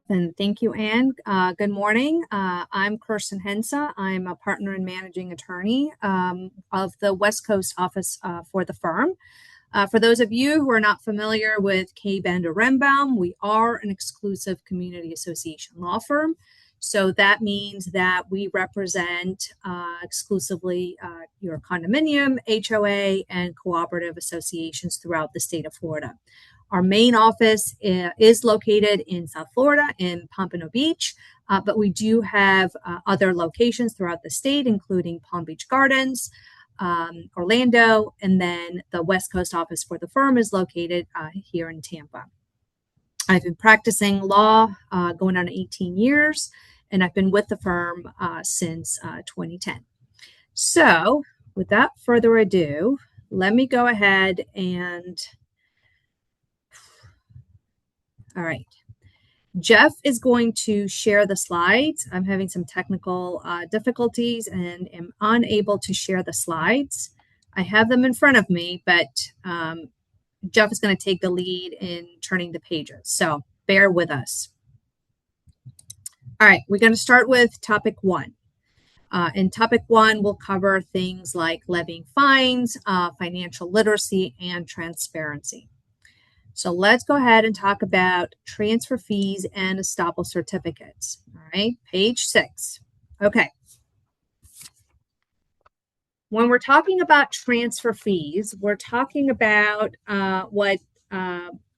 And thank you, Anne. Good morning. I'm Kirsten Hensa. I'm a partner and managing attorney of the West Coast office for the firm. For those of you who are not familiar with K. Bender Rembaum, we are an exclusive community association law firm. So that means that we represent exclusively your condominium, HOA, and cooperative associations throughout the state of Florida. Our main office is located in South Florida in Pompano Beach, but we do have other locations throughout the state, including Palm Beach Gardens, Orlando, and then the West Coast office for the firm is located here in Tampa. I've been practicing law going on 18 years, and I've been with the firm since 2010. So without further ado, let me go ahead and all right. Jeff is going to share the slides. I'm having some technical difficulties and am unable to share the slides. I have them in front of me, but Jeff is going to take the lead in turning the pages. So bear with us. All right, we're going to start with topic one. In topic one, we'll cover things like levying fines, financial literacy, and transparency. So let's go ahead and talk about transfer fees and estoppel certificates. All right, page 6. Okay. When we're talking about transfer fees, we're talking about what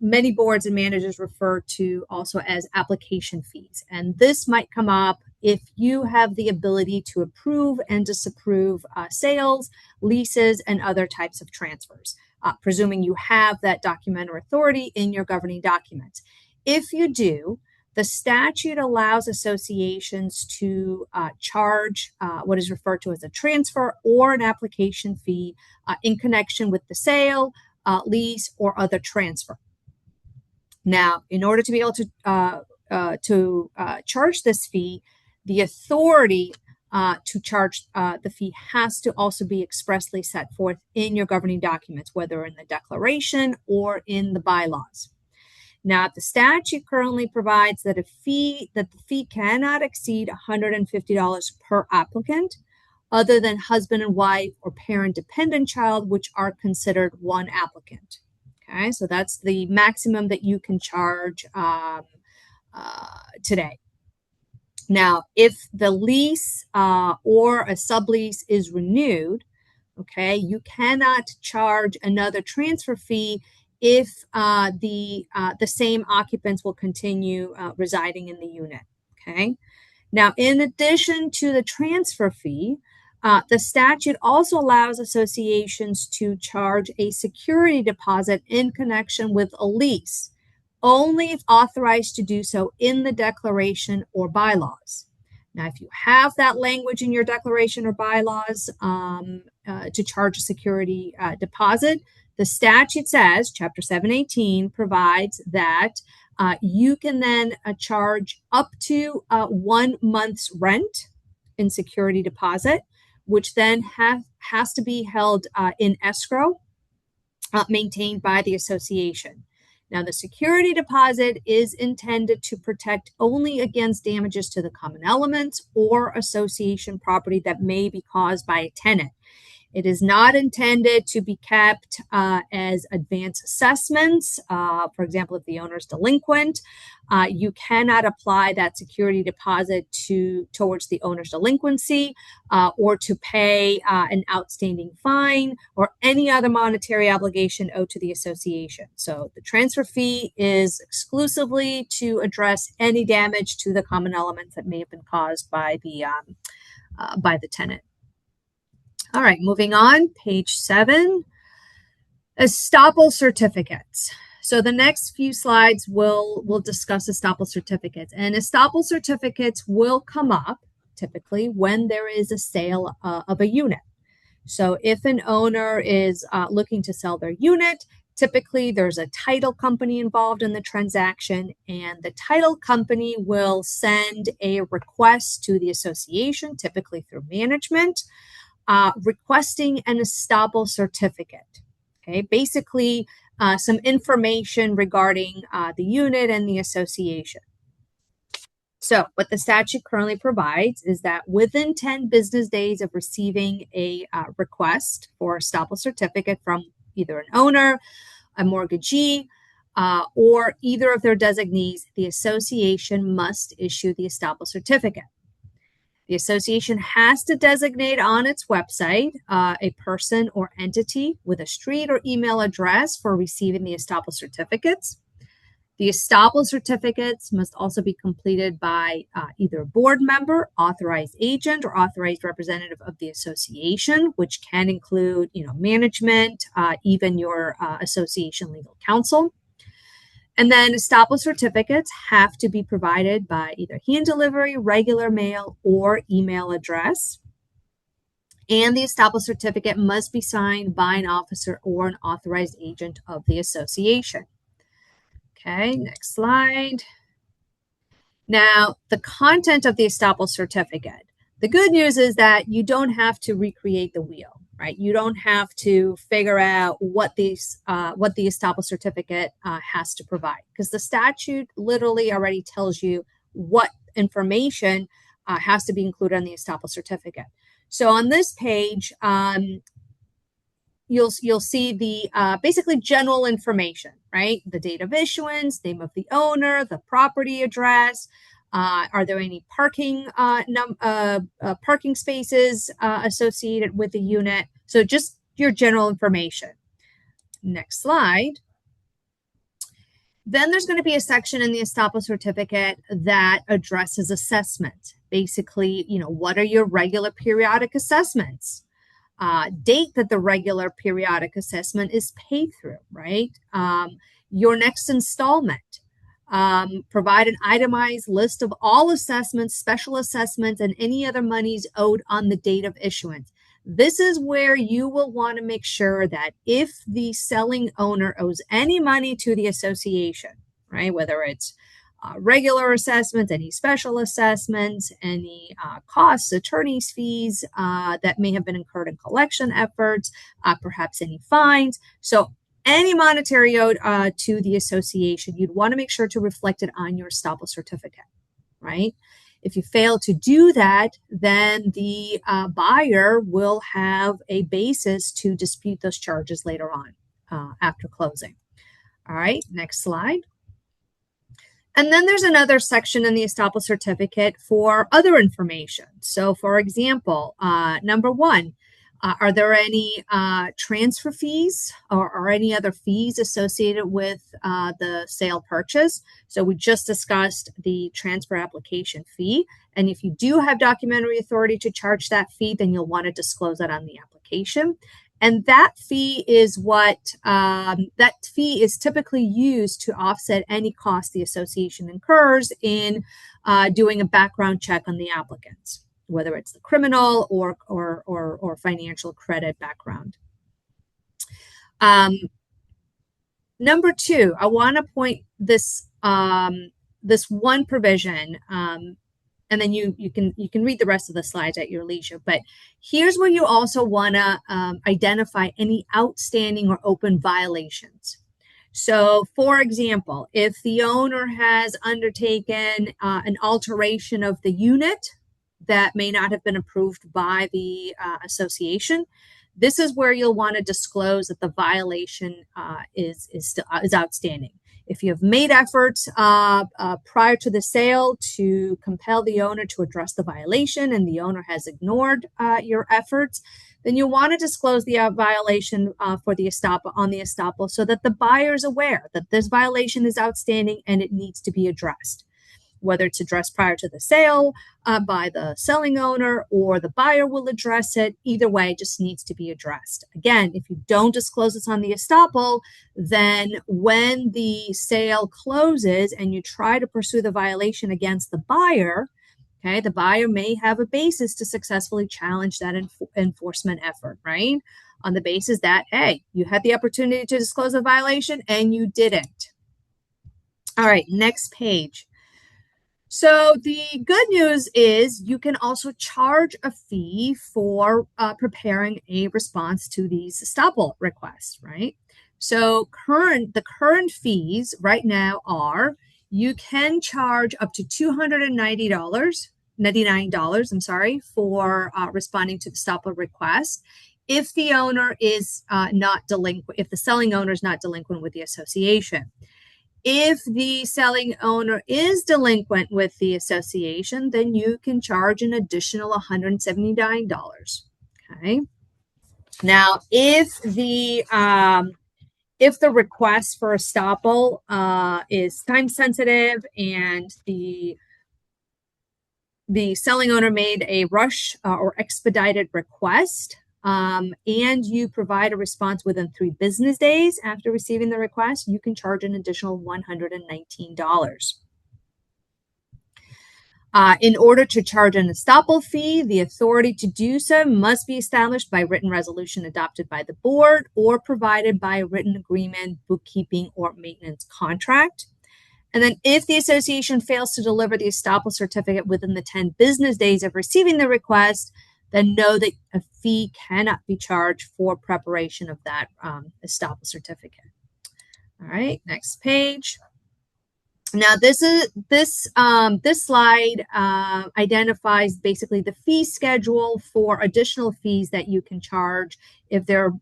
many boards and managers refer to also as application fees. And this might come up if you have the ability to approve and disapprove sales, leases, and other types of transfers. Presuming you have that document or authority in your governing documents. If you do, the statute allows associations to charge what is referred to as a transfer or an application fee in connection with the sale, lease, or other transfer. Now, in order to be able to charge this fee, the authority to charge the fee has to also be expressly set forth in your governing documents, whether in the declaration or in the bylaws. Now, the statute currently provides that the fee cannot exceed $150 per applicant, other than husband and wife or parent-dependent child, which are considered one applicant. Okay, so that's the maximum that you can charge today. Now, if the lease or a sublease is renewed, okay, you cannot charge another transfer fee if the same occupants will continue residing in the unit. Okay. Now, in addition to the transfer fee, the statute also allows associations to charge a security deposit in connection with a lease, only if authorized to do so in the declaration or bylaws. Now, if you have that language in your declaration or bylaws to charge a security deposit, the statute says, Chapter 718 provides that you can then charge up to 1 month's rent in security deposit, which then has to be held in escrow, maintained by the association. Now, the security deposit is intended to protect only against damages to the common elements or association property that may be caused by a tenant. It is not intended to be kept as advance assessments. For example, if the owner is delinquent, you cannot apply that security deposit towards the owner's delinquency or to pay an outstanding fine or any other monetary obligation owed to the association. So the transfer fee is exclusively to address any damage to the common elements that may have been caused by the tenant. All right, moving on, page 7, estoppel certificates. So the next few slides will discuss estoppel certificates, and estoppel certificates will come up typically when there is a sale of a unit. So if an owner is looking to sell their unit, typically there's a title company involved in the transaction, and the title company will send a request to the association, typically through management, requesting an estoppel certificate. Okay, basically some information regarding the unit and the association. So what the statute currently provides is that within 10 business days of receiving a request for a estoppel certificate from either an owner, a mortgagee, or either of their designees, the association must issue the estoppel certificate. The association has to designate on its website a person or entity with a street or email address for receiving the estoppel certificates. The estoppel certificates must also be completed by either a board member, authorized agent, or authorized representative of the association, which can include, management, even your association legal counsel. And then estoppel certificates have to be provided by either hand delivery, regular mail, or email address. And the estoppel certificate must be signed by an officer or an authorized agent of the association. Okay, next slide. Now, the content of the estoppel certificate. The good news is that you don't have to recreate the wheel, right? You don't have to figure out what the estoppel certificate has to provide, because the statute literally already tells you what information has to be included on the estoppel certificate. So on this page, you'll see the basically general information, right? The date of issuance, name of the owner, the property address. Are there any parking spaces associated with the unit? So just your general information. Next slide. Then there's going to be a section in the estoppel certificate that addresses assessment. Basically, what are your regular periodic assessments? Date that the regular periodic assessment is paid through, right? Your next installment. Provide an itemized list of all assessments, special assessments, and any other monies owed on the date of issuance. This is where you will want to make sure that if the selling owner owes any money to the association, right, whether it's regular assessments, any special assessments, any costs, attorney's fees that may have been incurred in collection efforts, perhaps any fines. So any monetary owed to the association, you'd want to make sure to reflect it on your estoppel certificate, right? If you fail to do that, then the buyer will have a basis to dispute those charges later on after closing. All right, next slide. And then there's another section in the estoppel certificate for other information. So, for example, number one, are there any transfer fees or any other fees associated with the sale purchase? So we just discussed the transfer application fee. And if you do have documentary authority to charge that fee, then you'll want to disclose that on the application. And that fee is typically used to offset any cost the association incurs in doing a background check on the applicants, whether it's the criminal or financial credit background. Number two, I want to point this one provision, and then you can read the rest of the slides at your leisure. But here's where you also want to identify any outstanding or open violations. So, for example, if the owner has undertaken an alteration of the unit that may not have been approved by the association, this is where you'll want to disclose that the violation is outstanding. If you have made efforts prior to the sale to compel the owner to address the violation and the owner has ignored your efforts, then you'll want to disclose the violation for the estoppel so that the buyer is aware that this violation is outstanding and it needs to be addressed. Whether it's addressed prior to the sale by the selling owner or the buyer will address it, either way, it just needs to be addressed. Again, if you don't disclose this on the estoppel, then when the sale closes and you try to pursue the violation against the buyer, okay, the buyer may have a basis to successfully challenge that enforcement effort, right? On the basis that, hey, you had the opportunity to disclose a violation and you didn't. All right, next page. So the good news is you can also charge a fee for preparing a response to these estoppel requests, right? So the current fees right now are you can charge up to $299, for responding to the stop request if the owner is not delinquent, if the selling owner is not delinquent with the association. If the selling owner is delinquent with the association, then you can charge an additional $179. Okay. Now, if the request for estoppel is time sensitive and the selling owner made a rush or expedited request, and you provide a response within 3 business days after receiving the request, you can charge an additional $119. In order to charge an estoppel fee, the authority to do so must be established by written resolution adopted by the board or provided by a written agreement, bookkeeping, or maintenance contract. And then if the association fails to deliver the estoppel certificate within the 10 business days of receiving the request, then know that a fee cannot be charged for preparation of that estoppel certificate. All right, next page. Now, this slide identifies basically the fee schedule for additional fees that you can charge if there are,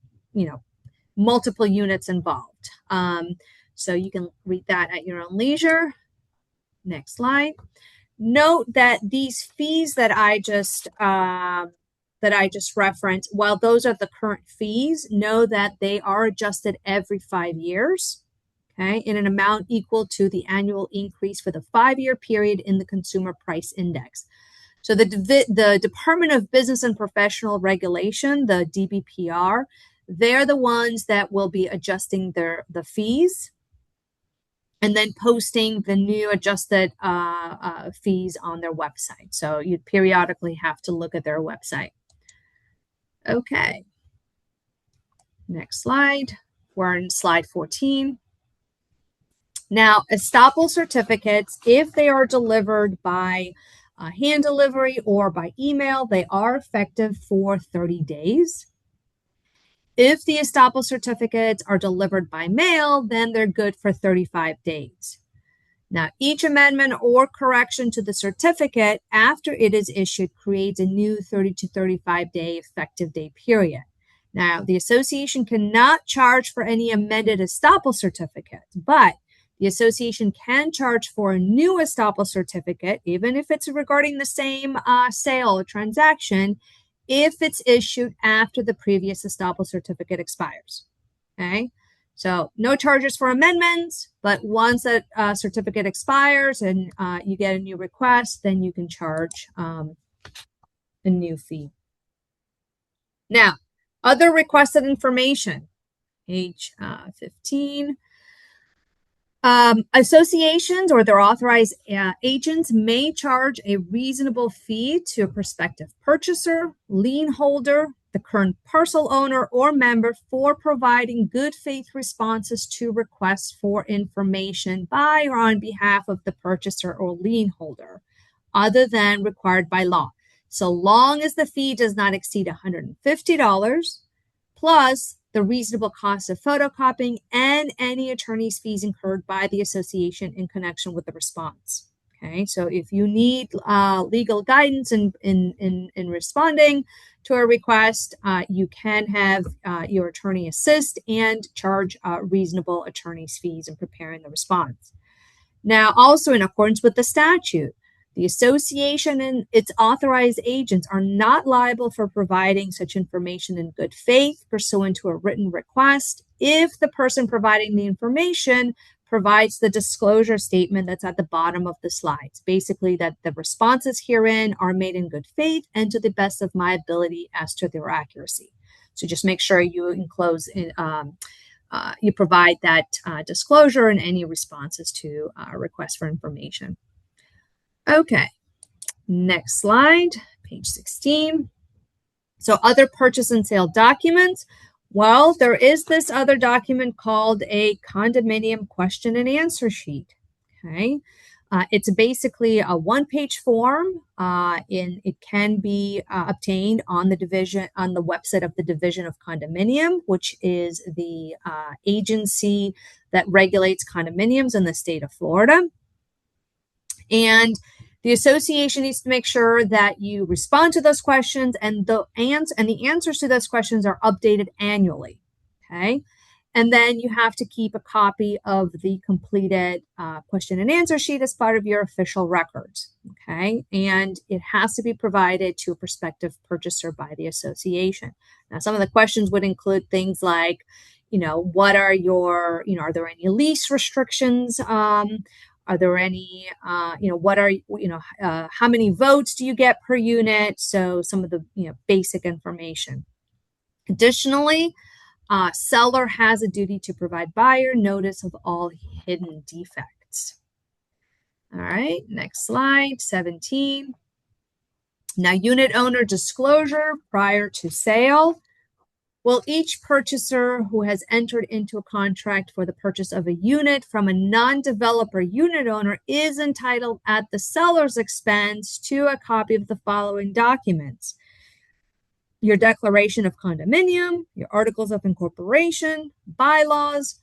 multiple units involved. So you can read that at your own leisure. Next slide. Note that these fees that I just referenced, while those are the current fees, know that they are adjusted every 5 years. Okay, in an amount equal to the annual increase for the 5-year period in the Consumer Price Index. So the Department of Business and Professional Regulation, the DBPR, they're the ones that will be adjusting the fees and then posting the new adjusted fees on their website. So you periodically have to look at their website. Okay. Next slide. We're in slide 14. Now, estoppel certificates, if they are delivered by hand delivery or by email, they are effective for 30 days. If the estoppel certificates are delivered by mail, then they're good for 35 days. Now, each amendment or correction to the certificate after it is issued creates a new 30 to 35 day effective day period. Now, the association cannot charge for any amended estoppel certificate, but the association can charge for a new estoppel certificate, even if it's regarding the same sale or transaction, if it's issued after the previous estoppel certificate expires. Okay, so no charges for amendments, but once that certificate expires and you get a new request, then you can charge a new fee. Now, other requested information, page 15. Associations or their authorized agents may charge a reasonable fee to a prospective purchaser, lien holder, the current parcel owner, or member for providing good faith responses to requests for information by or on behalf of the purchaser or lien holder, other than required by law, so long as the fee does not exceed $150 plus the reasonable cost of photocopying and any attorney's fees incurred by the association in connection with the response. Okay, so if you need legal guidance in responding to a request, you can have your attorney assist and charge reasonable attorney's fees in preparing the response. Now, also in accordance with the statute, the association and its authorized agents are not liable for providing such information in good faith pursuant to a written request if the person providing the information provides the disclosure statement that's at the bottom of the slides. Basically, that the responses herein are made in good faith and to the best of my ability as to their accuracy. So just make sure you enclose you provide that disclosure in any responses to requests for information. Okay, next slide, page 16. So other purchase and sale documents. Well, there is this other document called a condominium question and answer sheet. Okay, it's basically a one-page form. It can be obtained on the website of the Division of Condominium, which is the agency that regulates condominiums in the state of Florida. And the association needs to make sure that you respond to those questions, and the answers to those questions are updated annually. Okay. And then you have to keep a copy of the completed question and answer sheet as part of your official records. Okay. And it has to be provided to a prospective purchaser by the association. Now, some of the questions would include things like, what are your, are there any lease restrictions? Are there any, what are, how many votes do you get per unit? So some of the, basic information. Additionally, seller has a duty to provide buyer notice of all hidden defects. All right, next slide, 17. Now, unit owner disclosure prior to sale. Well, each purchaser who has entered into a contract for the purchase of a unit from a non-developer unit owner is entitled at the seller's expense to a copy of the following documents: your declaration of condominium, your articles of incorporation, bylaws,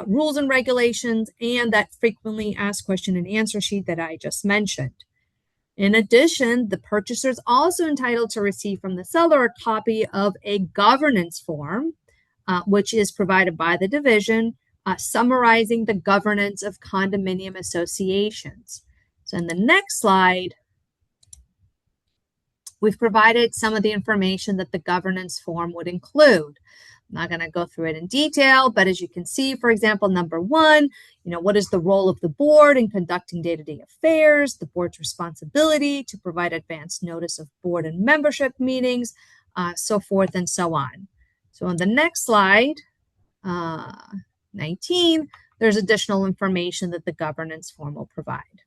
rules and regulations, and that frequently asked question and answer sheet that I just mentioned. In addition, the purchaser is also entitled to receive from the seller a copy of a governance form, which is provided by the division, summarizing the governance of condominium associations. So in the next slide, we've provided some of the information that the governance form would include. I'm not going to go through it in detail, but as you can see, for example, number 1, what is the role of the board in conducting day-to-day affairs, the board's responsibility to provide advance notice of board and membership meetings, so forth and so on. So on the next slide, 19, there's additional information that the governance form will provide.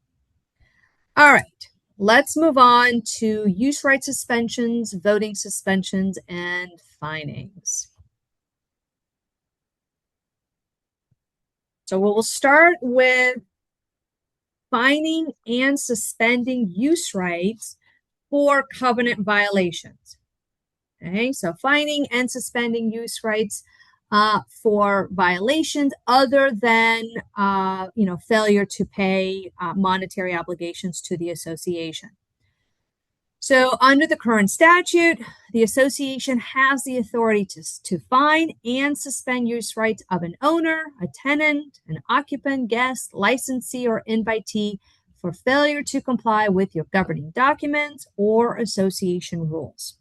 All right. Let's move on to use right suspensions, voting suspensions, and finings. So we'll start with fining and suspending use rights for covenant violations. Okay, so fining and suspending use rights for violations other than failure to pay monetary obligations to the association. So under the current statute, the association has the authority to fine and suspend use rights of an owner, a tenant, an occupant, guest, licensee, or invitee for failure to comply with your governing documents or association rules.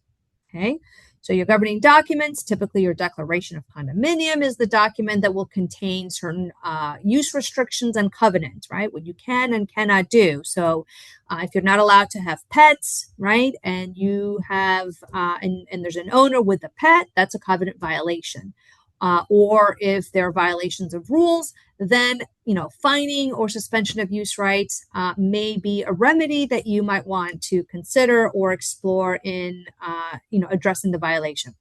Okay, so your governing documents, typically your declaration of condominium, is the document that will contain certain use restrictions and covenants, right? What you can and cannot do. So if you're not allowed to have pets, right, and you have, and there's an owner with a pet, that's a covenant violation. Or if there are violations of rules, then, fining or suspension of use rights may be a remedy that you might want to consider or explore in, addressing the violation.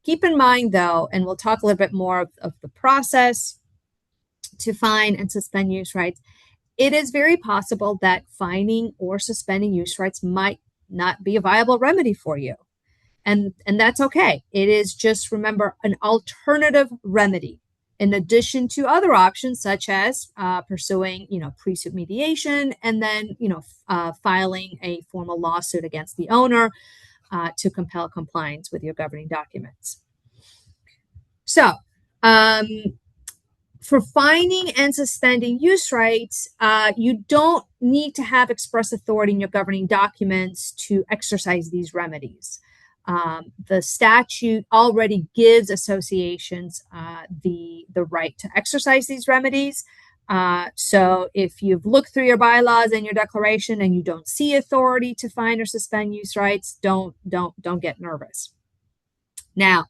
Keep in mind, though, and we'll talk a little bit more of the process to fine and suspend use rights. It is very possible that fining or suspending use rights might not be a viable remedy for you. And that's okay. It is just, remember, an alternative remedy in addition to other options such as pursuing, pre-suit mediation and then, filing a formal lawsuit against the owner to compel compliance with your governing documents. So, for fining and suspending use rights, you don't need to have express authority in your governing documents to exercise these remedies. The statute already gives associations the right to exercise these remedies. So if you've looked through your bylaws and your declaration and you don't see authority to fine or suspend use rights, don't get nervous. Now,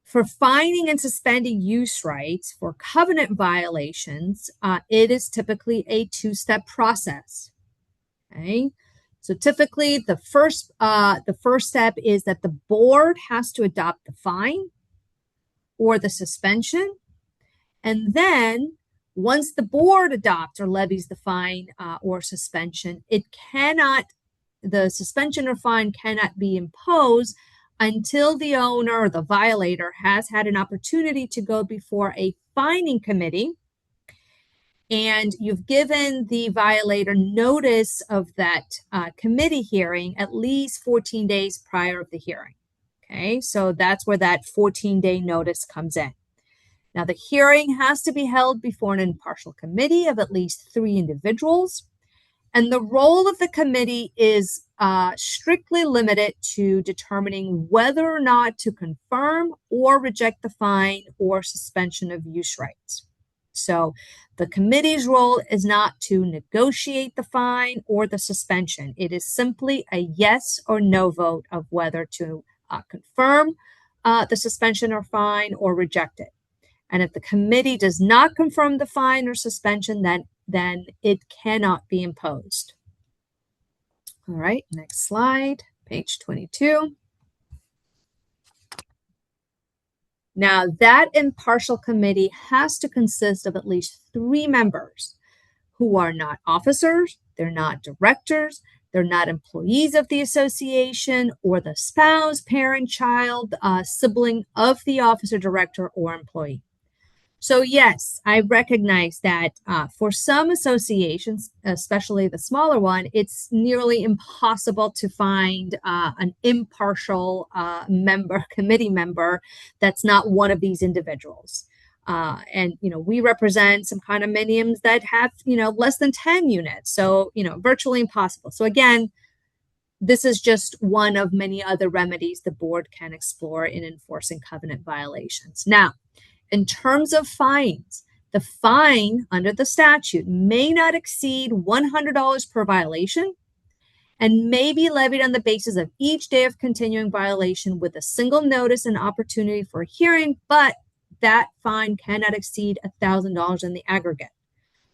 for fining and suspending use rights for covenant violations, it is typically a two-step process. Okay. So typically the first step is that the board has to adopt the fine or the suspension. And then once the board adopts or levies the fine or suspension, the suspension or fine cannot be imposed until the owner or the violator has had an opportunity to go before a fining committee and you've given the violator notice of that committee hearing at least 14 days prior of the hearing. Okay, so that's where that 14-day notice comes in. Now, the hearing has to be held before an impartial committee of at least 3 individuals. And the role of the committee is strictly limited to determining whether or not to confirm or reject the fine or suspension of use rights. So the committee's role is not to negotiate the fine or the suspension. It is simply a yes or no vote of whether to confirm the suspension or fine or reject it. And if the committee does not confirm the fine or suspension, then it cannot be imposed. All right, next slide, page 22. Now, that impartial committee has to consist of at least 3 members who are not officers, they're not directors, they're not employees of the association, or the spouse, parent, child, sibling of the officer, director, or employee. So yes, I recognize that for some associations, especially the smaller one, it's nearly impossible to find an impartial committee member that's not one of these individuals. And we represent some condominiums that have less than 10 units, so virtually impossible. So again, this is just one of many other remedies the board can explore in enforcing covenant violations. Now, in terms of fines, the fine under the statute may not exceed $100 per violation and may be levied on the basis of each day of continuing violation with a single notice and opportunity for a hearing, but that fine cannot exceed $1,000 in the aggregate.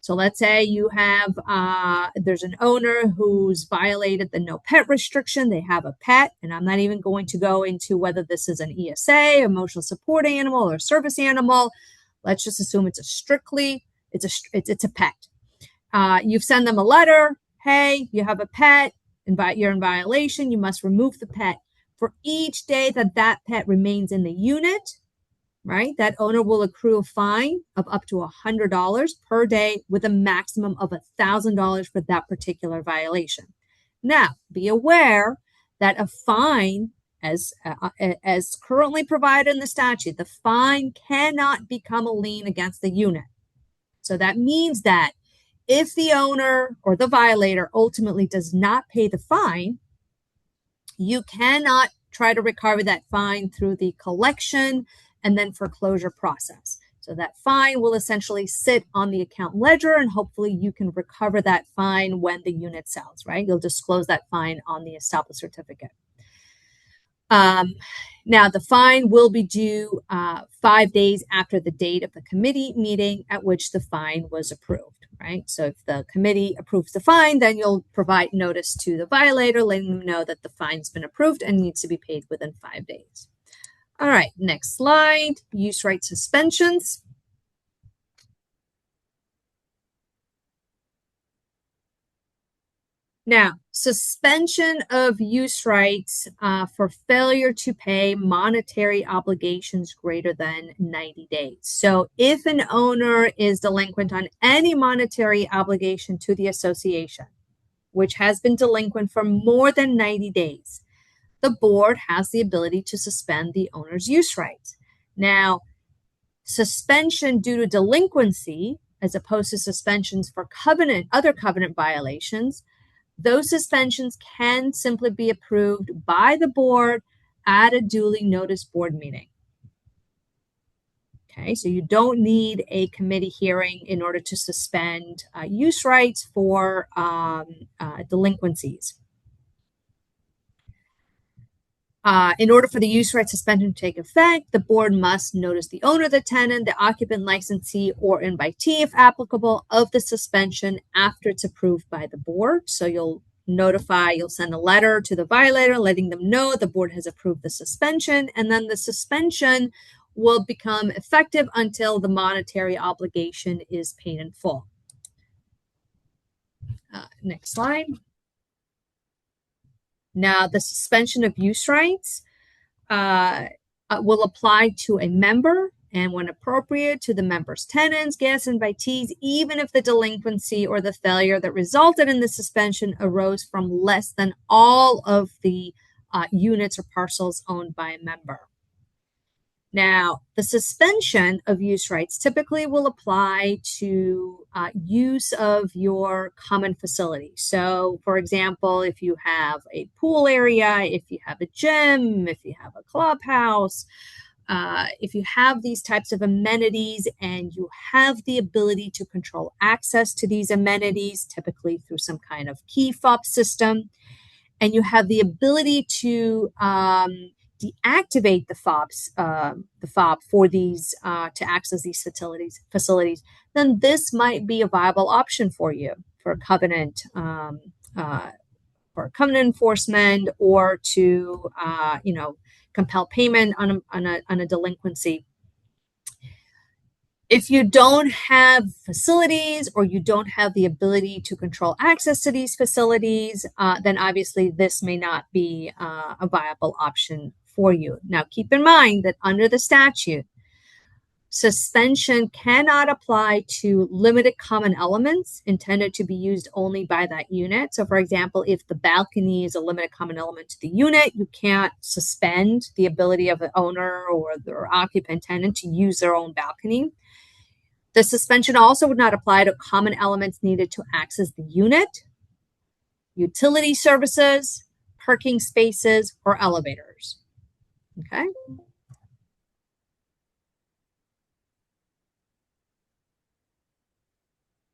So let's say you have, there's an owner who's violated the no pet restriction. They have a pet, and I'm not even going to go into whether this is an ESA, emotional support animal, or service animal. Let's just assume it's a pet. You've sent them a letter. Hey, you have a pet. You're in violation. You must remove the pet. For each day that pet remains in the unit, right, that owner will accrue a fine of up to $100 per day with a maximum of $1,000 for that particular violation. Now, be aware that a fine, as currently provided in the statute, the fine cannot become a lien against the unit. So that means that if the owner or the violator ultimately does not pay the fine, you cannot try to recover that fine through the collection and then foreclosure process. So that fine will essentially sit on the account ledger, and hopefully you can recover that fine when the unit sells, right? You'll disclose that fine on the established certificate. Now, the fine will be due 5 days after the date of the committee meeting at which the fine was approved, right? So if the committee approves the fine, then you'll provide notice to the violator, letting them know that the fine's been approved and needs to be paid within 5 days. All right, next slide, use right suspensions. Now, suspension of use rights for failure to pay monetary obligations greater than 90 days. So if an owner is delinquent on any monetary obligation to the association, which has been delinquent for more than 90 days, the board has the ability to suspend the owner's use rights. Now, suspension due to delinquency, as opposed to suspensions for other covenant violations, those suspensions can simply be approved by the board at a duly noticed board meeting. Okay, so you don't need a committee hearing in order to suspend use rights for delinquencies. In order for the use right suspension to take effect, the board must notice the owner, the tenant, the occupant, licensee, or invitee, if applicable, of the suspension after it's approved by the board. So you'll send a letter to the violator letting them know the board has approved the suspension, and then the suspension will become effective until the monetary obligation is paid in full. Next slide. Now, the suspension of use rights will apply to a member and when appropriate to the members' tenants, guests, invitees, even if the delinquency or the failure that resulted in the suspension arose from less than all of the units or parcels owned by a member. Now, the suspension of use rights typically will apply to use of your common facility. So, for example, if you have a pool area, if you have a gym, if you have a clubhouse, if you have these types of amenities and you have the ability to control access to these amenities, typically through some kind of key fob system, and you have the ability to deactivate the fob for these to access these facilities, then this might be a viable option for you for a covenant enforcement, or to compel payment on a delinquency. If you don't have facilities or you don't have the ability to control access to these facilities, then obviously this may not be a viable option for you. Now, keep in mind that under the statute, suspension cannot apply to limited common elements intended to be used only by that unit. So, for example, if the balcony is a limited common element to the unit, you can't suspend the ability of the owner or their occupant tenant to use their own balcony. The suspension also would not apply to common elements needed to access the unit, utility services, parking spaces, or elevators. Okay.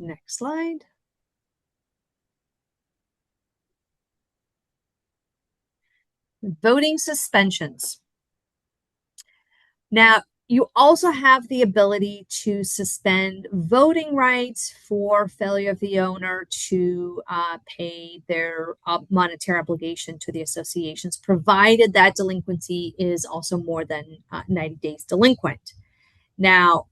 Next slide. Voting suspensions. Now, you also have the ability to suspend voting rights for failure of the owner to pay their monetary obligation to the associations, provided that delinquency is also more than 90 days delinquent. Now,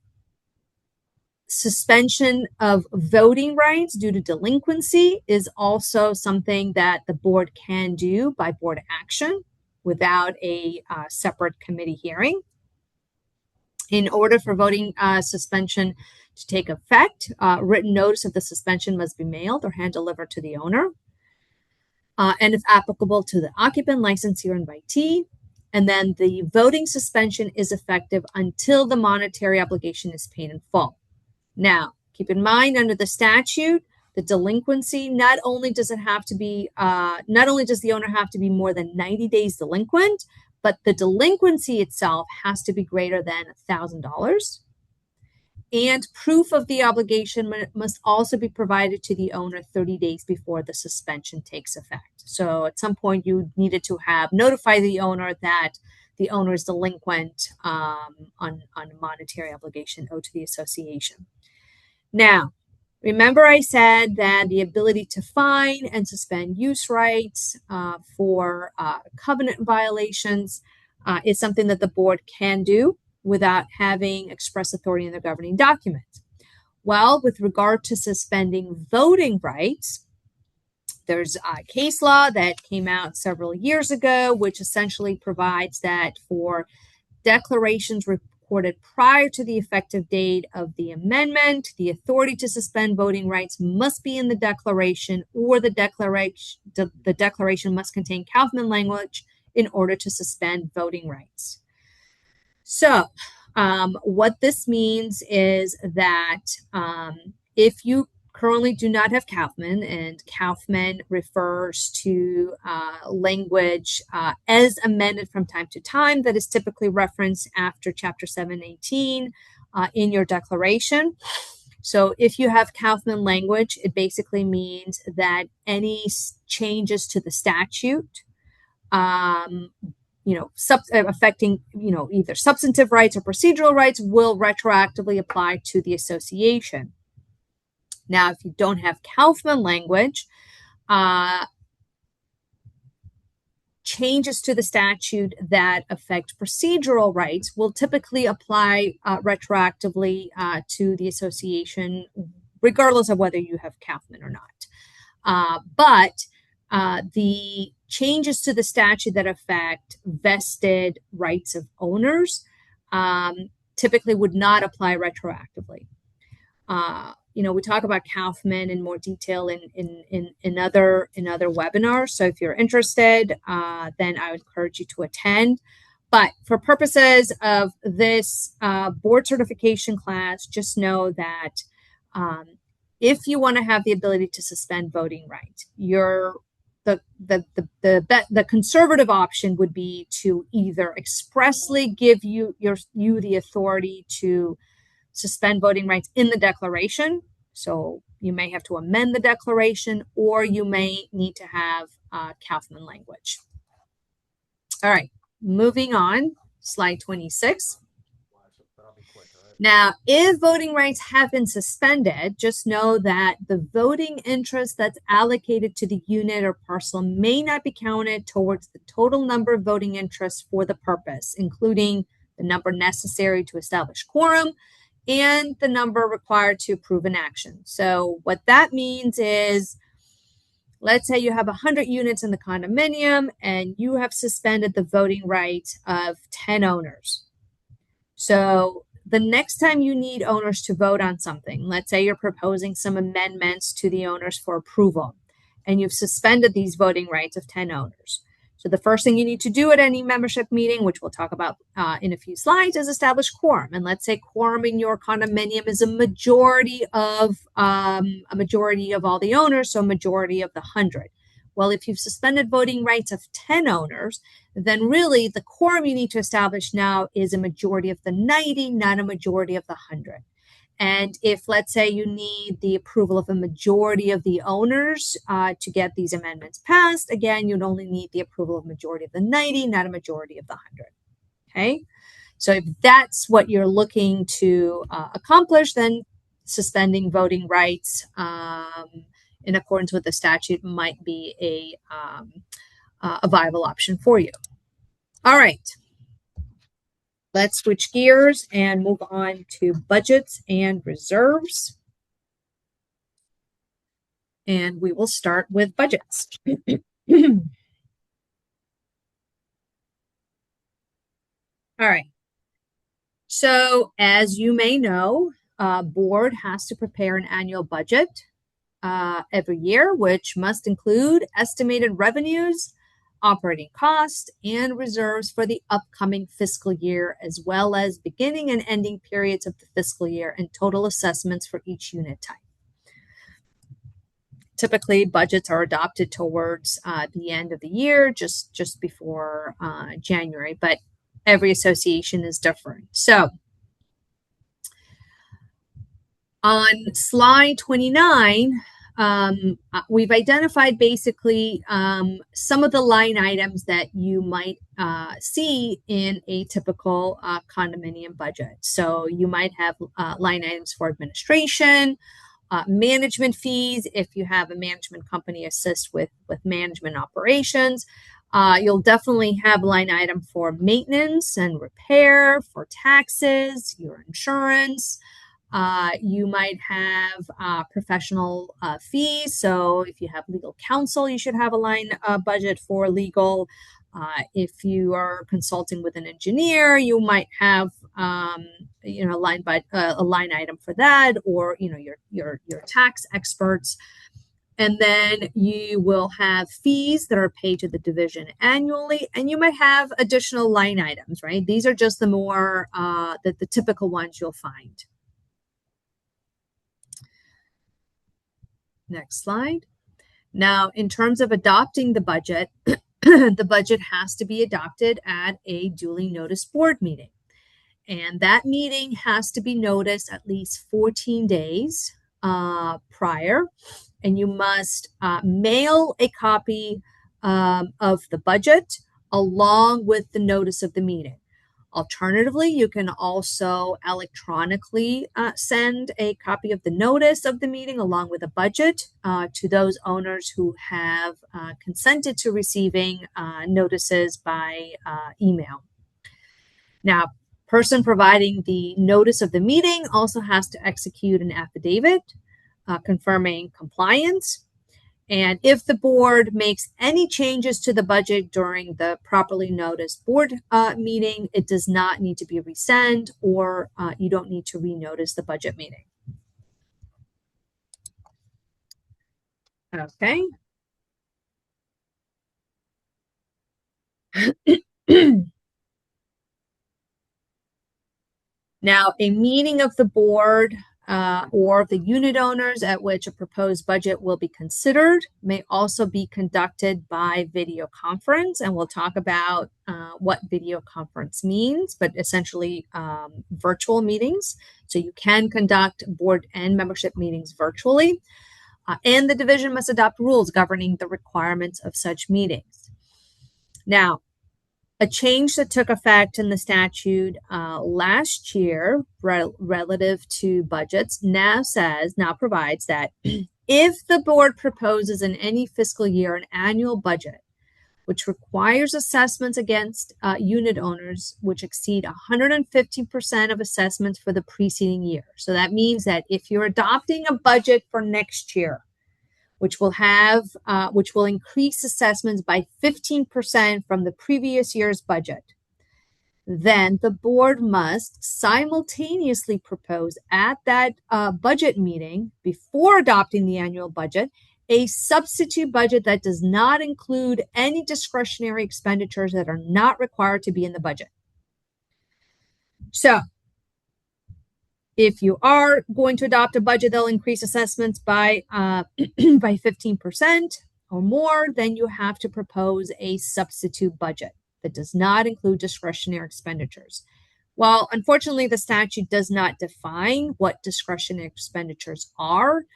suspension of voting rights due to delinquency is also something that the board can do by board action without a separate committee hearing. In order for voting suspension to take effect, written notice of the suspension must be mailed or hand-delivered to the owner, and if applicable, to the occupant, licensee, or invitee. And then the voting suspension is effective until the monetary obligation is paid in full. Now, keep in mind, under the statute, the delinquency, not only does the owner have to be more than 90 days delinquent, but the delinquency itself has to be greater than $1,000. And proof of the obligation must also be provided to the owner 30 days before the suspension takes effect. So at some point, you needed to have notified the owner that the owner is delinquent on a monetary obligation owed to the association. Now, remember I said that the ability to fine and suspend use rights for covenant violations is something that the board can do without having express authority in the governing document. Well, with regard to suspending voting rights, there's a case law that came out several years ago, which essentially provides that for declarations recorded prior to the effective date of the amendment, the authority to suspend voting rights must be in the declaration, or the declaration must contain Kaufman language in order to suspend voting rights. So, what this means is that if you currently do not have Kaufman, and Kaufman refers to language as amended from time to time that is typically referenced after Chapter 718 in your declaration. So if you have Kaufman language, it basically means that any changes to the statute, affecting, either substantive rights or procedural rights, will retroactively apply to the association. Now, if you don't have Kaufman language, changes to the statute that affect procedural rights will typically apply retroactively to the association, regardless of whether you have Kaufman or not. But the changes to the statute that affect vested rights of owners typically would not apply retroactively. We talk about Kaufman in more detail in other webinars. So if you're interested, then I would encourage you to attend. But for purposes of this board certification class, just know that if you want to have the ability to suspend voting rights, the conservative option would be to either expressly give you the authority to suspend voting rights in the declaration. So you may have to amend the declaration, or you may need to have Kaufman language. All right, moving on, slide 26. Now, if voting rights have been suspended, just know that the voting interest that's allocated to the unit or parcel may not be counted towards the total number of voting interests for the purpose, including the number necessary to establish quorum and the number required to approve an action. So what that means is, let's say you have 100 units in the condominium and you have suspended the voting rights of 10 owners. So the next time you need owners to vote on something, let's say you're proposing some amendments to the owners for approval, and you've suspended these voting rights of 10 owners. So the first thing you need to do at any membership meeting, which we'll talk about in a few slides, is establish quorum. And let's say quorum in your condominium is a majority of all the owners, so majority of the 100. Well, if you've suspended voting rights of 10 owners, then really the quorum you need to establish now is a majority of the 90, not a majority of the 100. And if, let's say, you need the approval of a majority of the owners to get these amendments passed, again, you'd only need the approval of a majority of the 90, not a majority of the 100. Okay? So if that's what you're looking to accomplish, then suspending voting rights in accordance with the statute might be a viable option for you. All right. Let's switch gears and move on to budgets and reserves. And we will start with budgets. All right. So as you may know, board has to prepare an annual budget every year, which must include estimated revenues, operating costs, and reserves for the upcoming fiscal year, as well as beginning and ending periods of the fiscal year and total assessments for each unit type. Typically, budgets are adopted towards the end of the year, just before January, but every association is different. So on slide 29, we've identified basically some of the line items that you might see in a typical condominium budget. So you might have line items for administration, management fees. If you have a management company assist with management operations, you'll definitely have a line item for maintenance and repair, for taxes, your insurance. You might have professional fees. So if you have legal counsel, you should have a line budget for legal. If you are consulting with an engineer, you might have a line item for that, or your tax experts. And then you will have fees that are paid to the division annually, and you might have additional line items, right? These are just the more the typical ones you'll find. Next slide. Now, in terms of adopting the budget, the budget has to be adopted at a duly noticed board meeting. And that meeting has to be noticed at least 14 days prior. And you must mail a copy of the budget along with the notice of the meeting. Alternatively, you can also electronically send a copy of the notice of the meeting along with a budget to those owners who have consented to receiving notices by email. Now, person providing the notice of the meeting also has to execute an affidavit confirming compliance. And if the board makes any changes to the budget during the properly noticed board meeting, it does not need to be resent, or you don't need to renotice the budget meeting. Okay. Now, a meeting of the board or the unit owners at which a proposed budget will be considered may also be conducted by video conference, and we'll talk about what video conference means, but essentially virtual meetings. So you can conduct board and membership meetings virtually, and the division must adopt rules governing the requirements of such meetings. Now, a change that took effect in the statute last year relative to budgets now provides that if the board proposes in any fiscal year an annual budget which requires assessments against unit owners which exceed 150% of assessments for the preceding year. So that means that if you're adopting a budget for next year, which will increase assessments by 15% from the previous year's budget, then the board must simultaneously propose at that budget meeting before adopting the annual budget a substitute budget that does not include any discretionary expenditures that are not required to be in the budget. So if you are going to adopt a budget that'll increase assessments by 15% or more, then you have to propose a substitute budget that does not include discretionary expenditures. Well, unfortunately, the statute does not define what discretionary expenditures are.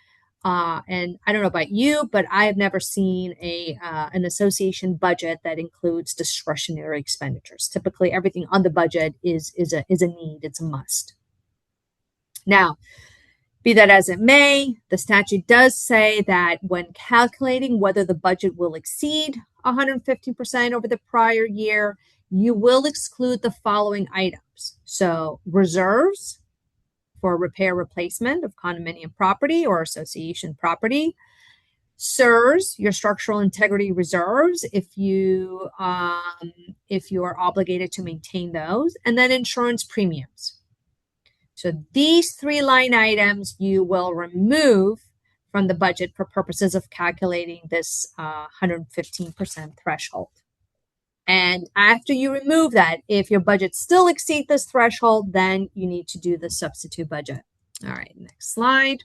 And I don't know about you, but I have never seen an association budget that includes discretionary expenditures. Typically, everything on the budget is a need, it's a must. Now, be that as it may, the statute does say that when calculating whether the budget will exceed 150% over the prior year, you will exclude the following items. So reserves for repair replacement of condominium property or association property, CEUs, your structural integrity reserves, if you are obligated to maintain those, and then insurance premiums. So these three line items you will remove from the budget for purposes of calculating this 115% threshold. And after you remove that, if your budget still exceeds this threshold, then you need to do the substitute budget. All right, next slide.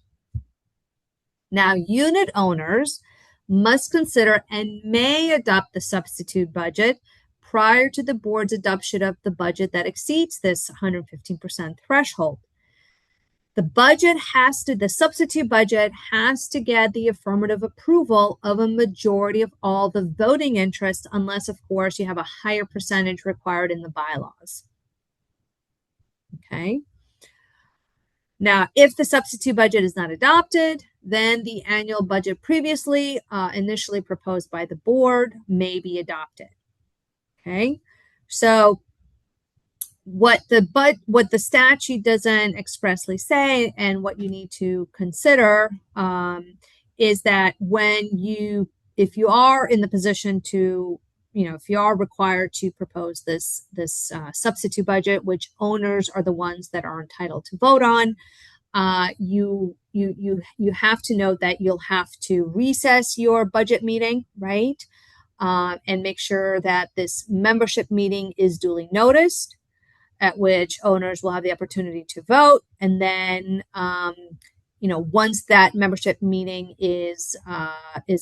Now, unit owners must consider and may adopt the substitute budget prior to the board's adoption of the budget that exceeds this 115% threshold. The substitute budget has to get the affirmative approval of a majority of all the voting interests, unless, of course, you have a higher percentage required in the bylaws. Okay. Now, if the substitute budget is not adopted, then the annual budget previously initially proposed by the board may be adopted. Okay. So what the statute doesn't expressly say, and what you need to consider is that if you are in the position to, if you are required to propose this substitute budget, which owners are the ones that are entitled to vote on, you have to note that you'll have to recess your budget meeting, right? And make sure that this membership meeting is duly noticed, at which owners will have the opportunity to vote. And then, once that membership meeting is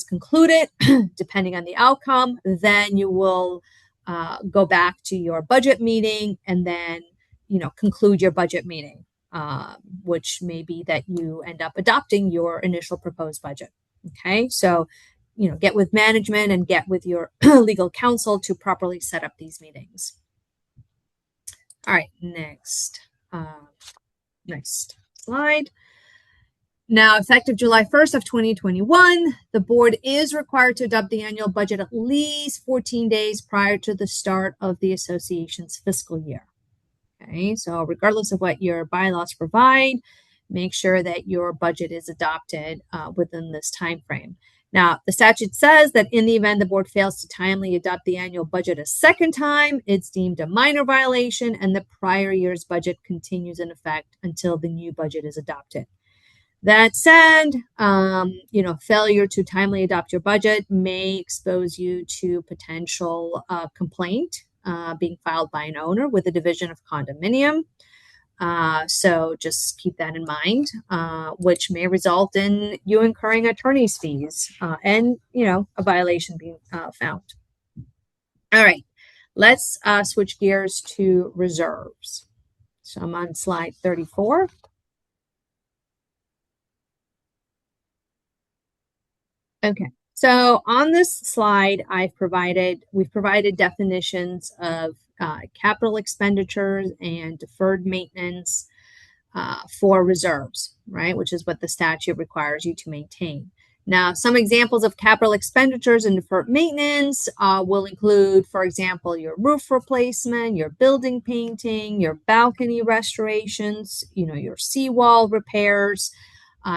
concluded, depending on the outcome, then you will go back to your budget meeting and then, conclude your budget meeting, which may be that you end up adopting your initial proposed budget. Okay, so, get with management and get with your legal counsel to properly set up these meetings. All right, next slide. Now, effective July 1st of 2021, the board is required to adopt the annual budget at least 14 days prior to the start of the association's fiscal year. Okay, so regardless of what your bylaws provide, make sure that your budget is adopted within this time frame. Now, the statute says that in the event the board fails to timely adopt the annual budget a second time, it's deemed a minor violation and the prior year's budget continues in effect until the new budget is adopted. That said, failure to timely adopt your budget may expose you to potential complaint being filed by an owner with the division of condominium. So just keep that in mind, which may result in you incurring attorney's fees and, a violation being found. All right, let's switch gears to reserves. So I'm on slide 34. Okay, so on this slide, we've provided definitions of capital expenditures and deferred maintenance for reserves, right? Which is what the statute requires you to maintain. Now, some examples of capital expenditures and deferred maintenance will include, for example, your roof replacement, your building painting, your balcony restorations, your seawall repairs.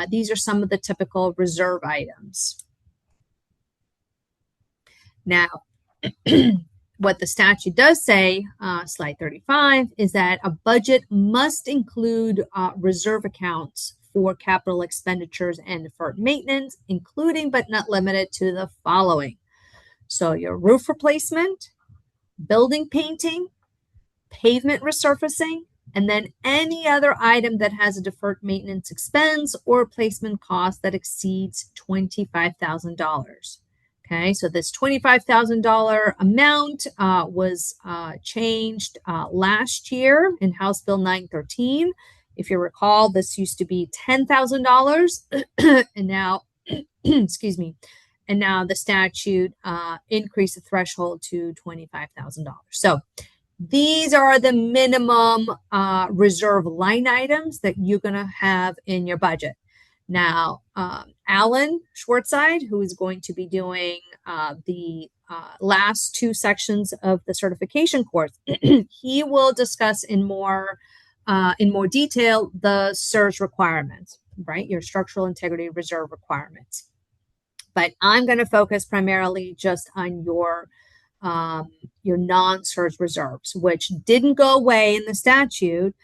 These are some of the typical reserve items. Now, what the statute does say, slide 35, is that a budget must include reserve accounts for capital expenditures and deferred maintenance, including but not limited to the following. So your roof replacement, building painting, pavement resurfacing, and then any other item that has a deferred maintenance expense or replacement cost that exceeds $25,000. Okay, so this $25,000 amount was changed last year in House Bill 913. If you recall, this used to be $10,000, and now, excuse me, and now the statute increased the threshold to $25,000. So these are the minimum reserve line items that you're going to have in your budget. Now, Alan Schwartzide, who is going to be doing the last two sections of the certification course, he will discuss in more detail the CEUs requirements, right? Your structural integrity reserve requirements. But I'm going to focus primarily just on your non-CEUs reserves, which didn't go away in the statute.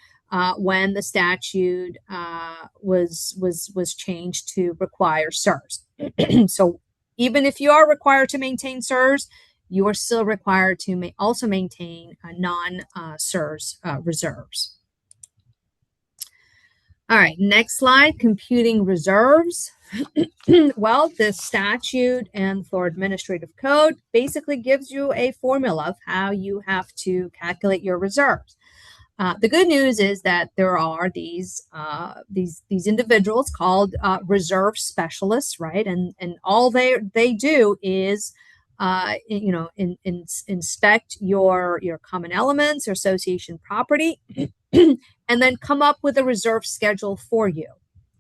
When the statute was changed to require CEUs. So even if you are required to maintain CEUs, you are still required to also maintain non-CEUs reserves. All right, next slide, computing reserves. Well, the statute and Florida Administrative Code basically gives you a formula of how you have to calculate your reserves. The good news is that there are these individuals called reserve specialists, right? And all they do is inspect your common elements or association property, and then come up with a reserve schedule for you.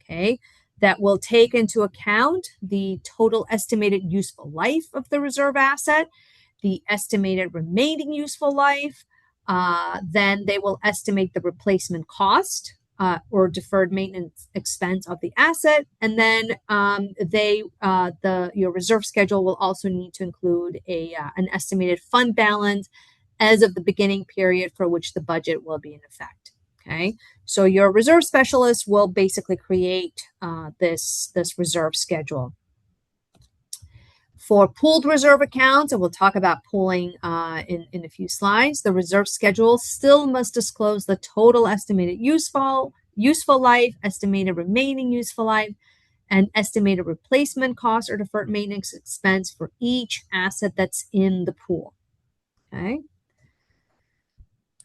Okay, that will take into account the total estimated useful life of the reserve asset, the estimated remaining useful life. Then they will estimate the replacement cost or deferred maintenance expense of the asset, and then your reserve schedule will also need to include an estimated fund balance as of the beginning period for which the budget will be in effect. Okay, so your reserve specialist will basically create this reserve schedule. For pooled reserve accounts, and we'll talk about pooling in a few slides, the reserve schedule still must disclose the total estimated useful life, estimated remaining useful life, and estimated replacement cost or deferred maintenance expense for each asset that's in the pool. Okay.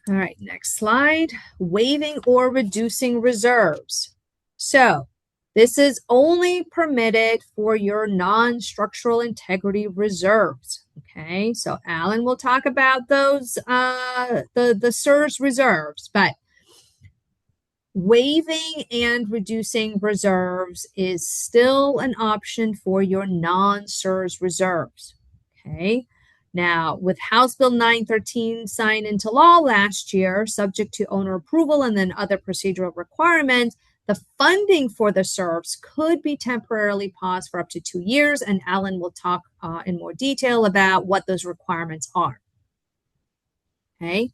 All right, next slide. Waiving or reducing reserves. So this is only permitted for your non-structural integrity reserves. Okay, so Alan will talk about those, the CEUs reserves, but waiving and reducing reserves is still an option for your non-CEUs reserves. Okay, now with House Bill 913 signed into law last year, subject to owner approval and then other procedural requirements, The funding for the CEUs could be temporarily paused for up to 2 years, and Alan will talk in more detail about what those requirements are. Okay.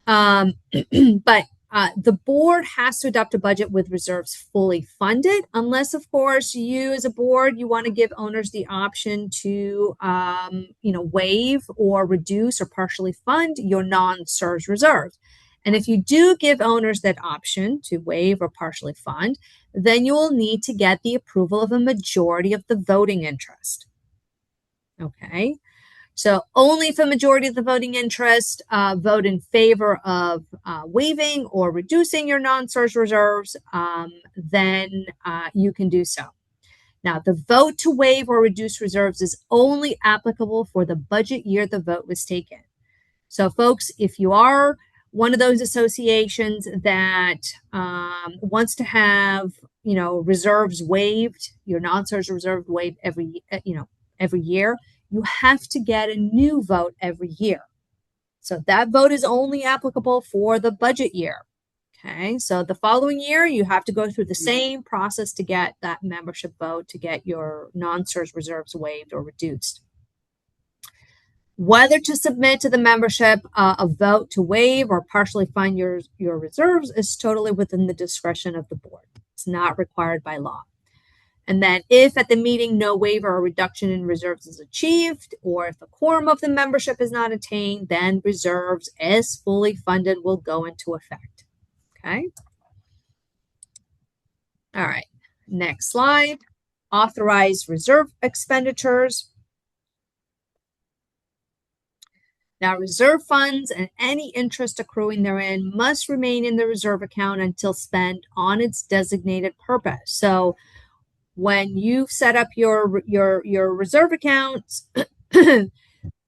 But the board has to adopt a budget with reserves fully funded, unless, of course, you as a board, you want to give owners the option to, waive or reduce or partially fund your non-CEUs reserves. And if you do give owners that option to waive or partially fund, then you will need to get the approval of a majority of the voting interest. Okay. So only if a majority of the voting interest vote in favor of waiving or reducing your non-CEUs reserves, then you can do so. Now, the vote to waive or reduce reserves is only applicable for the budget year the vote was taken. So, folks, if you are one of those associations that wants to have, reserves waived, your non-CEUs reserve waived every year, you have to get a new vote every year. So that vote is only applicable for the budget year. Okay, so the following year, you have to go through the same process to get that membership vote to get your non-CEUs reserves waived or reduced. Whether to submit to the membership a vote to waive or partially fund your reserves is totally within the discretion of the board. It's not required by law. And then if at the meeting no waiver or reduction in reserves is achieved, or if the quorum of the membership is not attained, then reserves as fully funded will go into effect. Okay. All right. Next slide. Authorized reserve expenditures. Now, reserve funds and any interest accruing therein must remain in the reserve account until spent on its designated purpose. So when you set up your reserve accounts,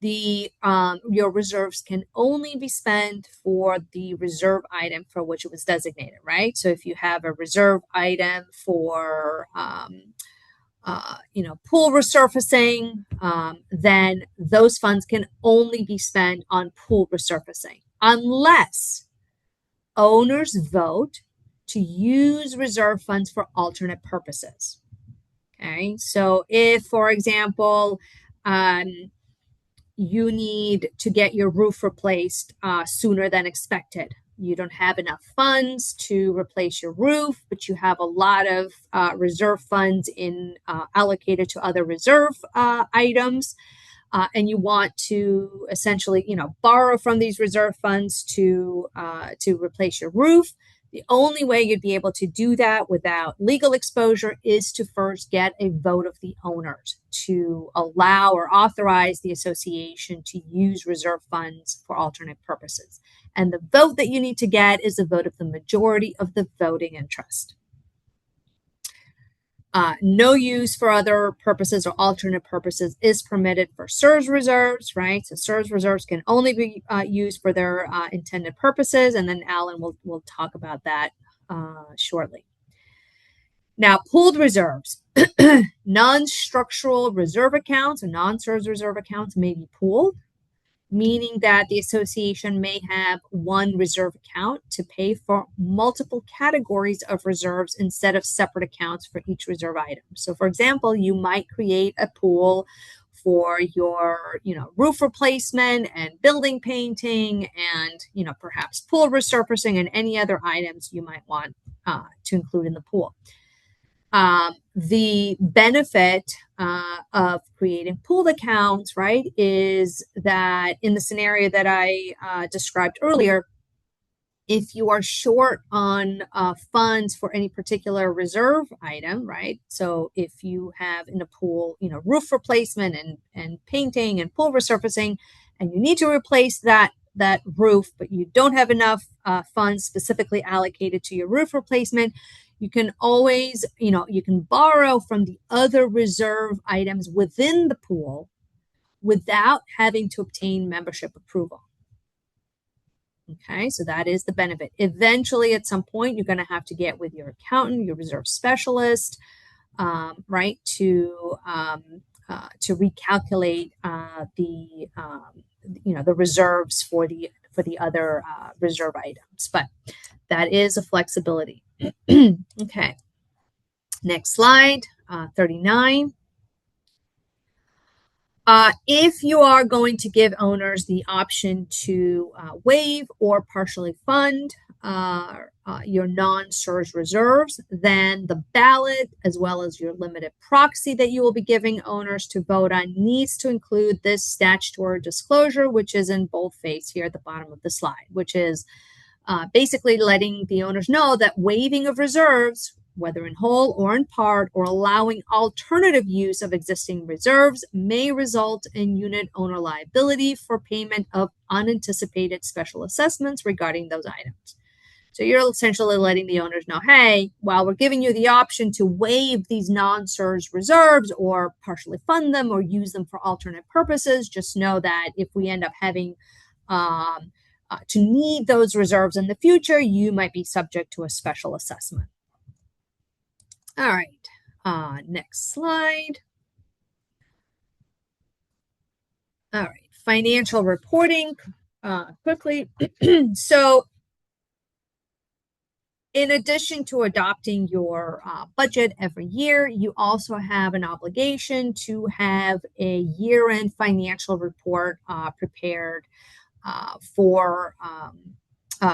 your reserves can only be spent for the reserve item for which it was designated, right? So if you have a reserve item for pool resurfacing, then those funds can only be spent on pool resurfacing unless owners vote to use reserve funds for alternate purposes. Okay, so if, for example, you need to get your roof replaced sooner than expected, you don't have enough funds to replace your roof, but you have a lot of reserve funds allocated to other reserve items, and you want to essentially, borrow from these reserve funds to replace your roof. The only way you'd be able to do that without legal exposure is to first get a vote of the owners to allow or authorize the association to use reserve funds for alternate purposes. And the vote that you need to get is a vote of the majority of the voting interest. No use for other purposes or alternate purposes is permitted for CEUs reserves, right? So CEUs reserves can only be used for their intended purposes, and then Alan will talk about that shortly. Now, pooled reserves. Non-structural reserve accounts or non-CEUs reserve accounts may be pooled, meaning that the association may have one reserve account to pay for multiple categories of reserves instead of separate accounts for each reserve item. So, for example, you might create a pool for your, roof replacement and building painting and, perhaps pool resurfacing and any other items you might want to include in the pool. The benefit of creating pooled accounts, right, is that in the scenario that I described earlier, if you are short on funds for any particular reserve item, right? So if you have in a pool, roof replacement and painting and pool resurfacing, and you need to replace that roof, but you don't have enough funds specifically allocated to your roof replacement, you can always, you can borrow from the other reserve items within the pool without having to obtain membership approval. Okay, so that is the benefit. Eventually, at some point, you're going to have to get with your accountant, your reserve specialist, right, to recalculate the reserves for the other reserve items. But that is a flexibility. Okay, next slide, 39. If you are going to give owners the option to waive or partially fund your non-surge reserves, then the ballot, as well as your limited proxy that you will be giving owners to vote on, needs to include this statutory disclosure, which is in boldface here at the bottom of the slide, which is basically letting the owners know that waiving of reserves, whether in whole or in part, or allowing alternative use of existing reserves, may result in unit owner liability for payment of unanticipated special assessments regarding those items. So you're essentially letting the owners know, hey, while we're giving you the option to waive these non-surge reserves or partially fund them or use them for alternate purposes, just know that if we end up having to need those reserves in the future, you might be subject to a special assessment. All right, next slide. All right, financial reporting quickly. So in addition to adopting your budget every year, you also have an obligation to have a year-end financial report prepared for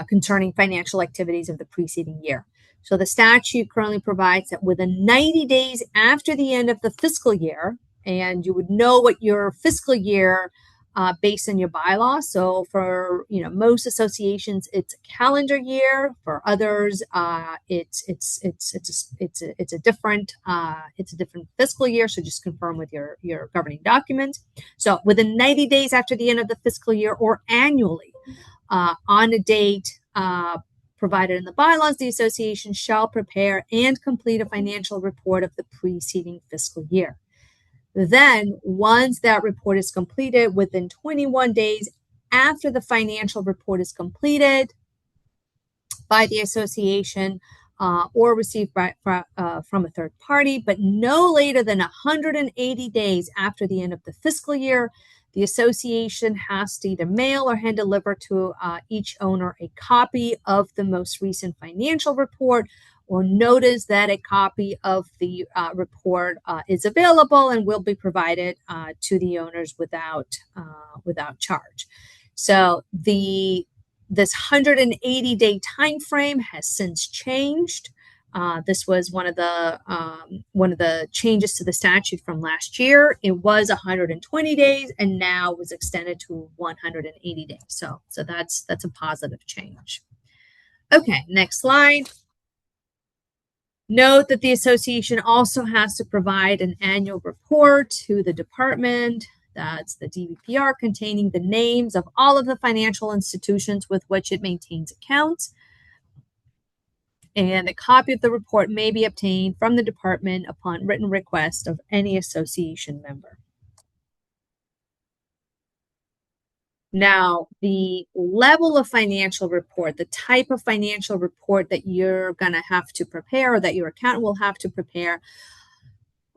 concerning financial activities of the preceding year. So the statute currently provides that within 90 days after the end of the fiscal year, and you would know what your fiscal year based on your bylaw. So for most associations, it's a calendar year. For others, it's a different fiscal year. So just confirm with your governing document. So within 90 days after the end of the fiscal year, or annually, on a date provided in the bylaws, the association shall prepare and complete a financial report of the preceding fiscal year. Then, once that report is completed, within 21 days after the financial report is completed by the association or received from a third party, but no later than 180 days after the end of the fiscal year, the association has to either mail or hand deliver to each owner a copy of the most recent financial report, or notice that a copy of the report is available and will be provided to the owners without charge. So this 180-day time frame has since changed. This was one of the changes to the statute from last year. It was 120 days, and now was extended to 180 days. So that's a positive change. Okay, next slide. Note that the association also has to provide an annual report to the department. That's the DBPR, containing the names of all of the financial institutions with which it maintains accounts. And a copy of the report may be obtained from the department upon written request of any association member. Now, the level of financial report, the type of financial report that you're going to have to prepare, or that your accountant will have to prepare,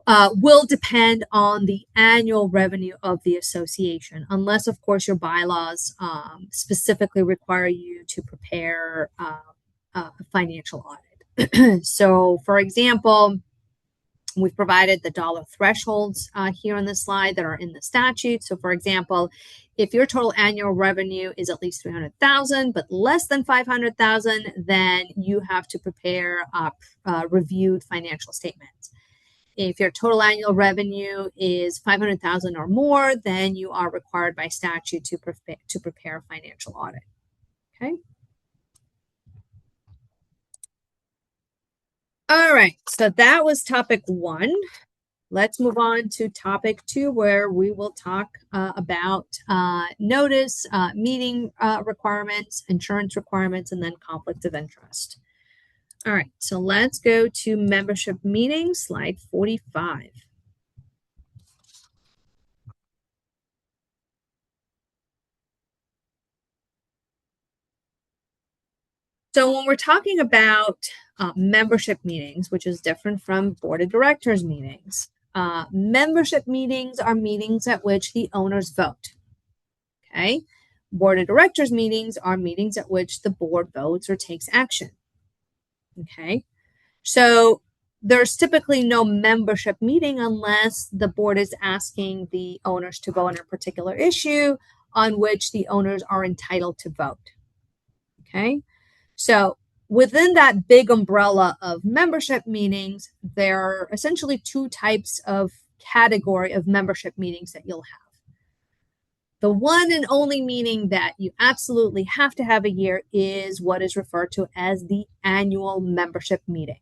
will depend on the annual revenue of the association, unless, of course, your bylaws specifically require you to prepare a financial audit. So, for example, we've provided the dollar thresholds here on the slide that are in the statute. So, for example, if your total annual revenue is at least $300,000 but less than $500,000, then you have to prepare reviewed financial statements. If your total annual revenue is $500,000 or more, then you are required by statute to prepare a financial audit. Okay. All right. So that was topic 1. Let's move on to topic 2, where we will talk about notice, meeting requirements, insurance requirements, and then conflict of interest. All right, so let's go to membership meetings, slide 45. So when we're talking about membership meetings, which is different from board of directors meetings, membership meetings are meetings at which the owners vote. Okay. Board of directors meetings are meetings at which the board votes or takes action. Okay. So there's typically no membership meeting unless the board is asking the owners to vote on a particular issue on which the owners are entitled to vote. Okay. So within that big umbrella of membership meetings, there are essentially two types of category of membership meetings that you'll have. The one and only meeting that you absolutely have to have a year is what is referred to as the annual membership meeting.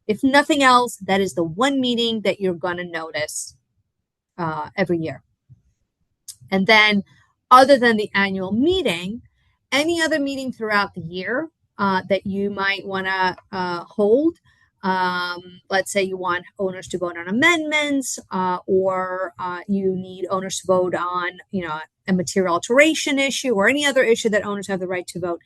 If nothing else, that is the one meeting that you're going to notice every year. And then, other than the annual meeting, any other meeting throughout the year that you might want to hold. Let's say you want owners to vote on amendments, or you need owners to vote on, a material alteration issue or any other issue that owners have the right to vote.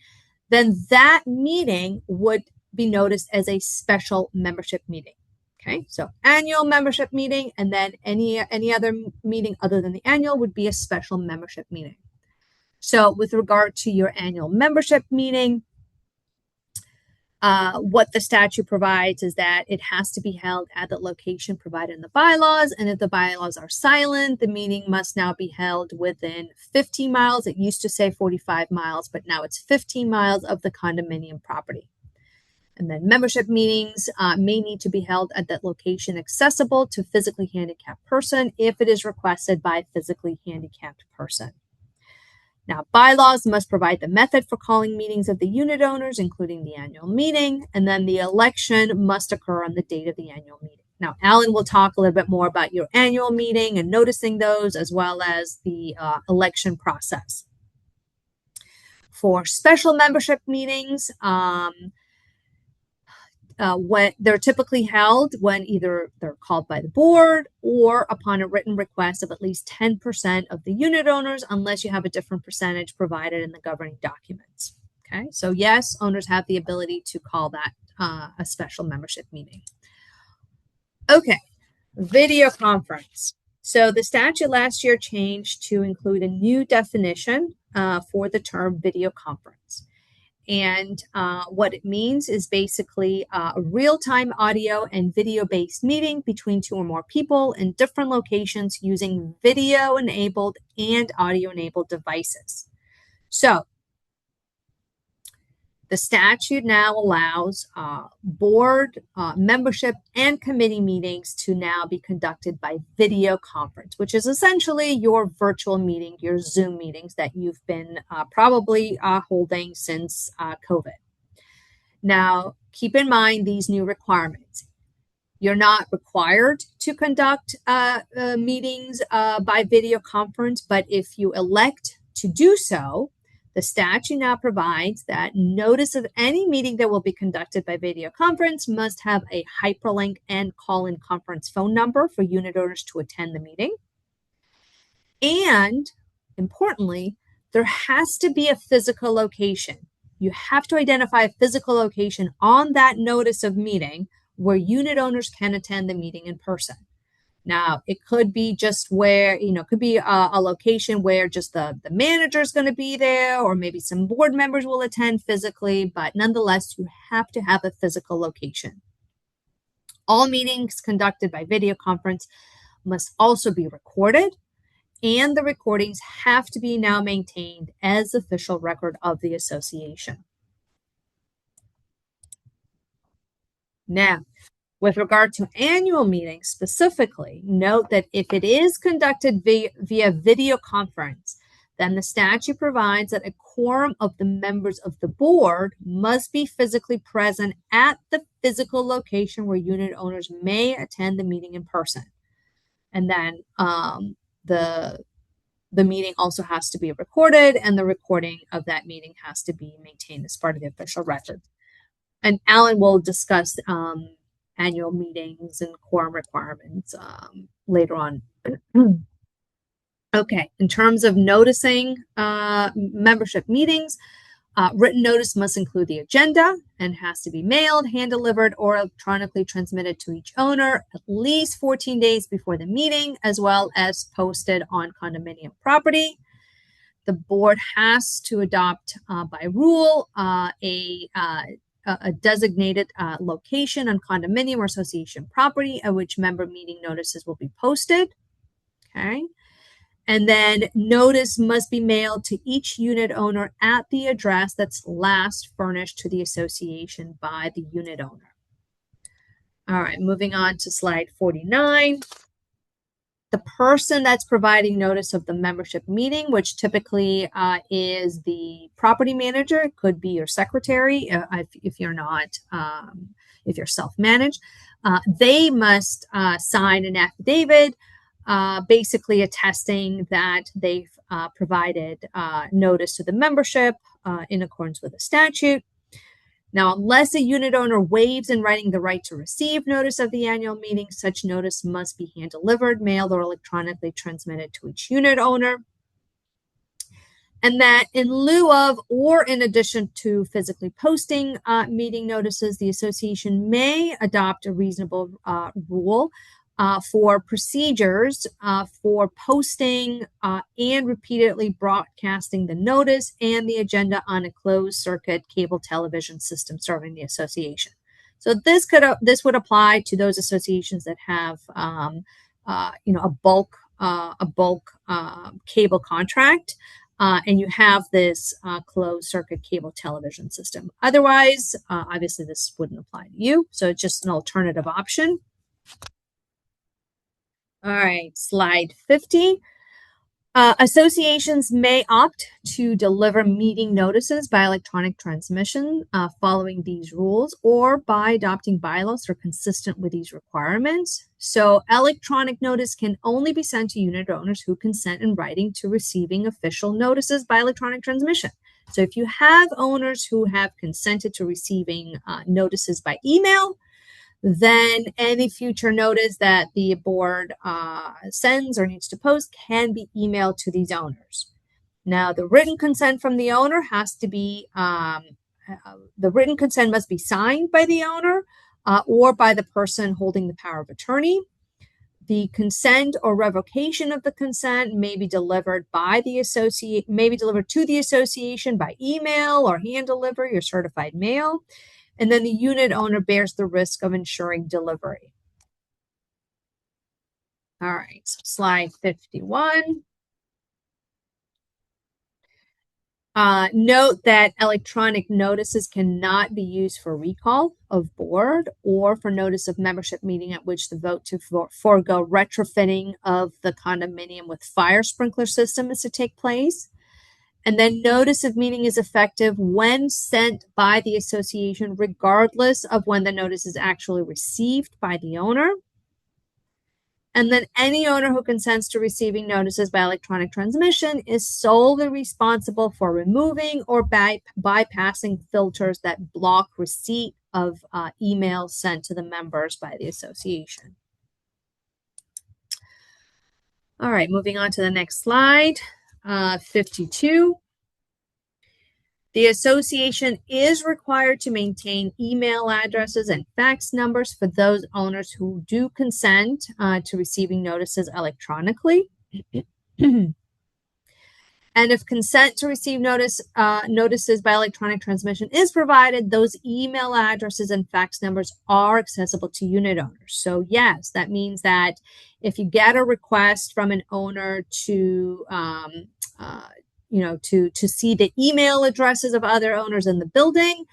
Then that meeting would be noticed as a special membership meeting. Okay, so annual membership meeting, and then any other meeting other than the annual would be a special membership meeting. So with regard to your annual membership meeting, what the statute provides is that it has to be held at the location provided in the bylaws, and if the bylaws are silent, the meeting must now be held within 15 miles. It used to say 45 miles, but now it's 15 miles of the condominium property. And then membership meetings may need to be held at that location accessible to physically handicapped person if it is requested by a physically handicapped person. Now, bylaws must provide the method for calling meetings of the unit owners, including the annual meeting, and then the election must occur on the date of the annual meeting. Now, Alan will talk a little bit more about your annual meeting and noticing those, as well as the election process. For special membership meetings, when they're typically held when either they're called by the board or upon a written request of at least 10% of the unit owners, unless you have a different percentage provided in the governing documents. Okay, so yes, owners have the ability to call that a special membership meeting. Okay, video conference. So the statute last year changed to include a new definition for the term video conference. And what it means is basically a real-time audio and video-based meeting between two or more people in different locations using video-enabled and audio-enabled devices. So the statute now allows board membership and committee meetings to now be conducted by video conference, which is essentially your virtual meeting, your Zoom meetings that you've been probably holding since COVID. Now, keep in mind these new requirements. You're not required to conduct meetings by video conference, but if you elect to do so, the statute now provides that notice of any meeting that will be conducted by video conference must have a hyperlink and call-in conference phone number for unit owners to attend the meeting. And importantly, there has to be a physical location. You have to identify a physical location on that notice of meeting where unit owners can attend the meeting in person. Now, it could be just where, it could be a location where just the manager is going to be there, or maybe some board members will attend physically, but nonetheless, you have to have a physical location. All meetings conducted by video conference must also be recorded, and the recordings have to be now maintained as official record of the association. Now, with regard to annual meetings specifically, note that if it is conducted via video conference, then the statute provides that a quorum of the members of the board must be physically present at the physical location where unit owners may attend the meeting in person. And then the meeting also has to be recorded, and the recording of that meeting has to be maintained as part of the official record. And Alan will discuss annual meetings and quorum requirements later on. Okay, in terms of noticing membership meetings, written notice must include the agenda and has to be mailed, hand-delivered, or electronically transmitted to each owner at least 14 days before the meeting, as well as posted on condominium property. The board has to adopt by rule a a designated location on condominium or association property at which member meeting notices will be posted. Okay. And then notice must be mailed to each unit owner at the address that's last furnished to the association by the unit owner. All right, moving on to slide 49. The person that's providing notice of the membership meeting, which typically is the property manager, it could be your secretary if you're not, if you're self-managed, they must sign an affidavit basically attesting that they've provided notice to the membership in accordance with the statute. Now, unless a unit owner waives in writing the right to receive notice of the annual meeting, such notice must be hand-delivered, mailed, or electronically transmitted to each unit owner. And that in lieu of or in addition to physically posting meeting notices, the association may adopt a reasonable rule for procedures for posting and repeatedly broadcasting the notice and the agenda on a closed circuit cable television system serving the association. So this would apply to those associations that have a bulk cable contract. And you have this closed circuit cable television system. Otherwise, obviously this wouldn't apply to you. So it's just an alternative option. All right, slide 50. Associations may opt to deliver meeting notices by electronic transmission following these rules or by adopting bylaws that are consistent with these requirements. So electronic notice can only be sent to unit owners who consent in writing to receiving official notices by electronic transmission. So if you have owners who have consented to receiving notices by email, then any future notice that the board sends or needs to post can be emailed to these owners. Now, the written consent from the owner has to be, the written consent must be signed by the owner or by the person holding the power of attorney. The consent or revocation of the consent may be delivered by the to the association by email or hand delivery or certified mail. And then the unit owner bears the risk of ensuring delivery. All right, so slide 51. Note that electronic notices cannot be used for recall of board or for notice of membership meeting at which the vote to forego retrofitting of the condominium with fire sprinkler system is to take place. And then notice of meeting is effective when sent by the association, regardless of when the notice is actually received by the owner. And then any owner who consents to receiving notices by electronic transmission is solely responsible for removing or bypassing filters that block receipt of emails sent to the members by the association. All right, moving on to the next slide, 52. The association is required to maintain email addresses and fax numbers for those owners who do consent to receiving notices electronically. And if consent to receive notices by electronic transmission is provided, those email addresses and fax numbers are accessible to unit owners. So yes, that means that if you get a request from an owner to see the email addresses of other owners in the building,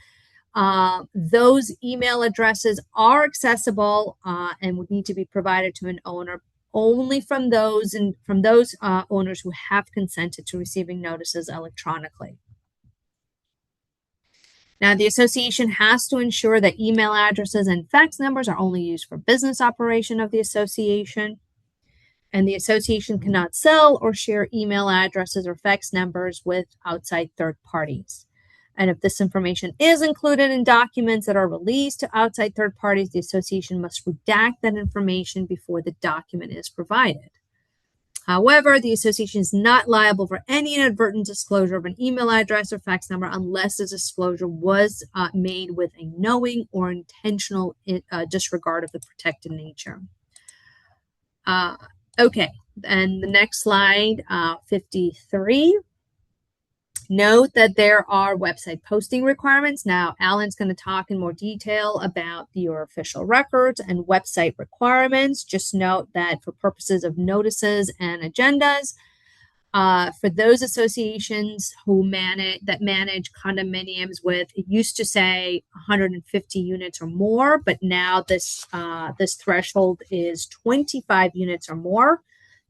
those email addresses are accessible and would need to be provided to an owner only from those owners who have consented to receiving notices electronically. Now, the association has to ensure that email addresses and fax numbers are only used for business operation of the association. And the association cannot sell or share email addresses or fax numbers with outside third parties. And if this information is included in documents that are released to outside third parties, the association must redact that information before the document is provided. However, the association is not liable for any inadvertent disclosure of an email address or fax number unless the disclosure was made with a knowing or intentional disregard of the protected nature. Okay, and the next slide, 53. Note that there are website posting requirements. Now, Alan's going to talk in more detail about your official records and website requirements. Just note that for purposes of notices and agendas, for those associations who manage condominiums with, it used to say 150 units or more, but now this threshold is 25 units or more.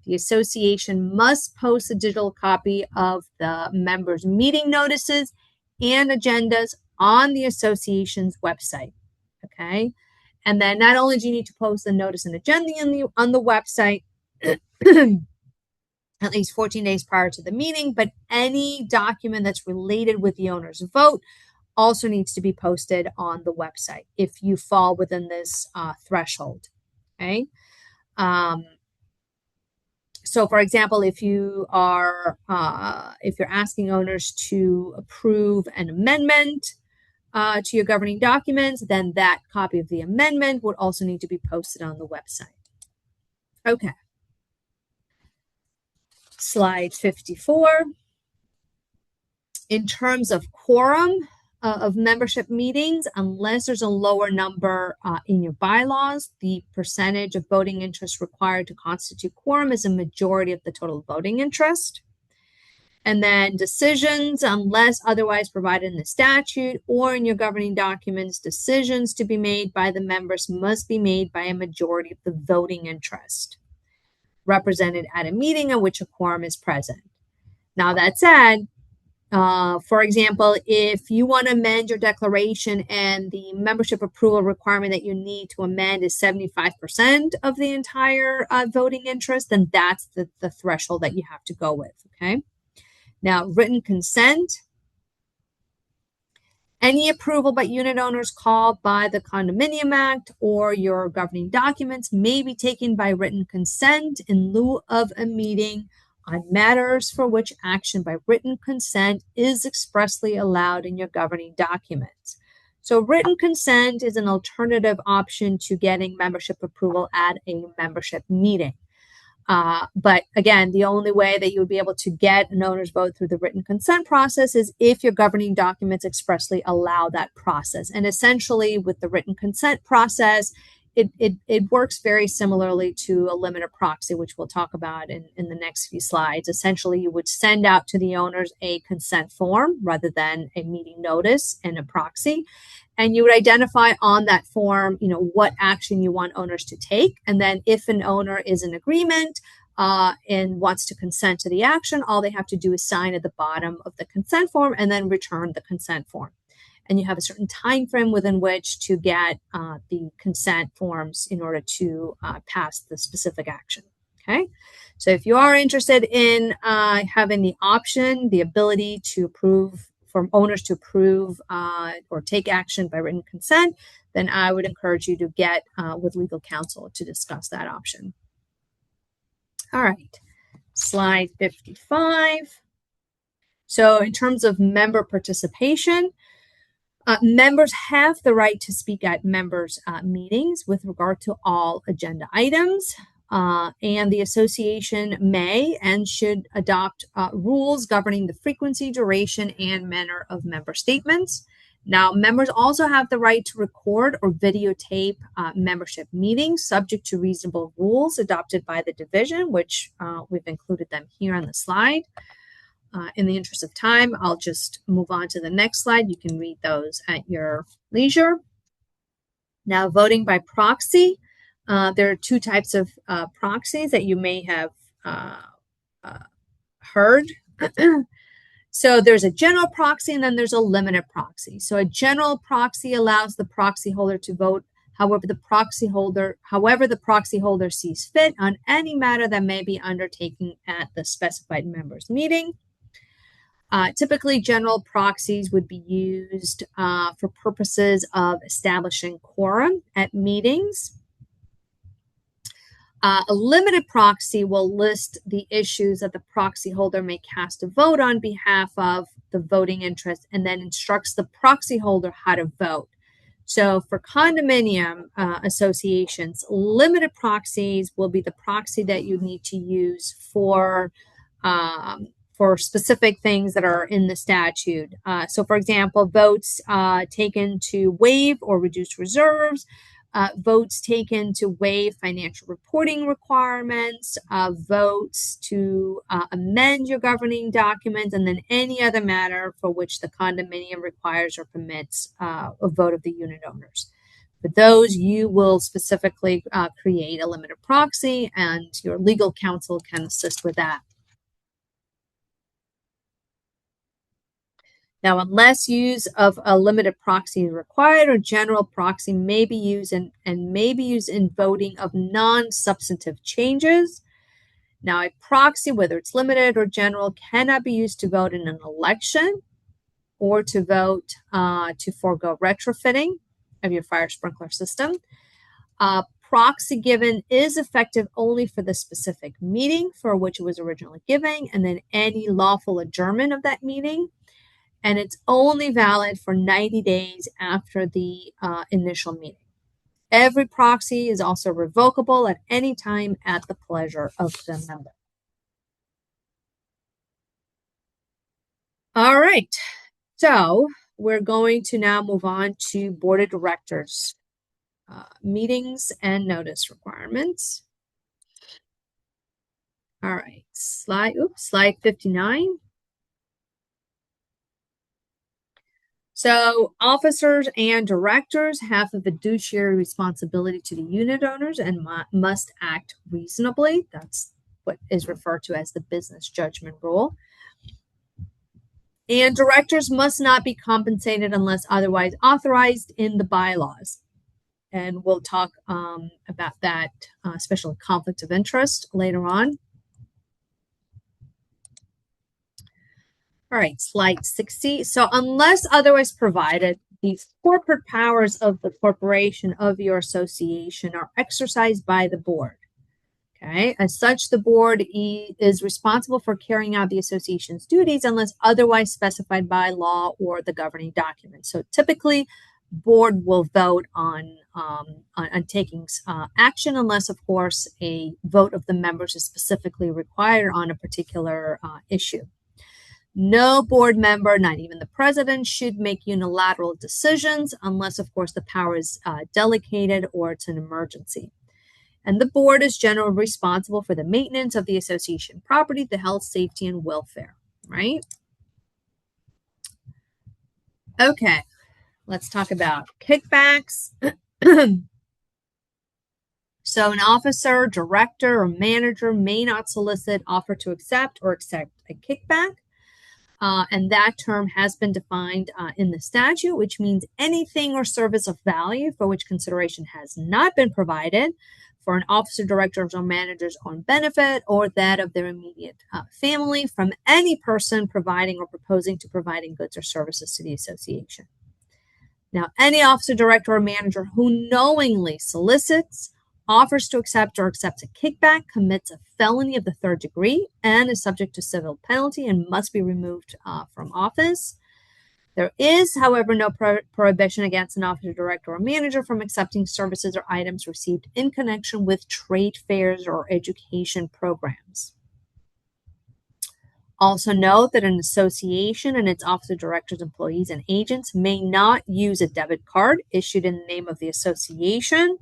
The association must post a digital copy of the members' meeting notices and agendas on the association's website. Okay, and then not only do you need to post the notice and agenda on the website at least 14 days prior to the meeting, but any document that's related with the owner's vote also needs to be posted on the website if you fall within this threshold. Okay. So, for example, if you're asking owners to approve an amendment to your governing documents, then that copy of the amendment would also need to be posted on the website. Okay. Slide 54. In terms of quorum of membership meetings, unless there's a lower number in your bylaws, the percentage of voting interest required to constitute quorum is a majority of the total voting interest. And then decisions, unless otherwise provided in the statute or in your governing documents, decisions to be made by the members must be made by a majority of the voting interest represented at a meeting in which a quorum is present. Now, that said, for example, if you want to amend your declaration and the membership approval requirement that you need to amend is 75% of the entire voting interest, then that's the threshold that you have to go with, okay? Now, written consent. Any approval by unit owners called by the Condominium Act or your governing documents may be taken by written consent in lieu of a meeting on matters for which action by written consent is expressly allowed in your governing documents. So written consent is an alternative option to getting membership approval at a membership meeting. But again, the only way that you would be able to get an owner's vote through the written consent process is if your governing documents expressly allow that process. And essentially, with the written consent process, it works very similarly to a limited proxy, which we'll talk about in the next few slides. Essentially, you would send out to the owners a consent form rather than a meeting notice and a proxy. And you would identify on that form, what action you want owners to take. And then if an owner is in agreement and wants to consent to the action, all they have to do is sign at the bottom of the consent form and then return the consent form. And you have a certain time frame within which to get the consent forms in order to pass the specific action. Okay, so if you are interested in having the option, the ability to approve, for owners to approve or take action by written consent, then I would encourage you to get with legal counsel to discuss that option. All right, slide 55. So in terms of member participation, members have the right to speak at members' meetings with regard to all agenda items. And the association may and should adopt rules governing the frequency, duration, and manner of member statements. Now, members also have the right to record or videotape membership meetings subject to reasonable rules adopted by the division, which we've included them here on the slide. In the interest of time, I'll just move on to the next slide. You can read those at your leisure. Now, voting by proxy. There are two types of proxies that you may have heard. So there's a general proxy and then there's a limited proxy. So a general proxy allows the proxy holder to vote however the proxy holder sees fit on any matter that may be undertaken at the specified members' meeting. Typically, general proxies would be used for purposes of establishing quorum at meetings. A limited proxy will list the issues that the proxy holder may cast a vote on behalf of the voting interest and then instructs the proxy holder how to vote. So for condominium associations, limited proxies will be the proxy that you need to use for for specific things that are in the statute. So, for example, votes taken to waive or reduce reserves, votes taken to waive financial reporting requirements, votes to amend your governing documents, and then any other matter for which the condominium requires or permits a vote of the unit owners. For those, you will specifically create a limited proxy, and your legal counsel can assist with that. Now, unless use of a limited proxy is required, a general proxy may be used and may be used in voting of non-substantive changes. Now, a proxy, whether it's limited or general, cannot be used to vote in an election or to vote to forego retrofitting of your fire sprinkler system. Proxy given is effective only for the specific meeting for which it was originally given, and then any lawful adjournment of that meeting. And it's only valid for 90 days after the initial meeting. Every proxy is also revocable at any time at the pleasure of the member. All right, so we're going to now move on to board of directors meetings and notice requirements. All right, slide 59. So officers and directors have a fiduciary responsibility to the unit owners and must act reasonably. That's what is referred to as the business judgment rule. And directors must not be compensated unless otherwise authorized in the bylaws. And we'll talk about that, especially conflict of interest later on. All right, slide 60. So unless otherwise provided, the corporate powers of the corporation of your association are exercised by the board. Okay, as such, the board is responsible for carrying out the association's duties unless otherwise specified by law or the governing document. So typically, board will vote on taking action unless, of course, a vote of the members is specifically required on a particular issue. No board member, not even the president, should make unilateral decisions unless, of course, the power is delegated or it's an emergency. And the board is generally responsible for the maintenance of the association property, the health, safety, and welfare, right? Okay, let's talk about kickbacks. So an officer, director, or manager may not solicit, offer to accept, or accept a kickback. And that term has been defined in the statute, which means anything or service of value for which consideration has not been provided for an officer, director, or manager's own benefit or that of their immediate family from any person providing or proposing to providing goods or services to the association. Now, any officer, director, or manager who knowingly solicits, offers to accept, or accepts a kickback commits a felony of the third degree and is subject to civil penalty and must be removed from office. There is, however, no prohibition against an officer, director, or manager from accepting services or items received in connection with trade fairs or education programs. Also note that an association and its officer, directors, employees, and agents may not use a debit card issued in the name of the association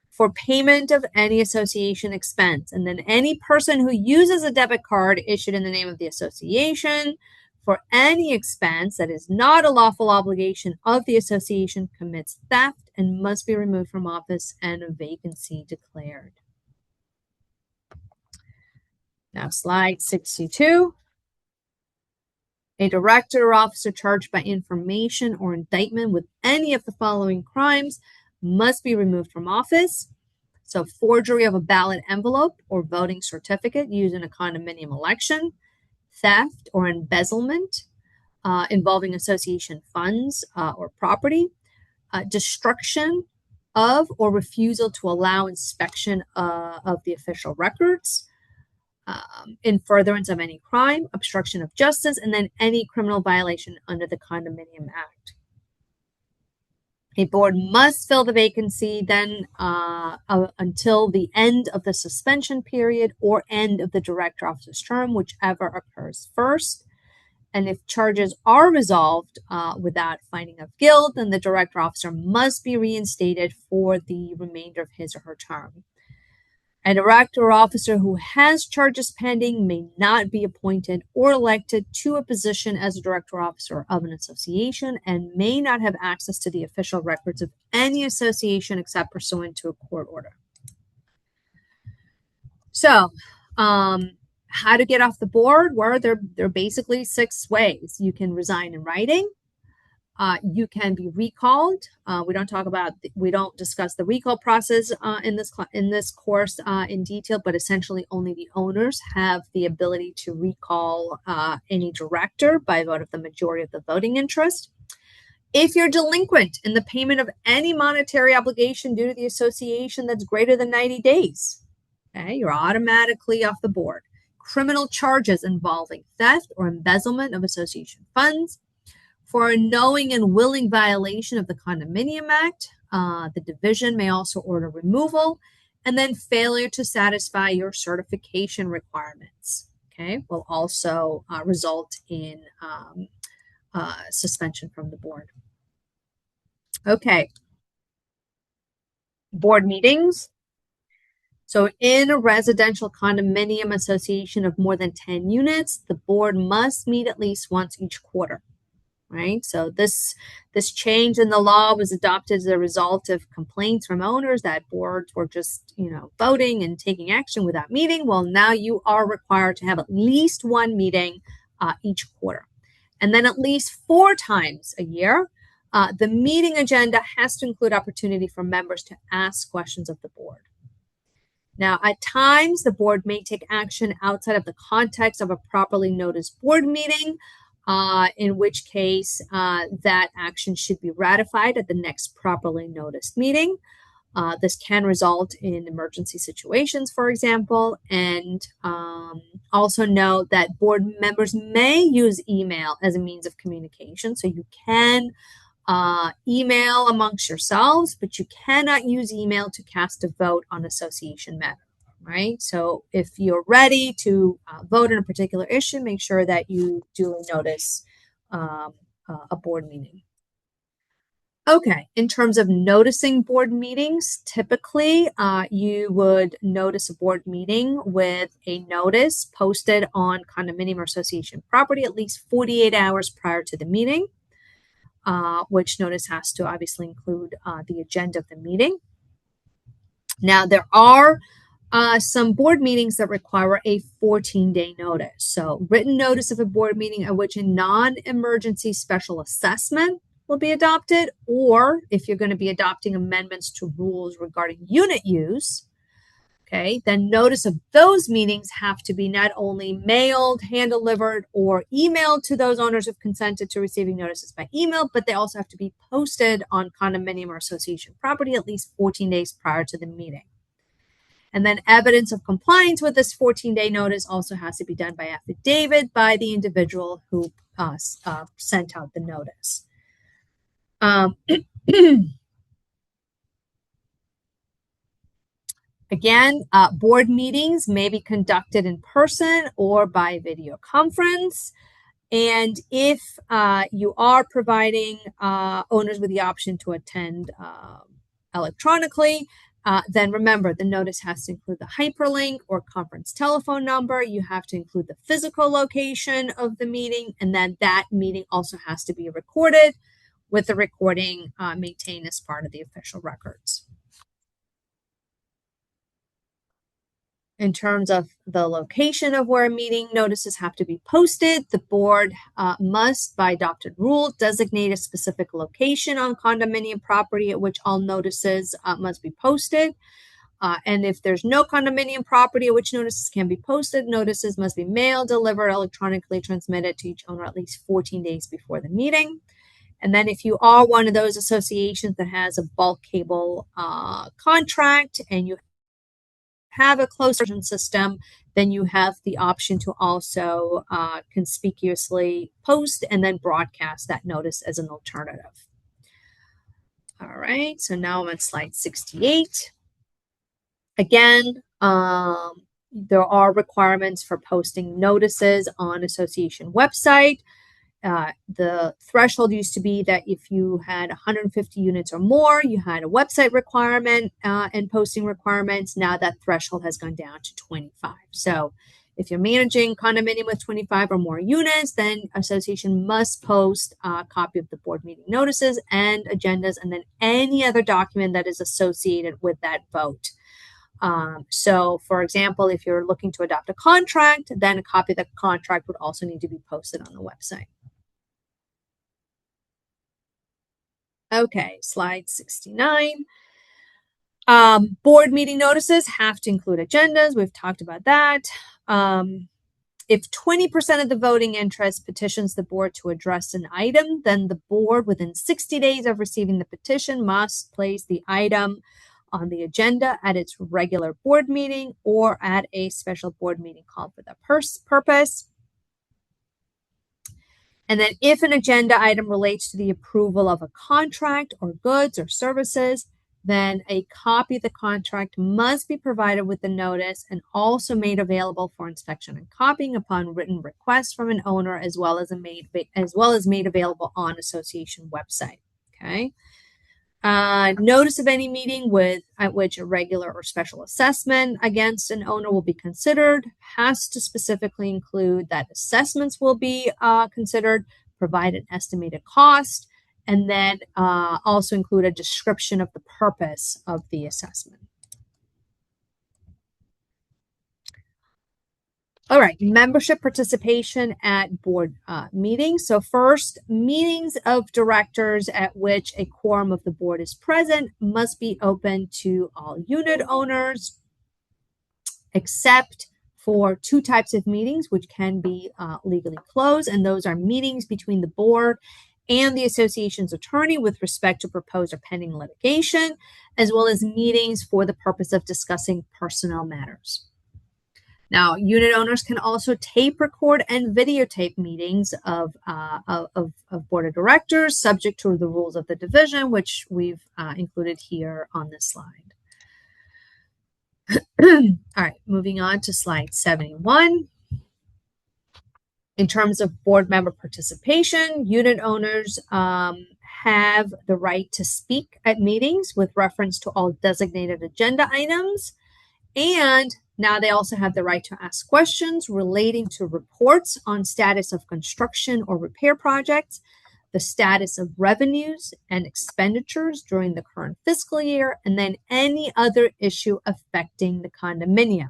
for payment of any association expense. And then any person who uses a debit card issued in the name of the association for any expense that is not a lawful obligation of the association commits theft and must be removed from office and a vacancy declared. Now, slide 62. A director or officer charged by information or indictment with any of the following crimes must be removed from office. So, forgery of a ballot envelope or voting certificate used in a condominium election, theft or embezzlement involving association funds or property, destruction of or refusal to allow inspection of the official records, in furtherance of any crime, obstruction of justice, and then any criminal violation under the Condominium Act. A board must fill the vacancy then until the end of the suspension period or end of the director officer's term, whichever occurs first. And if charges are resolved without finding of guilt, then the director officer must be reinstated for the remainder of his or her term. A director or officer who has charges pending may not be appointed or elected to a position as a director or officer of an association and may not have access to the official records of any association except pursuant to a court order. So, how to get off the board? Well, there are basically 6 ways. You can resign in writing. You can be recalled. We don't discuss the recall process in this course in detail, but essentially only the owners have the ability to recall any director by vote of the majority of the voting interest. If you're delinquent in the payment of any monetary obligation due to the association that's greater than 90 days, okay, you're automatically off the board. Criminal charges involving theft or embezzlement of association funds. For a knowing and willing violation of the Condominium Act, the division may also order removal, and then failure to satisfy your certification requirements, okay, will also result in suspension from the board. Okay, board meetings. So in a residential condominium association of more than 10 units, the board must meet at least once each quarter. Right. So this change in the law was adopted as a result of complaints from owners that boards were just, voting and taking action without meeting. Well, now you are required to have at least one meeting each quarter. And then at least 4 times a year, the meeting agenda has to include opportunity for members to ask questions of the board. Now, at times, the board may take action outside of the context of a properly noticed board meeting, in which case that action should be ratified at the next properly noticed meeting. This can result in emergency situations, for example, and also note that board members may use email as a means of communication. So you can email amongst yourselves, but you cannot use email to cast a vote on association matter. Right. So if you're ready to vote on a particular issue, make sure that you duly notice a board meeting. Okay. In terms of noticing board meetings, typically you would notice a board meeting with a notice posted on condominium or association property at least 48 hours prior to the meeting, which notice has to obviously include the agenda of the meeting. Now, there are some board meetings that require a 14-day notice. So written notice of a board meeting at which a non-emergency special assessment will be adopted, or if you're going to be adopting amendments to rules regarding unit use, okay, then notice of those meetings have to be not only mailed, hand-delivered, or emailed to those owners who've consented to receiving notices by email, but they also have to be posted on condominium or association property at least 14 days prior to the meeting. And then evidence of compliance with this 14-day notice also has to be done by affidavit by the individual who sent out the notice. Again, board meetings may be conducted in person or by video conference. And if you are providing owners with the option to attend electronically, then remember the notice has to include the hyperlink or conference telephone number. You have to include the physical location of the meeting, and then that meeting also has to be recorded with the recording maintained as part of the official records. In terms of the location of where meeting notices have to be posted, the board must, by adopted rule, designate a specific location on condominium property at which all notices must be posted. And if there's no condominium property at which notices can be posted, notices must be mailed, delivered, electronically transmitted to each owner at least 14 days before the meeting. And then if you are one of those associations that has a bulk cable contract and you have a closed circuit system, then you have the option to also conspicuously post and then broadcast that notice as an alternative. All right, so now I'm on slide 68. Again, there are requirements for posting notices on association website. The threshold used to be that if you had 150 units or more, you had a website requirement and posting requirements. Now that threshold has gone down to 25. So if you're managing condominium with 25 or more units, then association must post a copy of the board meeting notices and agendas, and then any other document that is associated with that vote. So, for example, if you're looking to adopt a contract, then a copy of the contract would also need to be posted on the website. Okay, slide 69. Board meeting notices have to include agendas. We've talked about that. If 20% of the voting interest petitions the board to address an item, then the board, within 60 days of receiving the petition, must place the item on the agenda at its regular board meeting or at a special board meeting called for the purpose. And then if an agenda item relates to the approval of a contract or goods or services, then a copy of the contract must be provided with the notice and also made available for inspection and copying upon written request from an owner, as well as made available on association website. Okay. Notice of any meeting at which a regular or special assessment against an owner will be considered has to specifically include that assessments will be considered, provide an estimated cost, and then also include a description of the purpose of the assessment. All right, membership participation at board meetings. So first, meetings of directors at which a quorum of the board is present must be open to all unit owners, except for two types of meetings which can be legally closed, and those are meetings between the board and the association's attorney with respect to proposed or pending litigation, as well as meetings for the purpose of discussing personnel matters. Now, unit owners can also tape record and videotape meetings of board of directors, subject to the rules of the division, which we've included here on this slide. All right, moving on to slide 71. In terms of board member participation, unit owners have the right to speak at meetings with reference to all designated agenda items, and now they also have the right to ask questions relating to reports on status of construction or repair projects, the status of revenues and expenditures during the current fiscal year, and then any other issue affecting the condominium.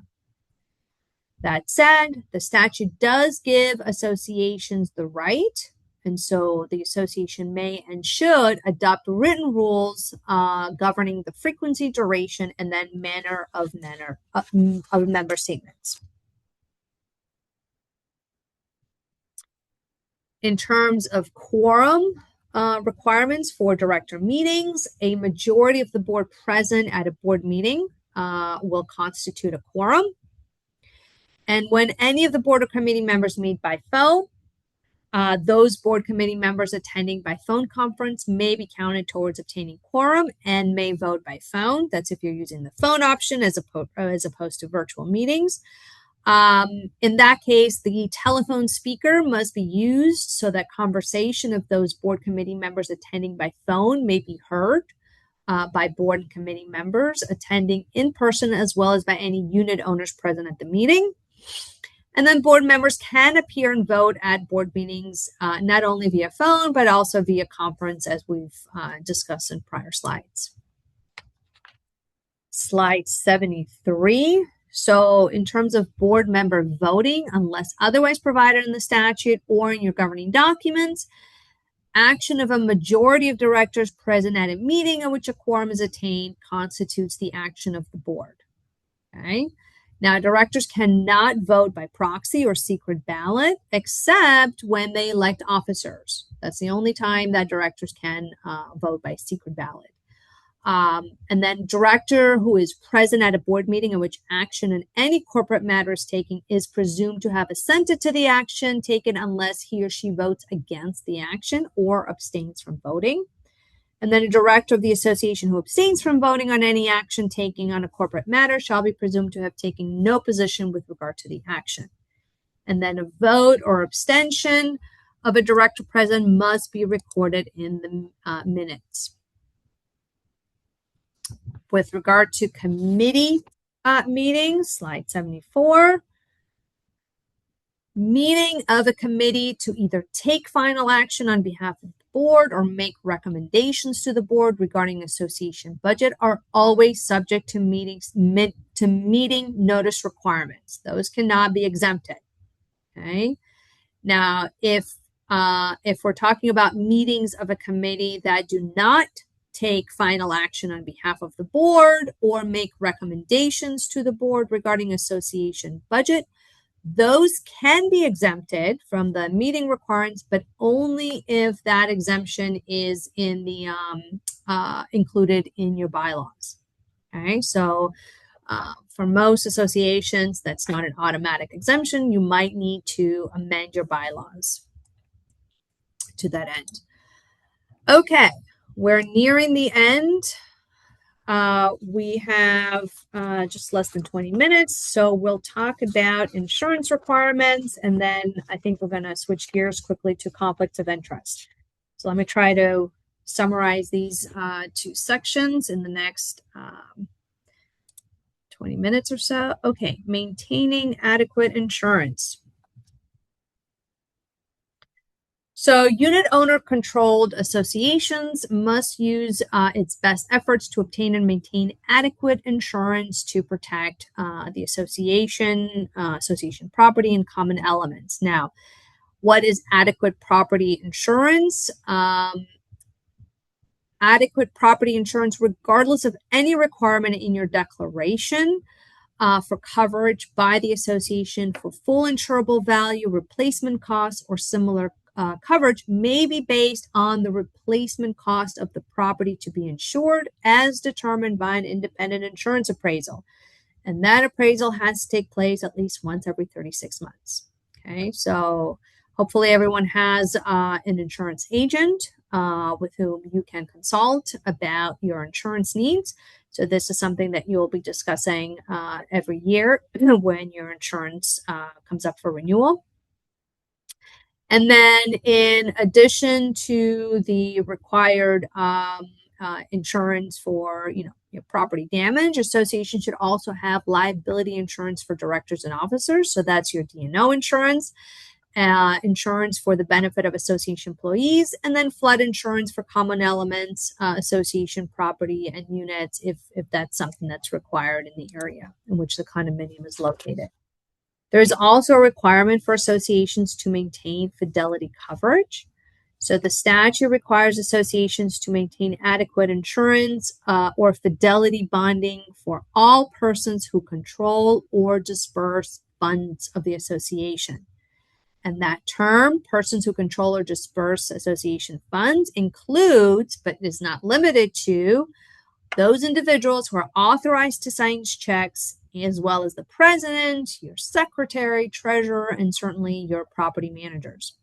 That said, the statute does give associations the right, and so the association may and should adopt written rules governing the frequency, duration, and then manner of member statements. In terms of quorum requirements for director meetings, a majority of the board present at a board meeting will constitute a quorum. And when any of the board or committee members meet by phone, those board committee members attending by phone conference may be counted towards obtaining quorum and may vote by phone. That's if you're using the phone option as opposed to virtual meetings. In that case, the telephone speaker must be used so that conversation of those board committee members attending by phone may be heard by board and committee members attending in person, as well as by any unit owners present at the meeting. And then board members can appear and vote at board meetings, not only via phone, but also via conference, as we've discussed in prior slides. Slide 73. So in terms of board member voting, unless otherwise provided in the statute or in your governing documents, action of a majority of directors present at a meeting at which a quorum is attained constitutes the action of the board. Okay. Now, directors cannot vote by proxy or secret ballot except when they elect officers. That's the only time that directors can vote by secret ballot. And then director who is present at a board meeting in which action in any corporate matter is taken is presumed to have assented to the action taken unless he or she votes against the action or abstains from voting. And then a director of the association who abstains from voting on any action taken on a corporate matter shall be presumed to have taken no position with regard to the action. And then a vote or abstention of a director present must be recorded in the minutes. With regard to committee meetings, slide 74, meeting of a committee to either take final action on behalf of the board or make recommendations to the board regarding association budget are always subject to meeting notice requirements. Those cannot be exempted. Okay. Now, if we're talking about meetings of a committee that do not take final action on behalf of the board or make recommendations to the board regarding association budget, those can be exempted from the meeting requirements, but only if that exemption is in the included in your bylaws. Okay, so for most associations, that's not an automatic exemption. You might need to amend your bylaws to that end. Okay, we're nearing the end. We have just less than 20 minutes, so we'll talk about insurance requirements, and then I think we're going to switch gears quickly to conflicts of interest. So let me try to summarize these two sections in the next 20 minutes or so. Okay, maintaining adequate insurance. So unit owner controlled associations must use its best efforts to obtain and maintain adequate insurance to protect the association property and common elements. Now, what is adequate property insurance? Adequate property insurance, regardless of any requirement in your declaration, for coverage by the association for full insurable value, replacement costs, or similar coverage may be based on the replacement cost of the property to be insured as determined by an independent insurance appraisal. And that appraisal has to take place at least once every 36 months. Okay, so hopefully everyone has an insurance agent with whom you can consult about your insurance needs. So this is something that you'll be discussing every year when your insurance comes up for renewal. And then in addition to the required insurance for, your property damage, associations should also have liability insurance for directors and officers. So that's your D&O insurance, insurance for the benefit of association employees, and then flood insurance for common elements, association property and units, if that's something that's required in the area in which the condominium is located. There's also a requirement for associations to maintain fidelity coverage. So the statute requires associations to maintain adequate insurance or fidelity bonding for all persons who control or disperse funds of the association. And that term, persons who control or disperse association funds, includes, but is not limited to, those individuals who are authorized to sign checks, as well as the president, your secretary, treasurer, and certainly your property managers.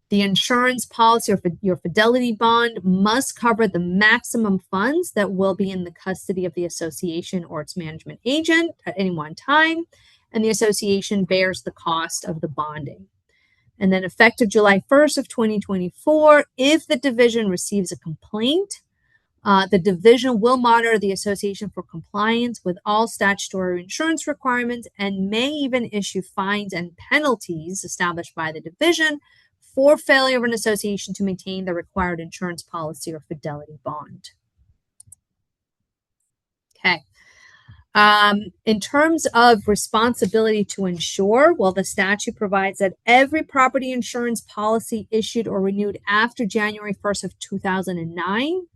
The insurance policy or your fidelity bond must cover the maximum funds that will be in the custody of the association or its management agent at any one time, and the association bears the cost of the bonding. And then effective July 1st of 2024, if the division receives a complaint, the division will monitor the association for compliance with all statutory insurance requirements and may even issue fines and penalties established by the division for failure of an association to maintain the required insurance policy or fidelity bond. Okay. In terms of responsibility to insure, well, the statute provides that every property insurance policy issued or renewed after January 1st of 2009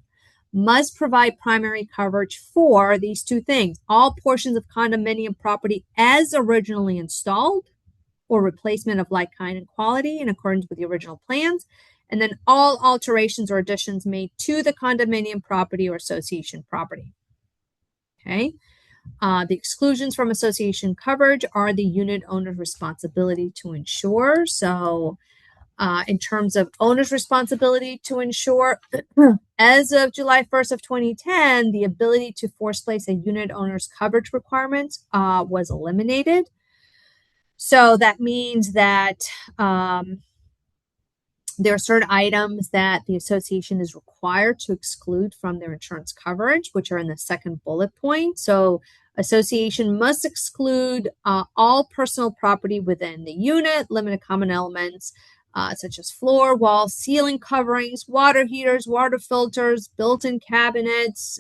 must provide primary coverage for these two things: all portions of condominium property as originally installed or replacement of like kind and quality in accordance with the original plans, and then all alterations or additions made to the condominium property or association property. Okay. The exclusions from association coverage are the unit owner's responsibility to insure. So In terms of owner's responsibility to insure, as of July 1st of 2010, the ability to force place a unit owner's coverage requirement was eliminated. So that means that there are certain items that the association is required to exclude from their insurance coverage, which are in the second bullet point. So association must exclude all personal property within the unit, limited common elements, such as floor, wall, ceiling coverings, water heaters, water filters, built-in cabinets,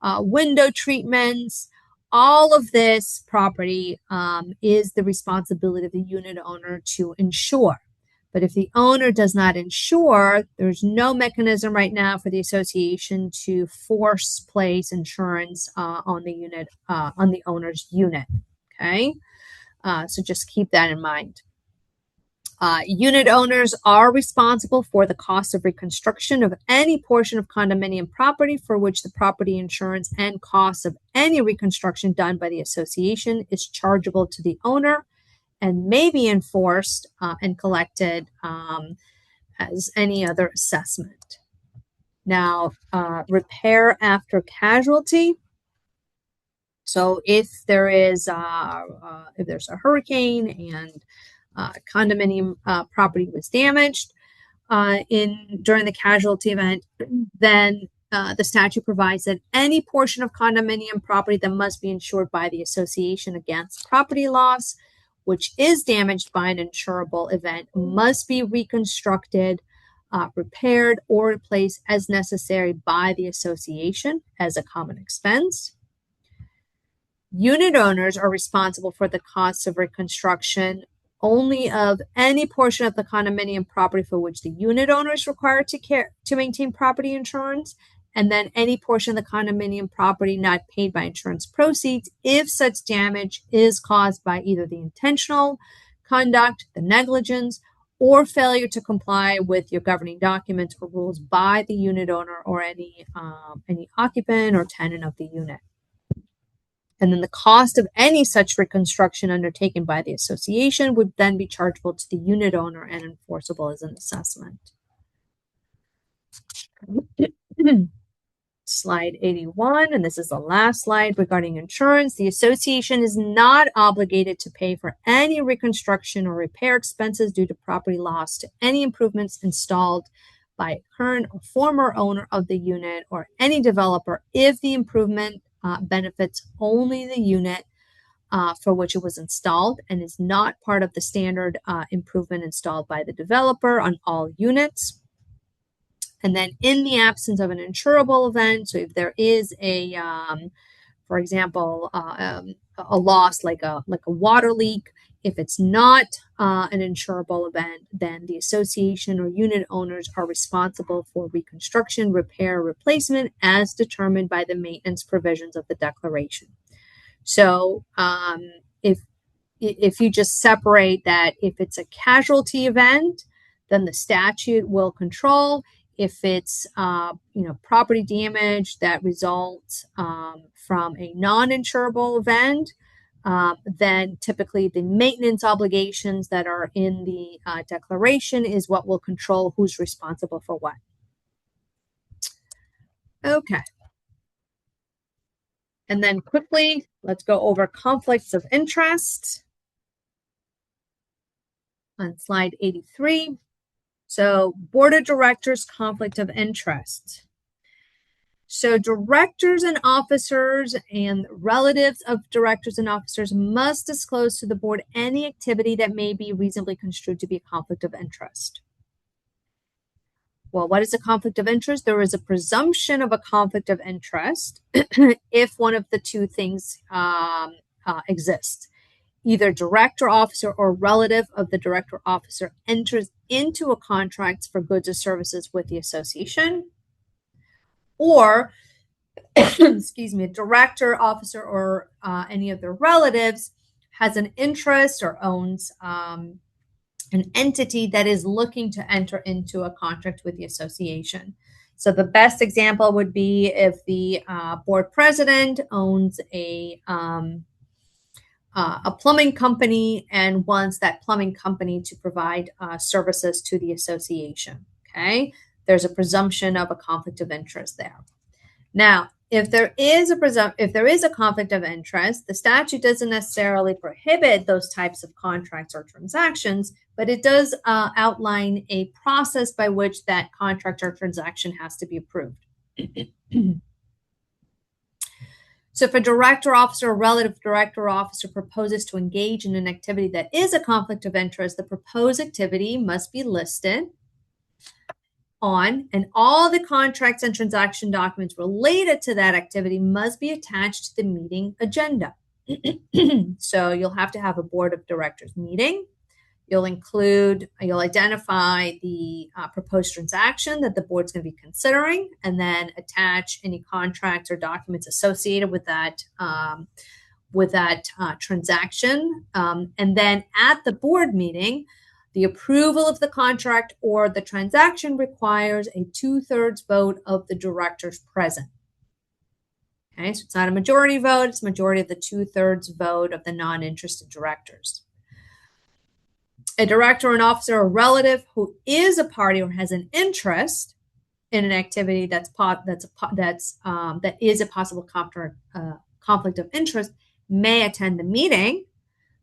window treatments. All of this property is the responsibility of the unit owner to insure. But if the owner does not insure, there's no mechanism right now for the association to force place insurance on the unit, on the owner's unit. Okay, so just keep that in mind. Unit owners are responsible for the cost of reconstruction of any portion of condominium property for which the property insurance and costs of any reconstruction done by the association is chargeable to the owner and may be enforced and collected as any other assessment. Now, repair after casualty. So if there's a hurricane and condominium property was damaged during the casualty event, then the statute provides that any portion of condominium property that must be insured by the association against property loss, which is damaged by an insurable event, must be reconstructed, repaired, or replaced as necessary by the association as a common expense. Unit owners are responsible for the costs of reconstruction only of any portion of the condominium property for which the unit owner is required to maintain property insurance, and then any portion of the condominium property not paid by insurance proceeds if such damage is caused by either the intentional conduct, the negligence, or failure to comply with your governing documents or rules by the unit owner or any occupant or tenant of the unit. And then the cost of any such reconstruction undertaken by the association would then be chargeable to the unit owner and enforceable as an assessment. Slide 81, and this is the last slide regarding insurance. The association is not obligated to pay for any reconstruction or repair expenses due to property loss to any improvements installed by a current or former owner of the unit or any developer if the improvement benefits only the unit for which it was installed and is not part of the standard improvement installed by the developer on all units. And then in the absence of an insurable event, so if there is for example, a loss like a water leak, if it's not an insurable event, then the association or unit owners are responsible for reconstruction, repair, replacement as determined by the maintenance provisions of the declaration. So if you just separate that, if it's a casualty event, then the statute will control. If it's property damage that results from a non-insurable event, then typically the maintenance obligations that are in the declaration is what will control who's responsible for what. Okay. And then quickly, let's go over conflicts of interest on slide 83. So board of directors conflict of interest. So directors and officers and relatives of directors and officers must disclose to the board any activity that may be reasonably construed to be a conflict of interest. Well, what is a conflict of interest? There is a presumption of a conflict of interest if one of the two things exist. Either director, officer, or relative of the director or officer enters into a contract for goods or services with the association, or excuse me, a director, officer, or any of their relatives has an interest or owns an entity that is looking to enter into a contract with the association. So the best example would be if the board president owns a a plumbing company and wants that plumbing company to provide services to the association. Okay, there's a presumption of a conflict of interest there. Now, if there is a conflict of interest, the statute doesn't necessarily prohibit those types of contracts or transactions, but it does outline a process by which that contract or transaction has to be approved. So if a director, officer, or relative director or officer proposes to engage in an activity that is a conflict of interest, the proposed activity must be listed on, and all the contracts and transaction documents related to that activity must be attached to the meeting agenda. So you'll have to have a board of directors meeting. You'll identify the proposed transaction that the board's going to be considering, and then attach any contracts or documents associated with that transaction. And then at the board meeting, the approval of the contract or the transaction requires a 2/3 vote of the directors present. Okay, so it's not a majority vote, it's a majority of the 2/3 vote of the non-interested directors. A director, an officer, or relative who is a party or has an interest in an activity that is a possible conflict of interest may attend the meeting.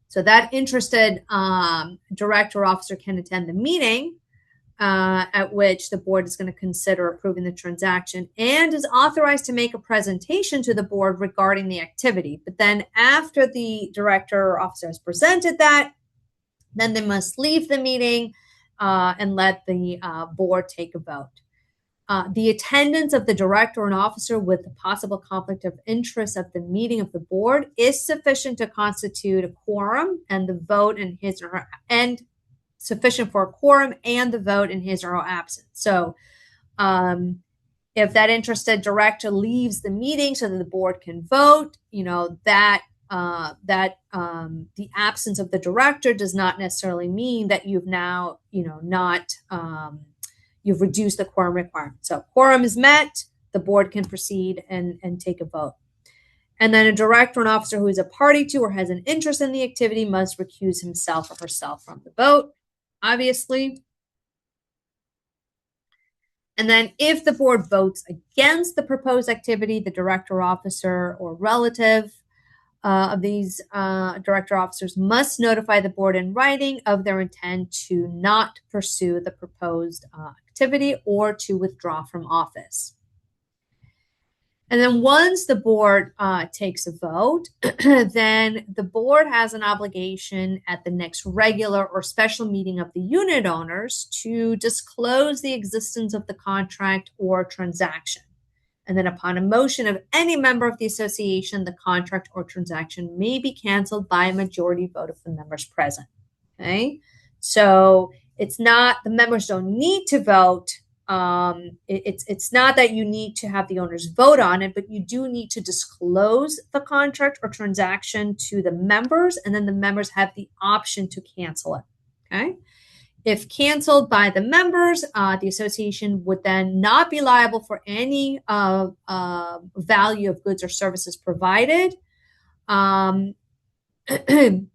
So that interested director or officer can attend the meeting at which the board is going to consider approving the transaction and is authorized to make a presentation to the board regarding the activity. But then after the director or officer has presented that, then they must leave the meeting and let the board take a vote. The attendance of the director or an officer with a possible conflict of interest at the meeting of the board is sufficient to constitute a quorum, and the vote in his or her, and sufficient for a quorum and the vote in his or her absence. So if that interested director leaves the meeting so that the board can vote, the absence of the director does not necessarily mean that you've now, you've reduced the quorum requirement. So quorum is met, the board can proceed and take a vote. And then a director or an officer who is a party to or has an interest in the activity must recuse himself or herself from the vote, obviously. And then if the board votes against the proposed activity, the director, officer, or relative of these director officers must notify the board in writing of their intent to not pursue the proposed activity or to withdraw from office. And then once the board takes a vote, then the board has an obligation at the next regular or special meeting of the unit owners to disclose the existence of the contract or transaction. And then upon a motion of any member of the association, the contract or transaction may be canceled by a majority vote of the members present. Okay, so it's not, the members don't need to vote. It's not that you need to have the owners vote on it, but you do need to disclose the contract or transaction to the members, and then the members have the option to cancel it. Okay. If canceled by the members, the association would then not be liable for any value of goods or services provided.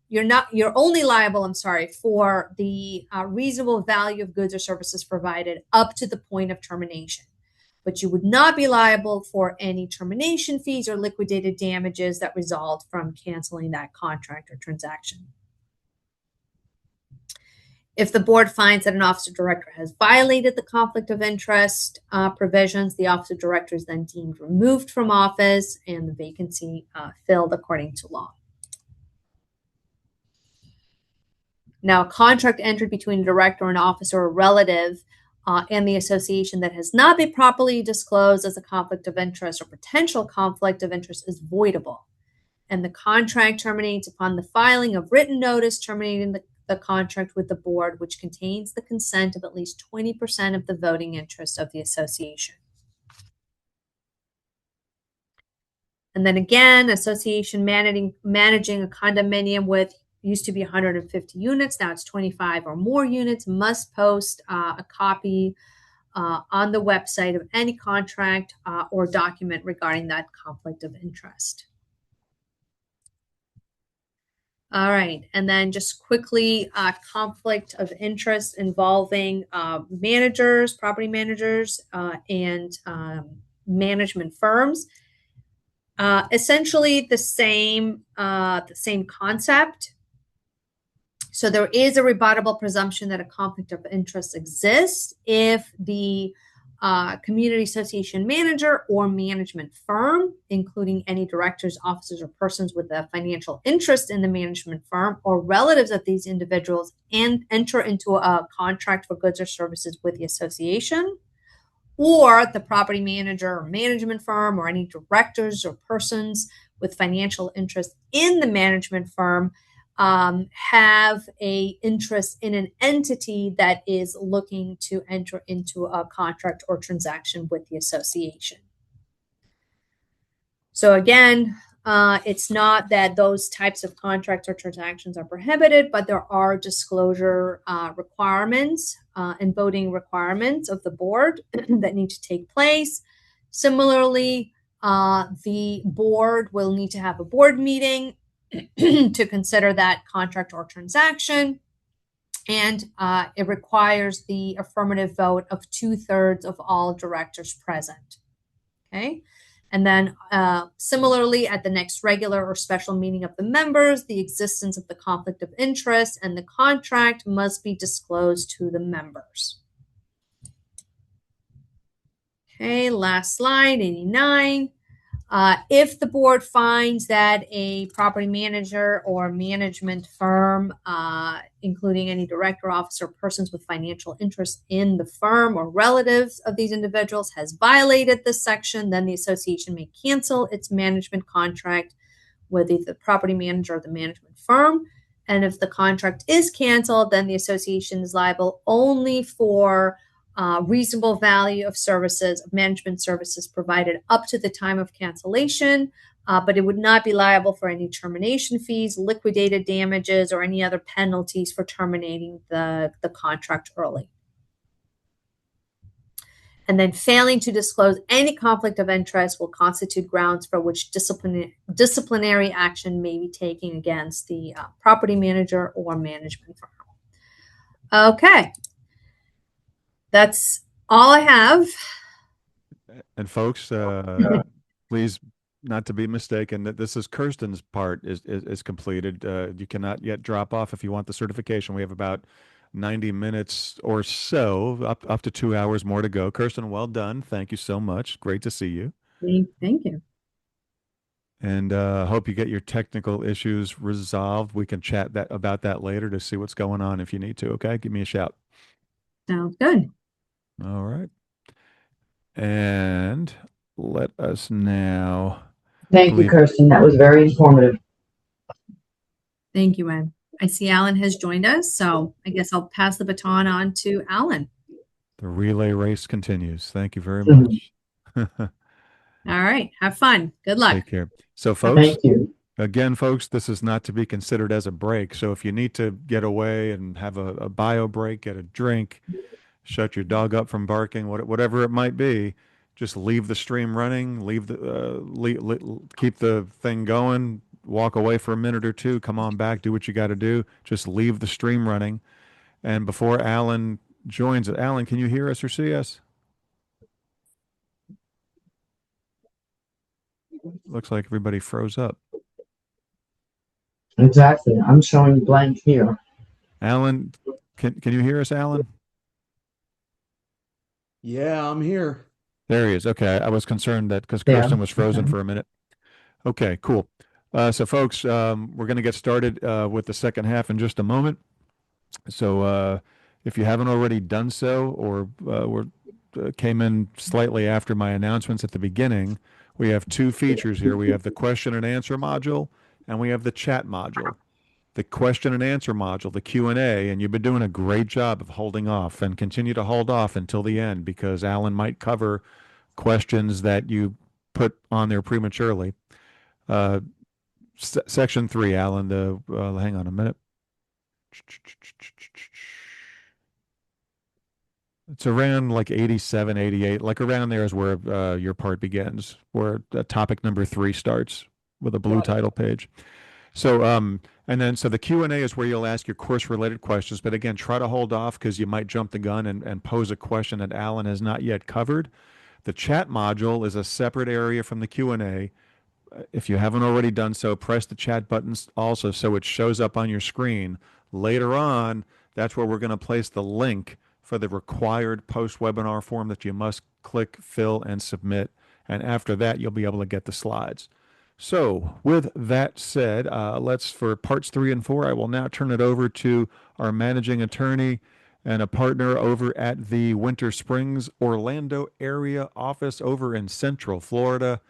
You're only liable, for the reasonable value of goods or services provided up to the point of termination. But you would not be liable for any termination fees or liquidated damages that result from canceling that contract or transaction. If the board finds that an officer director has violated the conflict of interest provisions, the officer director is then deemed removed from office and the vacancy filled according to law. Now, a contract entered between a director, an officer, or relative and the association that has not been properly disclosed as a conflict of interest or potential conflict of interest is voidable. And the contract terminates upon the filing of written notice terminating the contract with the board, which contains the consent of at least 20% of the voting interest of the association. And then again, association managing a condominium with used to be 150 units, now it's 25 or more units, must post a copy on the website of any contract or document regarding that conflict of interest. All right, and then just quickly, conflict of interest involving managers, property managers, and management firms. Essentially the same concept. So there is a rebuttable presumption that a conflict of interest exists if the community association manager or management firm, including any directors, officers, or persons with a financial interest in the management firm or relatives of these individuals, and enter into a contract for goods or services with the association, or the property manager or management firm or any directors or persons with financial interest in the management firm have a interest in an entity that is looking to enter into a contract or transaction with the association. So again, it's not that those types of contracts or transactions are prohibited, but there are disclosure requirements and voting requirements of the board that need to take place. Similarly, the board will need to have a board meeting to consider that contract or transaction. And it requires the affirmative vote of 2/3 of all directors present. Okay. And then similarly, at the next regular or special meeting of the members, the existence of the conflict of interest and the contract must be disclosed to the members. Okay, last slide, 89. If the board finds that a property manager or management firm, including any director, officer, persons with financial interest in the firm or relatives of these individuals, has violated this section, then the association may cancel its management contract with either the property manager or the management firm. And if the contract is canceled, then the association is liable only for reasonable value of services, of management services provided up to the time of cancellation, but it would not be liable for any termination fees, liquidated damages, or any other penalties for terminating the contract early. And then failing to disclose any conflict of interest will constitute grounds for which disciplinary action may be taken against the property manager or management firm. Okay. That's all I have. And folks, please not to be mistaken that this is Kirsten's part is completed. You cannot yet drop off if you want the certification. We have about 90 minutes or so, up to 2 hours more to go. Kirsten, well done. Thank you so much. Great to see you. Thank you. And hope you get your technical issues resolved. We can chat about that later to see what's going on if you need to. Okay, give me a shout. Sounds good. All right. And let us now. Thank you, Kirsten. That was very informative. Thank you, Ed. I see Alan has joined us, so I guess I'll pass the baton on to Alan. The relay race continues. Thank you very much. All right. Have fun. Good luck. Take care. So, folks, thank you. Again, folks, this is not to be considered as a break. So if you need to get away and have a bio break, get a drink, shut your dog up from barking, whatever it might be, just leave the stream running, keep the thing going, walk away for a minute or two, come on back, do what you got to do. Just leave the stream running. And before Alan joins it, Alan, can you hear us or see us? Looks like everybody froze up. Exactly. I'm showing blank here. Alan, can you hear us, Alan? Yeah, I'm here. There he is. Okay. I was concerned that because Kirsten was frozen for a minute. Okay, cool. So folks, we're going to get started with the second half in just a moment. So if you haven't already done so or came in slightly after my announcements at the beginning, we have two features here. We have the question and answer module and we have the chat module. The question and answer module, the Q&A, and you've been doing a great job of holding off and continue to hold off until the end because Alan might cover questions that you put on there prematurely. Section 3, Alan, hang on a minute. It's around like 87, 88, like around there is where your part begins, where topic number 3 starts with a blue title page. So, And then, so the Q&A is where you'll ask your course-related questions. But again, try to hold off because you might jump the gun and pose a question that Alan has not yet covered. The chat module is a separate area from the Q&A. If you haven't already done so, press the chat buttons also so it shows up on your screen. Later on, that's where we're going to place the link for the required post-webinar form that you must click, fill, and submit. And after that, you'll be able to get the slides. So, with that said, for parts 3 and 4, I will now turn it over to our managing attorney and a partner over at the Winter Springs, Orlando area office over in Central Florida.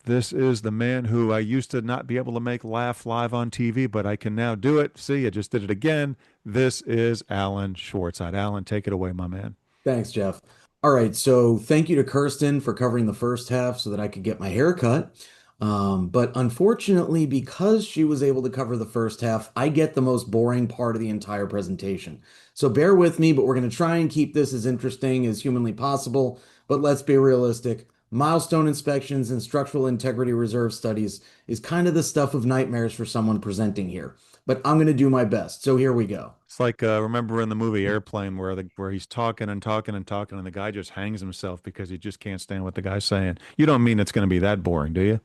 This is the man who I used to not be able to make laugh live on TV, but I can now do it. See, I just did it again. This is Alan Schwartz. Alan, take it away, my man. Thanks, Jeff. All right, so thank you to Kirsten for covering the first half so that I could get my hair cut. But unfortunately, because she was able to cover the first half, I get the most boring part of the entire presentation. So bear with me, but we're going to try and keep this as interesting as humanly possible. But let's be realistic. Milestone inspections and structural integrity reserve studies is kind of the stuff of nightmares for someone presenting here. But I'm going to do my best. So here we go. It's like remember in the movie Airplane where he's talking and talking and talking and the guy just hangs himself because he just can't stand what the guy's saying. You don't mean it's going to be that boring, do you?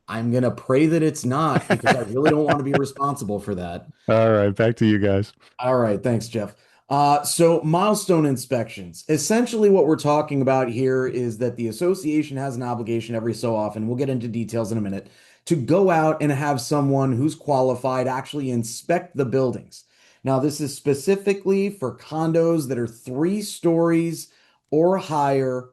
I'm going to pray that it's not because I really don't want to be responsible for that. All right, back to you guys. All right, thanks, Jeff. So milestone inspections. Essentially, what we're talking about here is that the association has an obligation every so often, we'll get into details in a minute, to go out and have someone who's qualified actually inspect the buildings. Now, this is specifically for condos that are 3 stories or higher.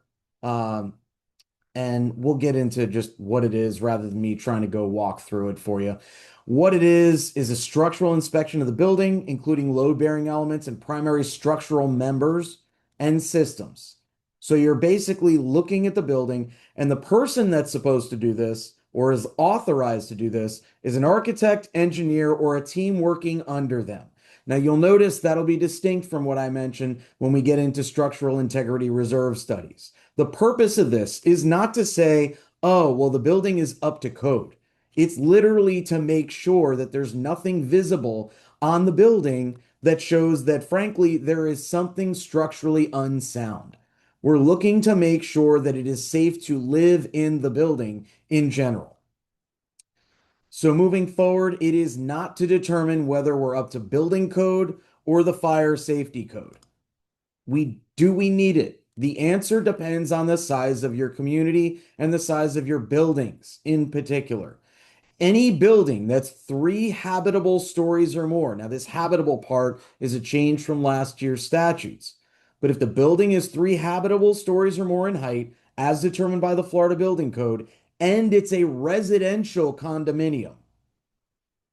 And we'll get into just what it is rather than me trying to go walk through it for you. What it is a structural inspection of the building, including load-bearing elements and primary structural members and systems. So you're basically looking at the building, and the person that's supposed to do this or is authorized to do this is an architect, engineer, or a team working under them. Now, you'll notice that'll be distinct from what I mentioned when we get into structural integrity reserve studies. The purpose of this is not to say, oh, well, the building is up to code. It's literally to make sure that there's nothing visible on the building that shows that, frankly, there is something structurally unsound. We're looking to make sure that it is safe to live in the building in general. So moving forward, it is not to determine whether we're up to building code or the fire safety code. Do we need it? The answer depends on the size of your community and the size of your buildings in particular. Any building that's 3 habitable stories or more. Now, this habitable part is a change from last year's statutes. But if the building is 3 habitable stories or more in height, as determined by the Florida Building Code, and it's a residential condominium,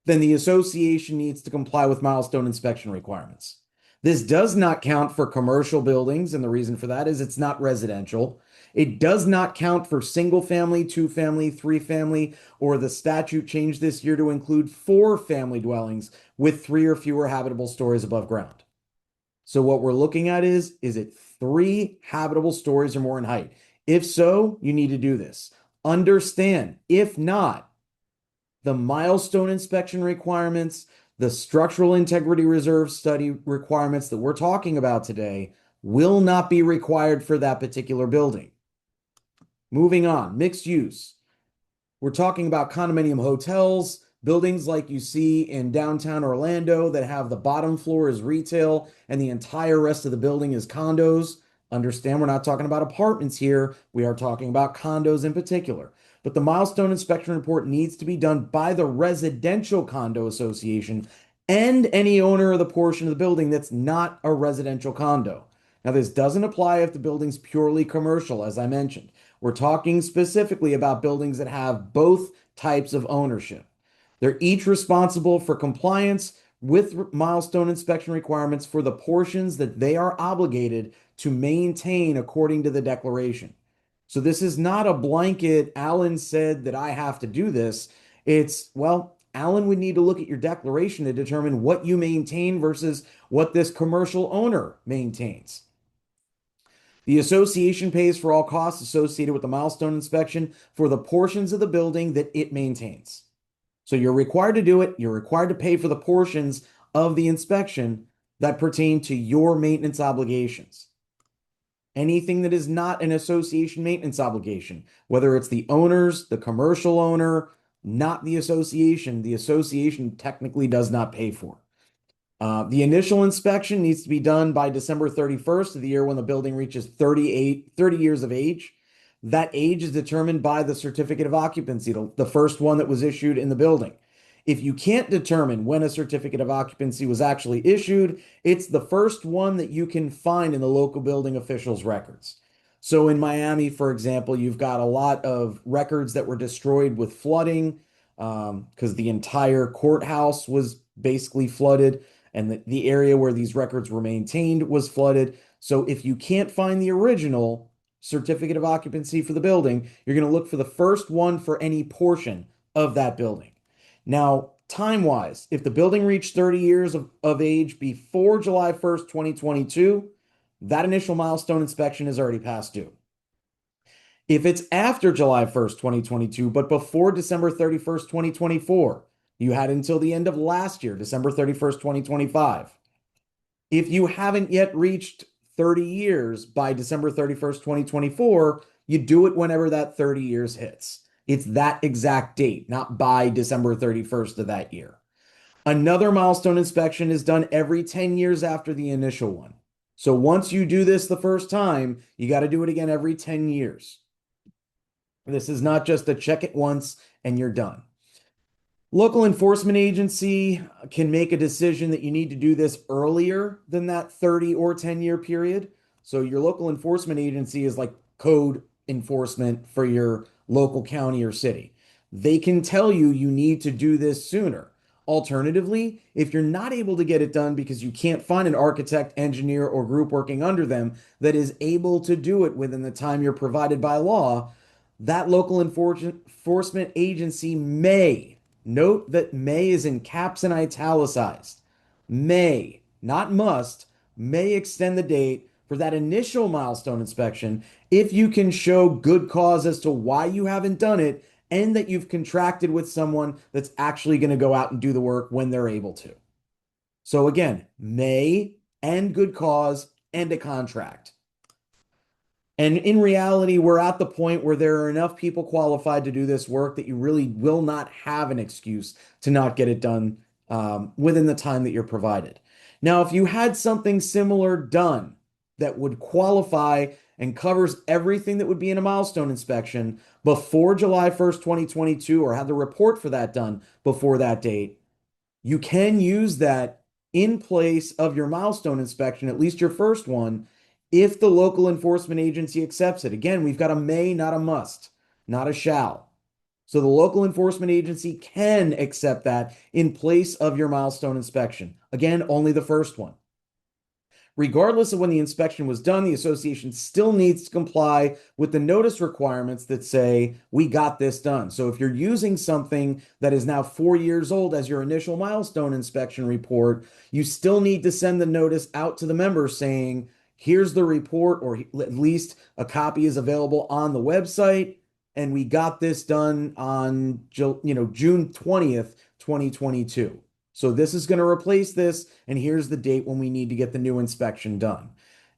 then the association needs to comply with milestone inspection requirements. This does not count for commercial buildings, and the reason for that is it's not residential. It does not count for single family, 2 family, 3 family, or the statute changed this year to include 4 family dwellings with 3 or fewer habitable stories above ground. So what we're looking at is it 3 habitable stories or more in height? If so, you need to do this. Understand, if not, the milestone inspection requirements, the structural integrity reserve study requirements that we're talking about today will not be required for that particular building. Moving on, mixed use. We're talking about condominium hotels, buildings like you see in downtown Orlando that have the bottom floor is retail and the entire rest of the building is condos. Understand, we're not talking about apartments here. We are talking about condos in particular. But the milestone inspection report needs to be done by the residential condo association and any owner of the portion of the building that's not a residential condo. Now, this doesn't apply if the building's purely commercial, as I mentioned. We're talking specifically about buildings that have both types of ownership. They're each responsible for compliance with milestone inspection requirements for the portions that they are obligated to maintain according to the declaration. So this is not a blanket, Alan said that I have to do this. It's, well, Alan would need to look at your declaration to determine what you maintain versus what this commercial owner maintains. The association pays for all costs associated with the milestone inspection for the portions of the building that it maintains. So you're required to do it. You're required to pay for the portions of the inspection that pertain to your maintenance obligations. Anything that is not an association maintenance obligation, whether it's the owners, the commercial owner, not the association technically does not pay for. The initial inspection needs to be done by December 31st of the year when the building reaches 30 years of age. That age is determined by the certificate of occupancy, the first one that was issued in the building. If you can't determine when a certificate of occupancy was actually issued, it's the first one that you can find in the local building officials' records. So in Miami, for example, you've got a lot of records that were destroyed with flooding because the entire courthouse was basically flooded and the area where these records were maintained was flooded. So if you can't find the original certificate of occupancy for the building, you're going to look for the first one for any portion of that building. Now, time-wise, if the building reached 30 years of age before July 1st, 2022, that initial milestone inspection is already past due. If it's after July 1st, 2022, but before December 31st, 2024, you had until the end of last year, December 31st, 2025. If you haven't yet reached 30 years by December 31st, 2024, you do it whenever that 30 years hits. It's that exact date, not by December 31st of that year. Another milestone inspection is done every 10 years after the initial one. So once you do this the first time, you got to do it again every 10 years. This is not just a check it once and you're done. Local enforcement agency can make a decision that you need to do this earlier than that 30 or 10-year period. So your local enforcement agency is like code enforcement for your local county or city. They can tell you you need to do this sooner. Alternatively, if you're not able to get it done because you can't find an architect, engineer, or group working under them that is able to do it within the time you're provided by law, that local enforcement agency may, note that may is in caps and italicized, may, not must, may extend the date for that initial milestone inspection if you can show good cause as to why you haven't done it and that you've contracted with someone that's actually going to go out and do the work when they're able to. So again, may and good cause and a contract. And in reality, we're at the point where there are enough people qualified to do this work that you really will not have an excuse to not get it done within the time that you're provided. Now, if you had something similar done that would qualify and covers everything that would be in a milestone inspection before July 1st, 2022, or had the report for that done before that date, you can use that in place of your milestone inspection, at least your first one, if the local enforcement agency accepts it. Again, we've got a may, not a must, not a shall. So the local enforcement agency can accept that in place of your milestone inspection. Again, only the first one. Regardless of when the inspection was done, the association still needs to comply with the notice requirements that say, we got this done. So if you're using something that is now 4 years old as your initial milestone inspection report, you still need to send the notice out to the members saying, here's the report, or at least a copy is available on the website, and we got this done on June 20th, 2022. So this is going to replace this, and here's the date when we need to get the new inspection done.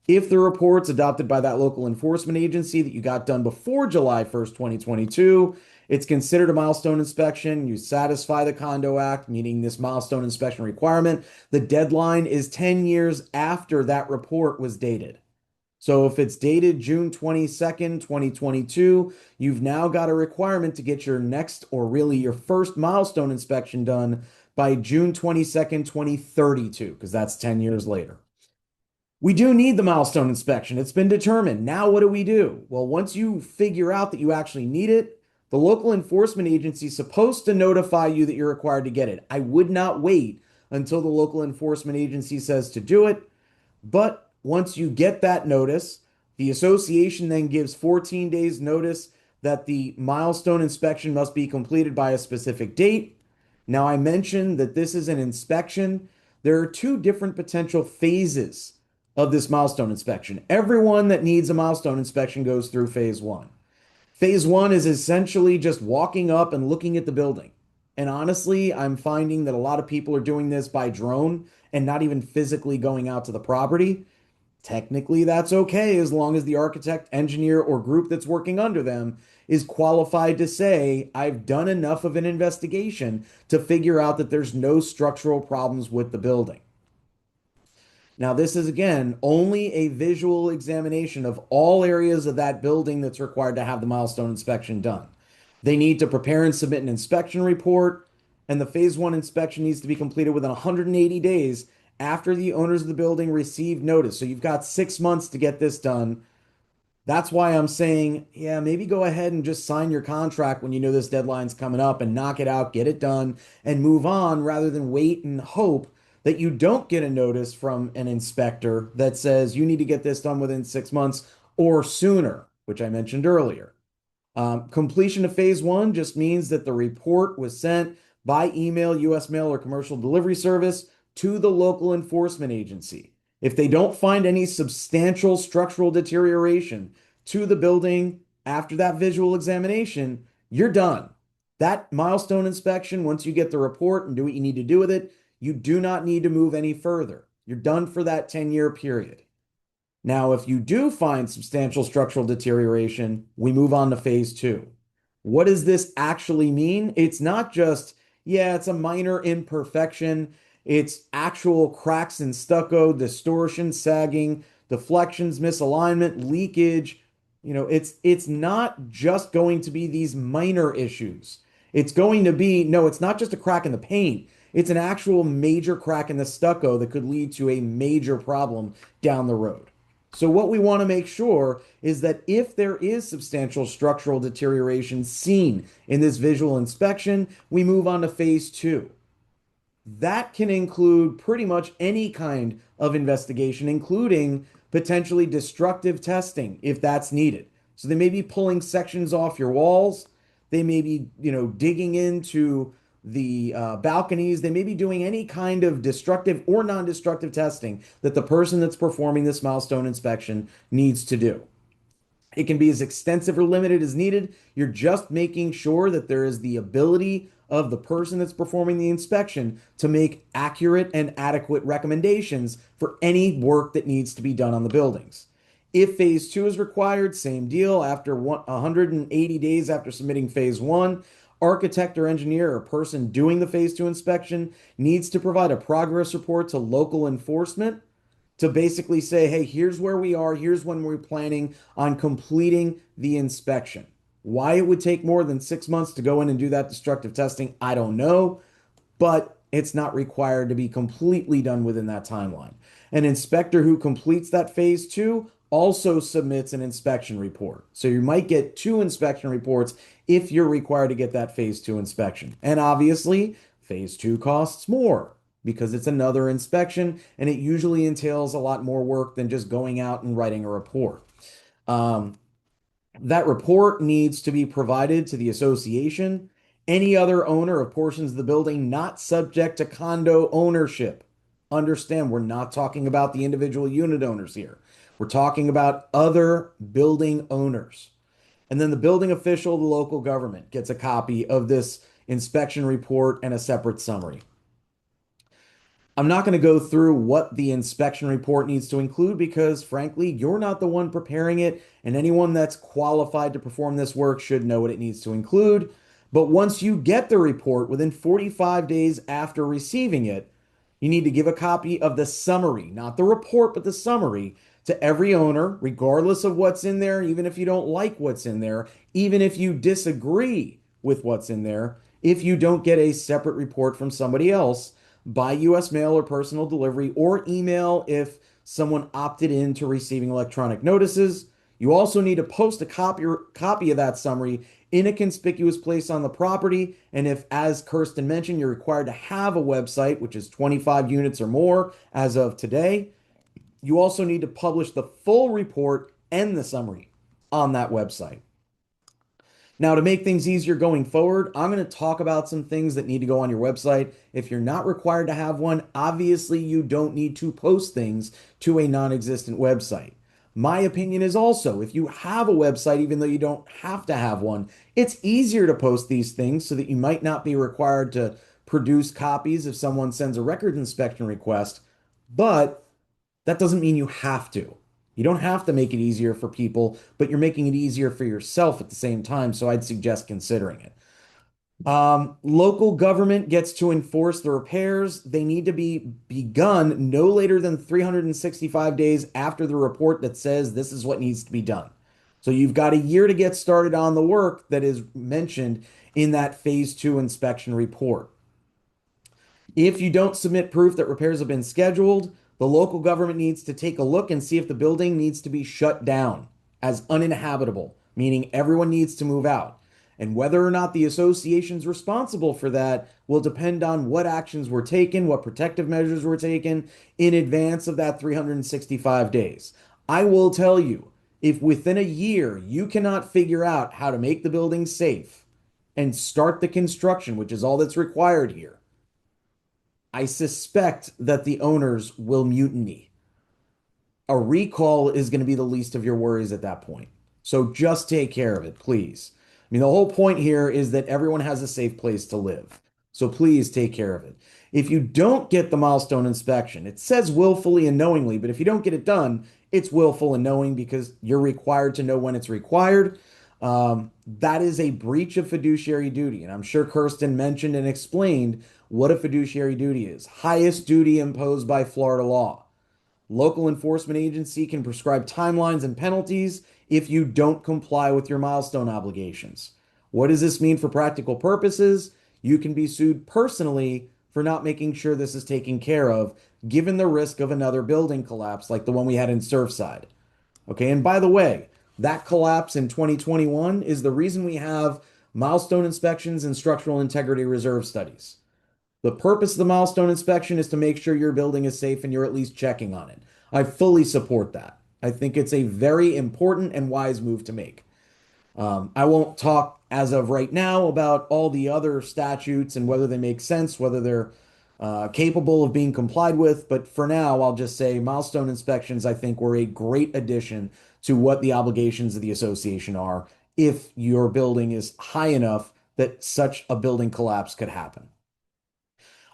If the report's adopted by that local enforcement agency that you got done before July 1st, 2022, it's considered a milestone inspection. You satisfy the Condo Act, meaning this milestone inspection requirement. The deadline is 10 years after that report was dated. So if it's dated June 22nd, 2022, you've now got a requirement to get your next, or really your first milestone inspection done by June 22nd, 2032, because that's 10 years later. We do need the milestone inspection. It's been determined. Now what do we do? Well, once you figure out that you actually need it, the local enforcement agency is supposed to notify you that you're required to get it. I would not wait until the local enforcement agency says to do it. But once you get that notice, the association then gives 14 days notice that the milestone inspection must be completed by a specific date. Now, I mentioned that this is an inspection. There are two different potential phases of this milestone inspection. Everyone that needs a milestone inspection goes through phase one. Phase one is essentially just walking up and looking at the building And honestly, I'm finding that a lot of people are doing this by drone and not even physically going out to the property. Technically, that's okay as long as the architect, engineer, or group that's working under them is qualified to say, I've done enough of an investigation to figure out that there's no structural problems with the building. Now, this is again only a visual examination of all areas of that building that's required to have the milestone inspection done. They need to prepare and submit an inspection report, and the phase one inspection needs to be completed within 180 days after the owners of the building receive notice. So you've got 6 months to get this done. That's why I'm saying, yeah, maybe go ahead and just sign your contract when you know this deadline's coming up and knock it out, get it done, and move on rather than wait and hope that you don't get a notice from an inspector that says you need to get this done within 6 months or sooner, which I mentioned earlier. Completion of phase one just means that the report was sent by email, US mail, or commercial delivery service to the local enforcement agency. If they don't find any substantial structural deterioration to the building after that visual examination, you're done. That milestone inspection, once you get the report and do what you need to do with it, you do not need to move any further. You're done for that 10-year period. Now, if you do find substantial structural deterioration, we move on to phase two. What does this actually mean? It's not just, yeah, it's a minor imperfection. It's actual cracks in stucco, distortion, sagging, deflections, misalignment, leakage. It's not just going to be these minor issues. It's going to be, no, it's not just a crack in the paint. It's an actual major crack in the stucco that could lead to a major problem down the road. So what we want to make sure is that if there is substantial structural deterioration seen in this visual inspection, we move on to phase two. That can include pretty much any kind of investigation, including potentially destructive testing if that's needed. So they may be pulling sections off your walls. They may be, digging into the balconies. They may be doing any kind of destructive or non-destructive testing that the person that's performing this milestone inspection needs to do. It can be as extensive or limited as needed. You're just making sure that there is the ability of the person that's performing the inspection to make accurate and adequate recommendations for any work that needs to be done on the buildings. If phase two is required, same deal. After 180 days after submitting phase one, architect or engineer or person doing the phase two inspection needs to provide a progress report to local enforcement to basically say, hey, here's where we are, here's when we're planning on completing the inspection. Why it would take more than 6 months to go in and do that destructive testing, I don't know, but it's not required to be completely done within that timeline. An inspector who completes that phase two also submits an inspection report. So you might get two inspection reports if you're required to get that phase two inspection. And obviously, phase two costs more because it's another inspection and it usually entails a lot more work than just going out and writing a report. That report needs to be provided to the association, any other owner of portions of the building not subject to condo ownership. Understand, we're not talking about the individual unit owners here. We're talking about other building owners. And then the building official of the local government gets a copy of this inspection report and a separate summary. I'm not going to go through what the inspection report needs to include because, frankly, you're not the one preparing it, and anyone that's qualified to perform this work should know what it needs to include. But once you get the report within 45 days after receiving it, you need to give a copy of the summary, not the report, but the summary to every owner, regardless of what's in there, even if you don't like what's in there, even if you disagree with what's in there, if you don't get a separate report from somebody else by US mail or personal delivery or email if someone opted into receiving electronic notices. You also need to post a copy of that summary in a conspicuous place on the property. And if, as Kirsten mentioned, you're required to have a website, which is 25 units or more as of today, you also need to publish the full report and the summary on that website. Now, to make things easier going forward, I'm going to talk about some things that need to go on your website. If you're not required to have one, obviously you don't need to post things to a non-existent website. My opinion is also if you have a website, even though you don't have to have one, it's easier to post these things so that you might not be required to produce copies if someone sends a records inspection request. But that doesn't mean you have to. You don't have to make it easier for people, but you're making it easier for yourself at the same time. So I'd suggest considering it. Local government gets to enforce the repairs. They need to be begun no later than 365 days after the report that says this is what needs to be done. So you've got a year to get started on the work that is mentioned in that phase 2 inspection report. If you don't submit proof that repairs have been scheduled, the local government needs to take a look and see if the building needs to be shut down as uninhabitable, meaning everyone needs to move out. And whether or not the association's responsible for that will depend on what actions were taken, what protective measures were taken in advance of that 365 days. I will tell you, if within a year you cannot figure out how to make the building safe and start the construction, which is all that's required here, I suspect that the owners will mutiny. A recall is going to be the least of your worries at that point. So just take care of it, please. I mean, the whole point here is that everyone has a safe place to live. So please take care of it. If you don't get the milestone inspection, it says willfully and knowingly, but if you don't get it done, it's willful and knowing because you're required to know when it's required. That is a breach of fiduciary duty. And I'm sure Kirsten mentioned and explained what a fiduciary duty is. Highest duty imposed by Florida law. Local enforcement agency can prescribe timelines and penalties if you don't comply with your milestone obligations. What does this mean for practical purposes? You can be sued personally for not making sure this is taken care of, given the risk of another building collapse like the one we had in Surfside. Okay, and by the way, that collapse in 2021 is the reason we have milestone inspections and structural integrity reserve studies. The purpose of the milestone inspection is to make sure your building is safe and you're at least checking on it. I fully support that. I think it's a very important and wise move to make. I won't talk as of right now about all the other statutes and whether they make sense, whether they're capable of being complied with. But for now, I'll just say milestone inspections, I think, were a great addition to what the obligations of the association are if your building is high enough that such a building collapse could happen.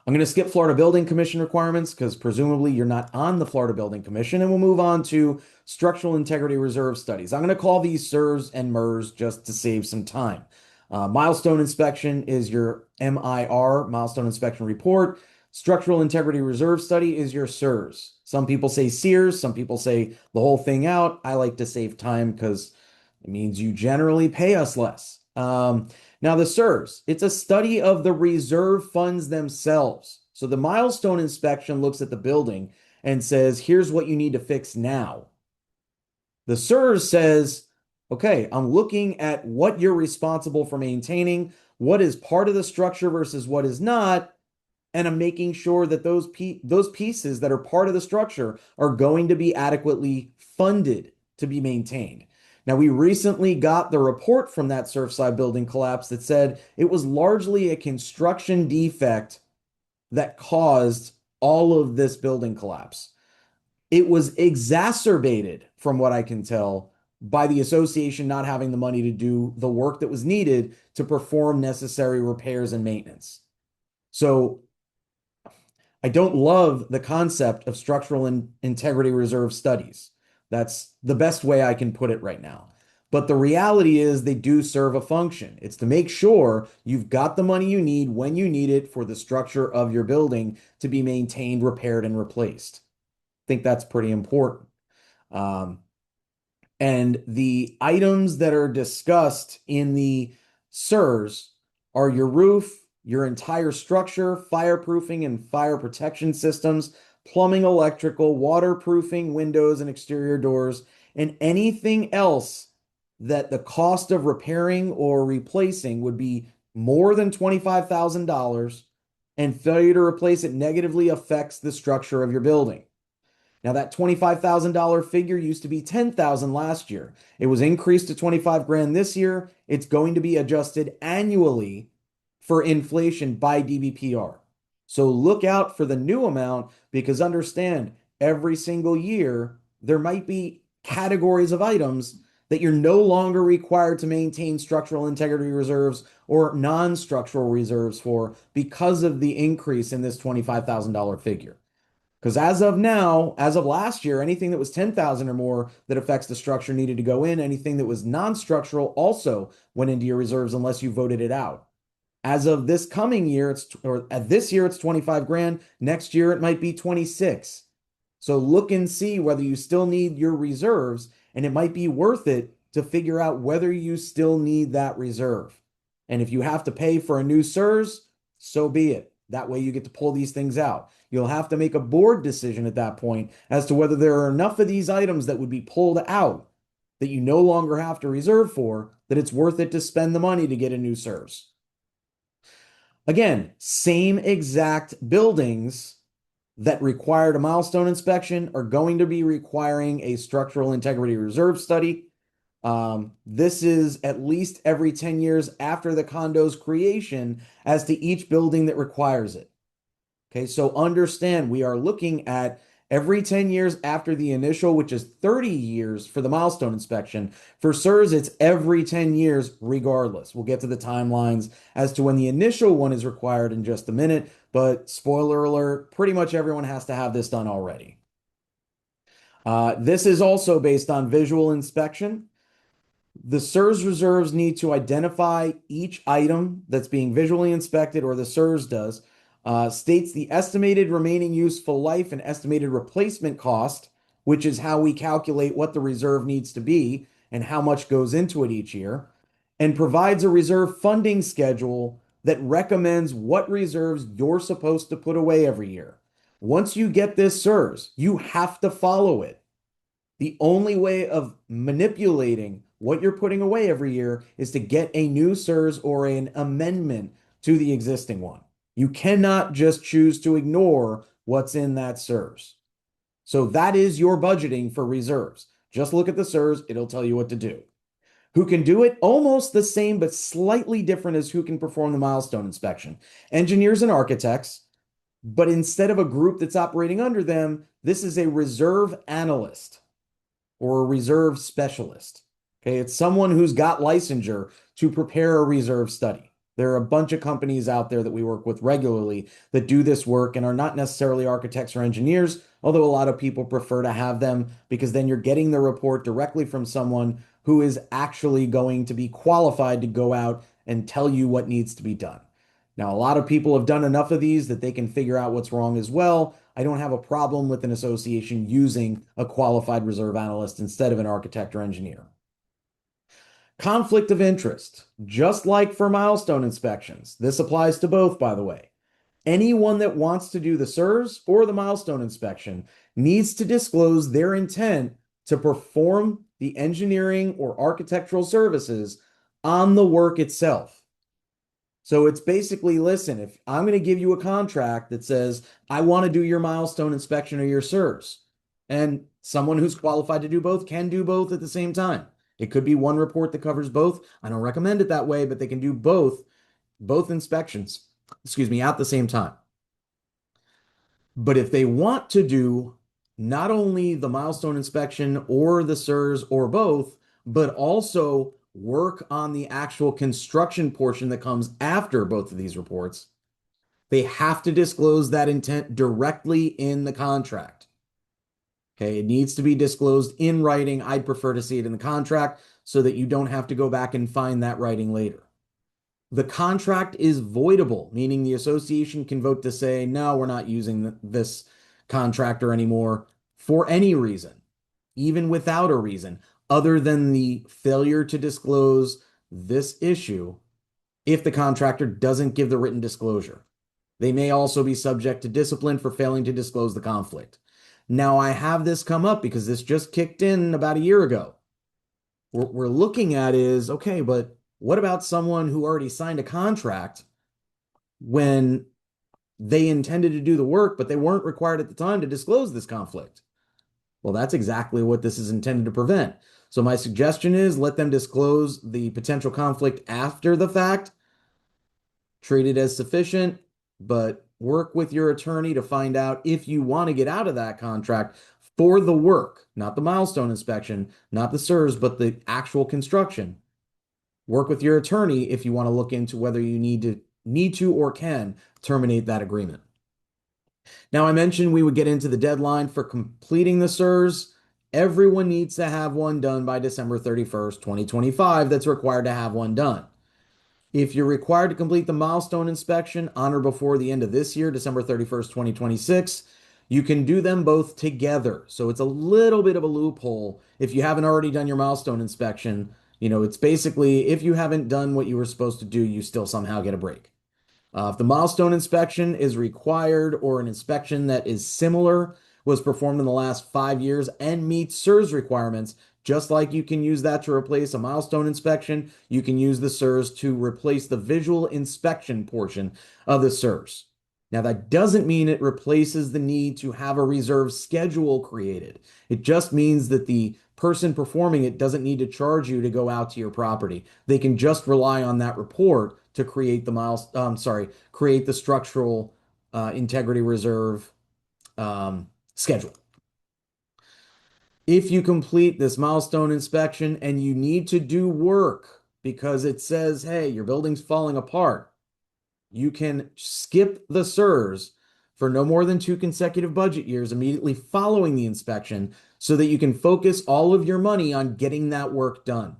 I'm going to skip Florida Building Commission requirements because presumably you're not on the Florida Building Commission, and we'll move on to structural integrity reserve studies. I'm going to call these SIRS and MERS just to save some time. Milestone inspection is your MIR, milestone inspection report. Structural integrity reserve study is your SIRS. Some people say SEERS, some people say the whole thing out. I like to save time because it means you generally pay us less. Now, the SIRS, it's a study of the reserve funds themselves. So the milestone inspection looks at the building and says, here's what you need to fix now. The SIRS says, okay, I'm looking at what you're responsible for maintaining, what is part of the structure versus what is not, and I'm making sure that those pieces that are part of the structure are going to be adequately funded to be maintained. Now, we recently got the report from that Surfside building collapse that said it was largely a construction defect that caused all of this building collapse. It was exacerbated, from what I can tell, by the association not having the money to do the work that was needed to perform necessary repairs and maintenance. So I don't love the concept of structural integrity reserve studies. That's the best way I can put it right now. But the reality is they do serve a function. It's to make sure you've got the money you need when you need it for the structure of your building to be maintained, repaired, and replaced. I think that's pretty important. And the items that are discussed in the SIRS are your roof, your entire structure, fireproofing and fire protection systems, plumbing, electrical, waterproofing, windows and exterior doors, and anything else that the cost of repairing or replacing would be more than $25,000 and failure to replace it negatively affects the structure of your building. Now that $25,000 figure used to be $10,000 last year. It was increased to 25 grand this year. It's going to be adjusted annually for inflation by DBPR. So look out for the new amount because understand every single year there might be categories of items that you're no longer required to maintain structural integrity reserves or non-structural reserves for because of the increase in this $25,000 figure. Because as of now, as of last year, anything that was 10,000 or more that affects the structure needed to go in. Anything that was non-structural also went into your reserves unless you voted it out. As of this coming year, this year it's 25 grand. Next year it might be 26. So look and see whether you still need your reserves, and it might be worth it to figure out whether you still need that reserve. And if you have to pay for a new CEUs, so be it. That way you get to pull these things out. You'll have to make a board decision at that point as to whether there are enough of these items that would be pulled out that you no longer have to reserve for, that it's worth it to spend the money to get a new CEUs. Again, same exact buildings that required a milestone inspection are going to be requiring a structural integrity reserve study. This is at least every 10 years after the condo's creation as to each building that requires it. Okay, so understand we are looking at every 10 years after the initial, which is 30 years for the milestone inspection. For CEUs, it's every 10 years regardless. We'll get to the timelines as to when the initial one is required in just a minute, but spoiler alert, pretty much everyone has to have this done already. This is also based on visual inspection. The CEUs reserves need to identify each item that's being visually inspected, or the CEUs does, states the estimated remaining useful life and estimated replacement cost, which is how we calculate what the reserve needs to be and how much goes into it each year, and provides a reserve funding schedule that recommends what reserves you're supposed to put away every year. Once you get this CEUs, you have to follow it. The only way of manipulating what you're putting away every year is to get a new CEUs or an amendment to the existing one. You cannot just choose to ignore what's in that CEUs. So that is your budgeting for reserves. Just look at the CEUs, it'll tell you what to do. Who can do it? Almost the same, but slightly different as who can perform the milestone inspection. Engineers and architects, but instead of a group that's operating under them, this is a reserve analyst or a reserve specialist. Okay, it's someone who's got licensure to prepare a reserve study. There are a bunch of companies out there that we work with regularly that do this work and are not necessarily architects or engineers, although a lot of people prefer to have them because then you're getting the report directly from someone who is actually going to be qualified to go out and tell you what needs to be done. Now, a lot of people have done enough of these that they can figure out what's wrong as well. I don't have a problem with an association using a qualified reserve analyst instead of an architect or engineer. Conflict of interest, just like for milestone inspections. This applies to both, by the way. Anyone that wants to do the CEUs or the milestone inspection needs to disclose their intent to perform the engineering or architectural services on the work itself. So it's basically, listen, if I'm going to give you a contract that says, I want to do your milestone inspection or your CEUs, and someone who's qualified to do both can do both at the same time. It could be one report that covers both. I don't recommend it that way, but they can do both inspections, at the same time. But if they want to do not only the milestone inspection or the CEUs or both, but also work on the actual construction portion that comes after both of these reports, they have to disclose that intent directly in the contract. Okay, it needs to be disclosed in writing. I'd prefer to see it in the contract so that you don't have to go back and find that writing later. The contract is voidable, meaning the association can vote to say, no, we're not using this contractor anymore for any reason, even without a reason, other than the failure to disclose this issue if the contractor doesn't give the written disclosure. They may also be subject to discipline for failing to disclose the conflict. Now, I have this come up because this just kicked in about a year ago. What we're looking at is, okay, but what about someone who already signed a contract when they intended to do the work, but they weren't required at the time to disclose this conflict? Well, that's exactly what this is intended to prevent. So my suggestion is let them disclose the potential conflict after the fact, treat it as sufficient, but work with your attorney to find out if you want to get out of that contract for the work, not the milestone inspection, not the CEUs, but the actual construction. Work with your attorney if you want to look into whether you need to or can terminate that agreement. Now, I mentioned we would get into the deadline for completing the CEUs. Everyone needs to have one done by December 31st, 2025. That's required to have one done. If you're required to complete the milestone inspection on or before the end of this year, December 31st, 2026, you can do them both together. So it's a little bit of a loophole. If you haven't already done your milestone inspection, it's basically if you haven't done what you were supposed to do, you still somehow get a break. If the milestone inspection is required or an inspection that is similar was performed in the last 5 years and meets CEUs requirements, just like you can use that to replace a milestone inspection, you can use the CEUs to replace the visual inspection portion of the CEUs. Now, that doesn't mean it replaces the need to have a reserve schedule created. It just means that the person performing it doesn't need to charge you to go out to your property. They can just rely on that report to create the structural integrity reserve schedule. If you complete this milestone inspection and you need to do work because it says, hey, your building's falling apart, you can skip the CEUs for no more than 2 consecutive budget years immediately following the inspection so that you can focus all of your money on getting that work done.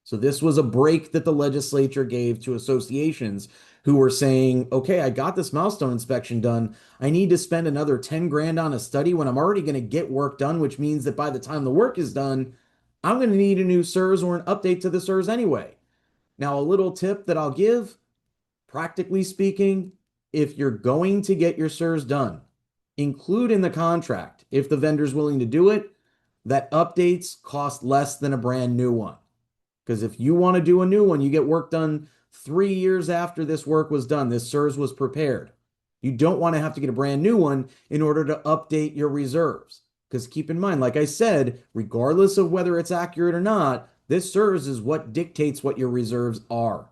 So this was a break that the legislature gave to associations who were saying, okay, I got this milestone inspection done. I need to spend another 10 grand on a study when I'm already going to get work done, which means that by the time the work is done, I'm going to need a new CEUs or an update to the CEUs anyway. Now, a little tip that I'll give, practically speaking, if you're going to get your CEUs done, include in the contract, if the vendor's willing to do it, that updates cost less than a brand new one. Because if you want to do a new one, you get work done 3 years after this work was done, this CEUs was prepared. You don't want to have to get a brand new one in order to update your reserves. Because keep in mind, like I said, regardless of whether it's accurate or not, this CEUs is what dictates what your reserves are.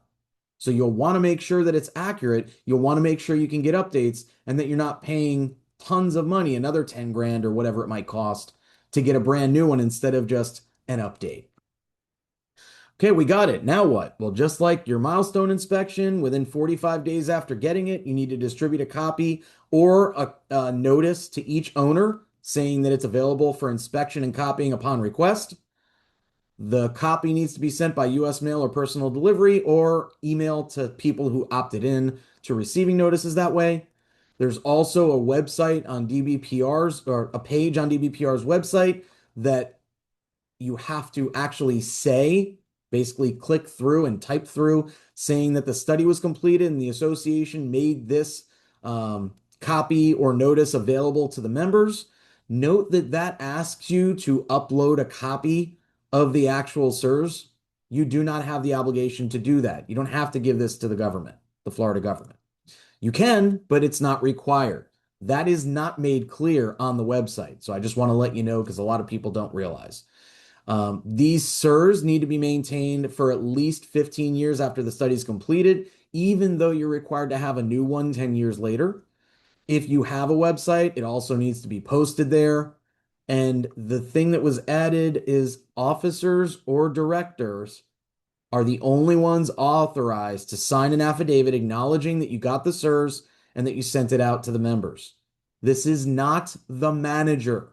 So you'll want to make sure that it's accurate. You'll want to make sure you can get updates and that you're not paying tons of money, another 10 grand or whatever it might cost to get a brand new one instead of just an update. Okay, we got it. Now what? Well, just like your milestone inspection, within 45 days after getting it, you need to distribute a copy or a notice to each owner saying that it's available for inspection and copying upon request. The copy needs to be sent by US mail or personal delivery or email to people who opted in to receiving notices that way. There's also a website on DBPR's or a page on DBPR's website that you have to actually say, basically click through and type through saying that the study was completed and the association made this copy or notice available to the members. Note that that asks you to upload a copy of the actual CEUs. You do not have the obligation to do that. You don't have to give this to the government, the Florida government. You can, but it's not required. That is not made clear on the website. So I just want to let you know because a lot of people don't realize. These CEUs need to be maintained for at least 15 years after the study is completed, even though you're required to have a new one 10 years later. If you have a website, it also needs to be posted there. And the thing that was added is officers or directors are the only ones authorized to sign an affidavit acknowledging that you got the CEUs and that you sent it out to the members. This is not the manager.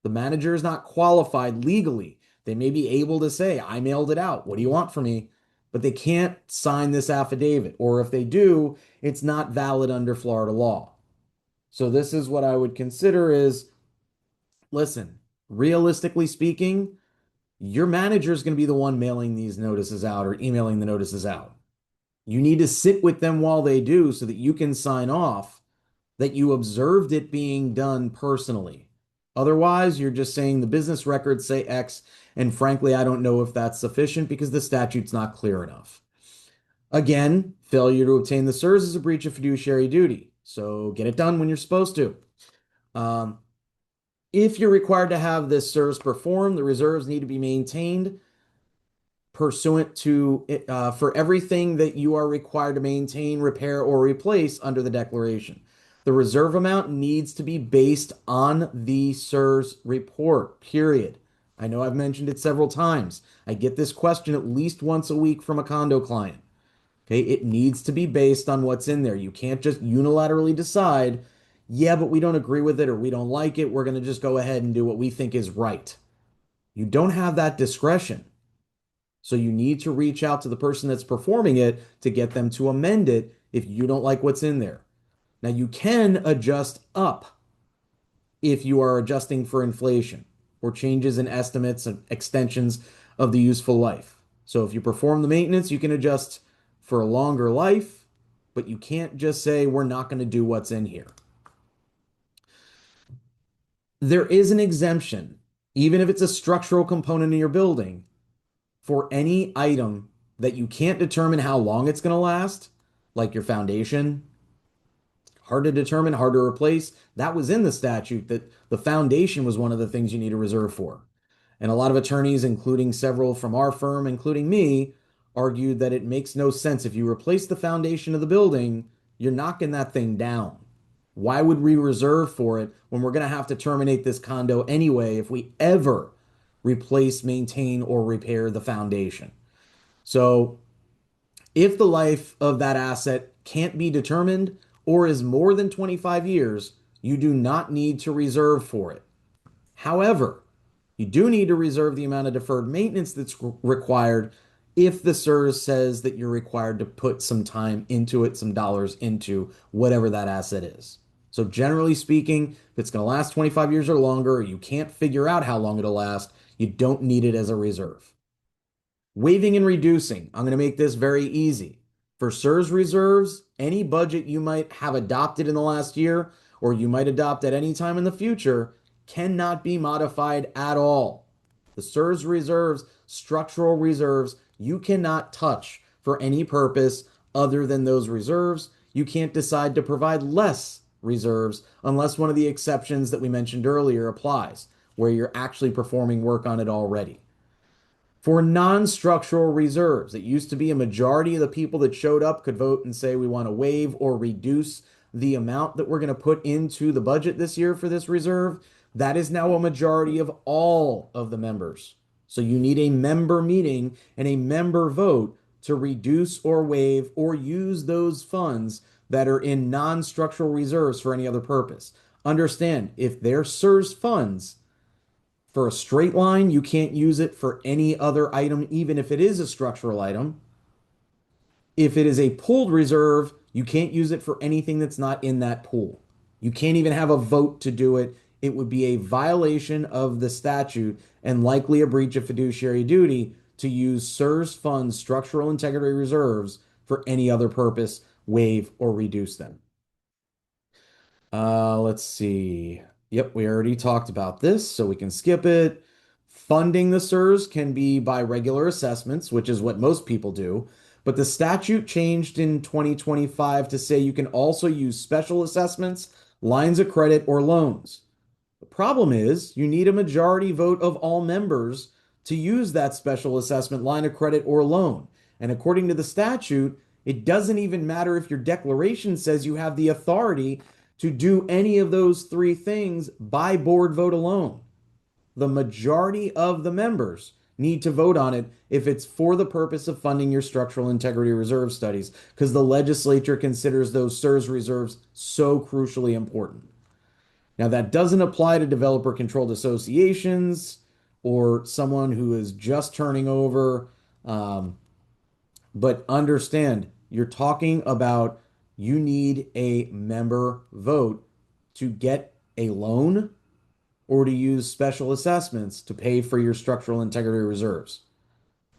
The manager is not qualified legally. They may be able to say, I mailed it out. What do you want from me? But they can't sign this affidavit. Or if they do, it's not valid under Florida law. So this is what I would consider is, listen, realistically speaking, your manager is going to be the one mailing these notices out or emailing the notices out. You need to sit with them while they do so that you can sign off that you observed it being done personally. Otherwise, you're just saying the business records say X, and frankly, I don't know if that's sufficient because the statute's not clear enough. Again, failure to obtain the CEUs is a breach of fiduciary duty, so get it done when you're supposed to. If you're required to have this CEUs performed, the reserves need to be maintained pursuant to for everything that you are required to maintain, repair, or replace under the declaration. The reserve amount needs to be based on the CEUs report, period. I know I've mentioned it several times. I get this question at least once a week from a condo client. Okay, it needs to be based on what's in there. You can't just unilaterally decide, yeah, but we don't agree with it or we don't like it. We're going to just go ahead and do what we think is right. You don't have that discretion. So you need to reach out to the person that's performing it to get them to amend it if you don't like what's in there. Now you can adjust up if you are adjusting for inflation or changes in estimates and extensions of the useful life. So if you perform the maintenance, you can adjust for a longer life, but you can't just say, we're not going to do what's in here. There is an exemption, even if it's a structural component in your building, for any item that you can't determine how long it's going to last, like your foundation. Hard to determine, hard to replace. That was in the statute that the foundation was one of the things you need a reserve for. And a lot of attorneys, including several from our firm, including me, argued that it makes no sense. If you replace the foundation of the building, you're knocking that thing down. Why would we reserve for it when we're going to have to terminate this condo anyway if we ever replace, maintain, or repair the foundation? So if the life of that asset can't be determined or is more than 25 years, you do not need to reserve for it. However, you do need to reserve the amount of deferred maintenance that's required if the CERS says that you're required to put some time into it, some dollars into whatever that asset is. So generally speaking, if it's going to last 25 years or longer, or you can't figure out how long it'll last, you don't need it as a reserve. Waiving and reducing. I'm going to make this very easy. For CERS reserves, any budget you might have adopted in the last year or you might adopt at any time in the future cannot be modified at all. The CERS reserves, structural reserves, you cannot touch for any purpose other than those reserves. You can't decide to provide less reserves unless one of the exceptions that we mentioned earlier applies, where you're actually performing work on it already. For non-structural reserves, it used to be a majority of the people that showed up could vote and say we want to waive or reduce the amount that we're going to put into the budget this year for this reserve. That is now a majority of all of the members. So you need a member meeting and a member vote to reduce or waive or use those funds that are in non-structural reserves for any other purpose. Understand, if they're CERS funds, for a straight line, you can't use it for any other item, even if it is a structural item. If it is a pooled reserve, you can't use it for anything that's not in that pool. You can't even have a vote to do it. It would be a violation of the statute and likely a breach of fiduciary duty to use CERS funds, structural integrity reserves, for any other purpose, waive or reduce them. Let's see. Yep, we already talked about this, so we can skip it. Funding the CERS can be by regular assessments, which is what most people do, but the statute changed in 2025 to say you can also use special assessments, lines of credit, or loans. The problem is you need a majority vote of all members to use that special assessment, line of credit, or loan. And according to the statute, it doesn't even matter if your declaration says you have the authority to do any of those three things by board vote alone. The majority of the members need to vote on it if it's for the purpose of funding your structural integrity reserve studies, because the legislature considers those CERS reserves so crucially important. Now, that doesn't apply to developer controlled associations or someone who is just turning over. But understand, you're talking about you need a member vote to get a loan or to use special assessments to pay for your structural integrity reserves.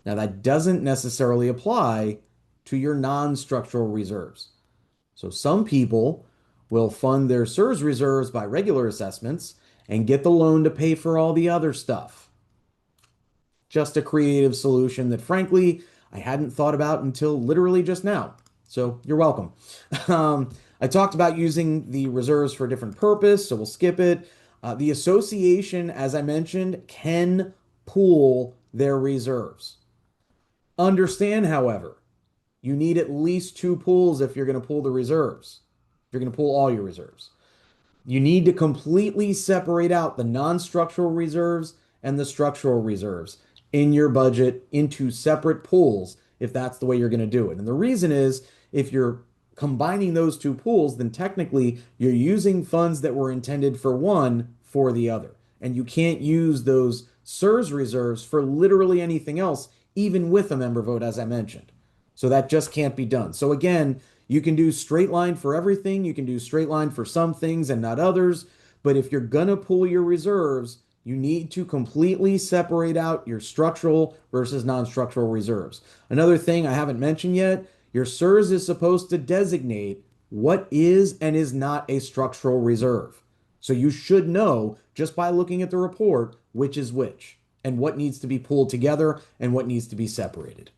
Now, that doesn't necessarily apply to your non-structural reserves. So some people will fund their CERS reserves by regular assessments and get the loan to pay for all the other stuff. Just a creative solution that, frankly, I hadn't thought about until literally just now. So you're welcome. I talked about using the reserves for a different purpose, so we'll skip it. The association, as I mentioned, can pool their reserves. Understand, however, you need at least two pools if you're going to pool the reserves. You're going to pull all your reserves. You need to completely separate out the non-structural reserves and the structural reserves in your budget into separate pools if that's the way you're going to do it. And the reason is if you're combining those two pools, then technically you're using funds that were intended for one for the other. And you can't use those CEUs reserves for literally anything else, even with a member vote, as I mentioned. So that just can't be done. So again, you can do straight line for everything. You can do straight line for some things and not others. But if you're going to pull your reserves, you need to completely separate out your structural versus non-structural reserves. Another thing I haven't mentioned yet, your CEUs is supposed to designate what is and is not a structural reserve. So you should know just by looking at the report which is which and what needs to be pulled together and what needs to be separated.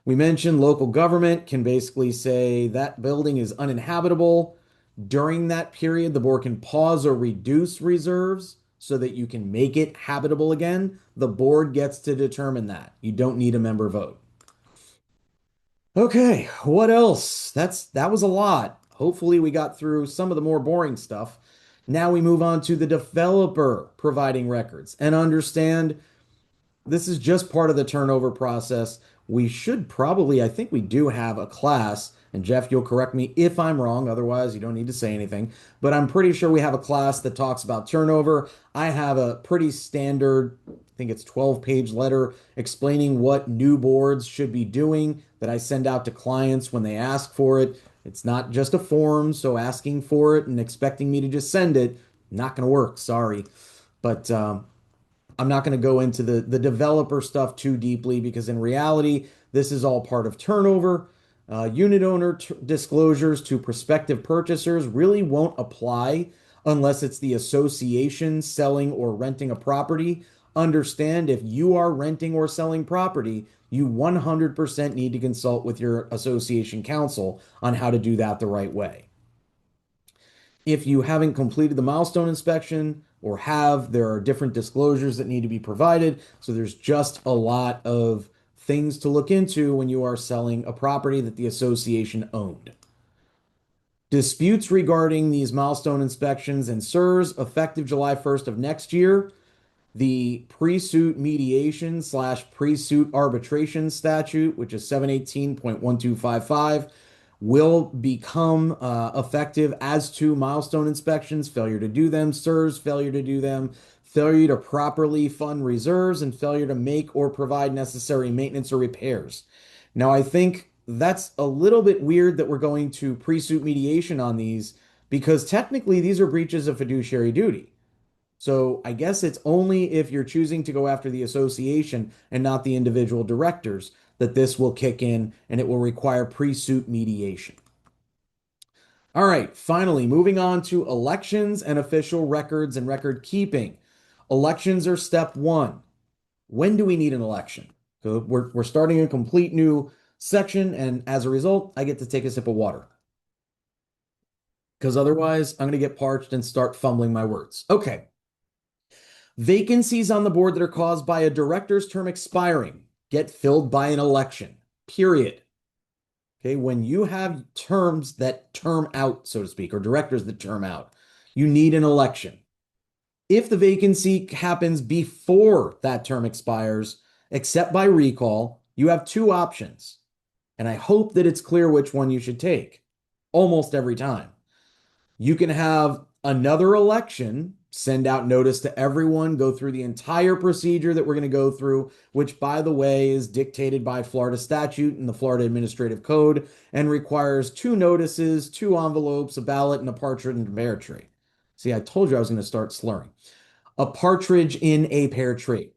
We mentioned local government can basically say that building is uninhabitable. During that period, the board can pause or reduce reserves so that you can make it habitable again. The board gets to determine that. You don't need a member vote. Okay, what else? That was a lot. Hopefully we got through some of the more boring stuff. Now we move on to the developer providing records and understand this is just part of the turnover process. We should probably, I think we do have a class, and Jeff, you'll correct me if I'm wrong, otherwise you don't need to say anything, but I'm pretty sure we have a class that talks about turnover. I have a pretty standard, I think it's 12-page letter explaining what new boards should be doing that I send out to clients when they ask for it. It's not just a form, so asking for it and expecting me to just send it, not going to work, sorry. But I'm not going to go into the developer stuff too deeply because in reality, this is all part of turnover. Unit owner disclosures to prospective purchasers really won't apply unless it's the association selling or renting a property. Understand if you are renting or selling property, you 100% need to consult with your association counsel on how to do that the right way. If you haven't completed the milestone inspection or have, there are different disclosures that need to be provided. So there's just a lot of things to look into when you are selling a property that the association owned. Disputes regarding these milestone inspections and CEUs effective July 1st of next year. The pre-suit mediation / pre-suit arbitration statute, which is 718.1255, will become effective as to milestone inspections, failure to do them, CEUs, failure to do them, failure to properly fund reserves, and failure to make or provide necessary maintenance or repairs. Now, I think that's a little bit weird that we're going to pre-suit mediation on these because technically these are breaches of fiduciary duty. So I guess it's only if you're choosing to go after the association and not the individual directors that this will kick in and it will require pre-suit mediation. All right, finally, moving on to elections and official records and record keeping. Elections are step one. When do we need an election? So we're starting a complete new section, and as a result, I get to take a sip of water. Because otherwise, I'm going to get parched and start fumbling my words. Okay. Vacancies on the board that are caused by a director's term expiring get filled by an election, period. Okay, when you have terms that term out, so to speak, or directors that term out, you need an election. If the vacancy happens before that term expires, except by recall, you have two options. And I hope that it's clear which one you should take almost every time. You can have another election, send out notice to everyone, go through the entire procedure that we're going to go through, which, by the way, is dictated by Florida statute and the Florida Administrative Code and requires 2 notices, 2 envelopes, a ballot, and a partridge in a pear tree. See, I told you I was going to start slurring. A partridge in a pear tree.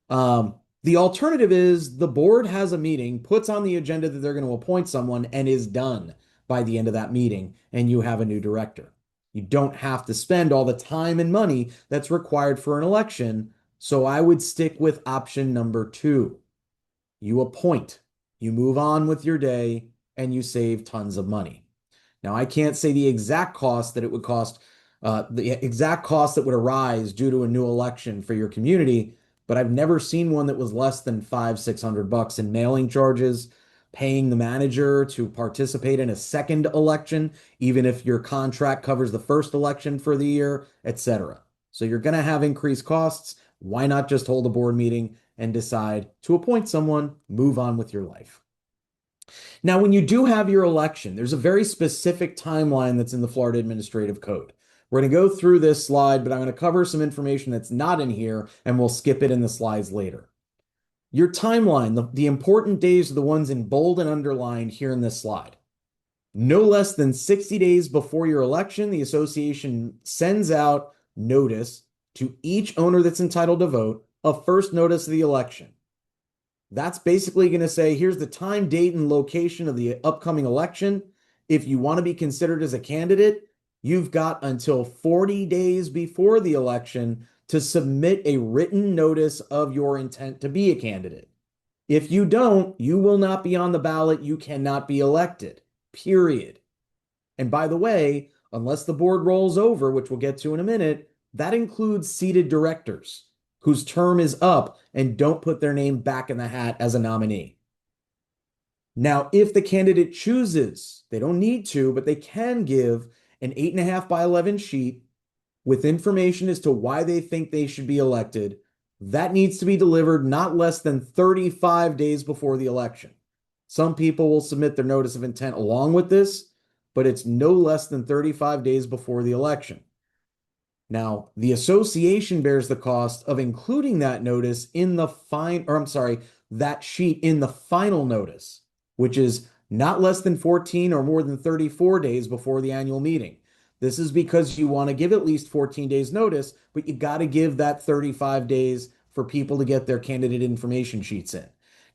The alternative is the board has a meeting, puts on the agenda that they're going to appoint someone, and is done by the end of that meeting, and you have a new director. You don't have to spend all the time and money that's required for an election, so I would stick with option number 2. You appoint, you move on with your day, and you save tons of money. Now, I can't say the exact cost that it would cost, the exact cost that would arise due to a new election for your community, but I've never seen one that was less than $500-600 in mailing charges. paying the manager to participate in a second election, even if your contract covers the first election for the year, etc. So you're going to have increased costs. Why not just hold a board meeting and decide to appoint someone, move on with your life? Now, when you do have your election, there's a very specific timeline that's in the Florida Administrative Code. We're going to go through this slide, but I'm going to cover some information that's not in here, and we'll skip it in the slides later. Your timeline, the important days are the ones in bold and underlined here in this slide. No less than 60 days before your election, the association sends out notice to each owner that's entitled to vote, a first notice of the election. That's basically going to say, here's the time, date, and location of the upcoming election. If you want to be considered as a candidate, you've got until 40 days before the election to submit a written notice of your intent to be a candidate. If you don't, you will not be on the ballot. You cannot be elected, period. And by the way, unless the board rolls over, which we'll get to in a minute, that includes seated directors whose term is up and don't put their name back in the hat as a nominee. Now, if the candidate chooses, they don't need to, but they can give an 8.5 by 11 sheet with information as to why they think they should be elected. That needs to be delivered not less than 35 days before the election. Some people will submit their notice of intent along with this, but it's no less than 35 days before the election. Now, the association bears the cost of including that notice in the that sheet in the final notice, which is not less than 14 or more than 34 days before the annual meeting. This is because you want to give at least 14 days notice, but you got to give that 35 days for people to get their candidate information sheets in.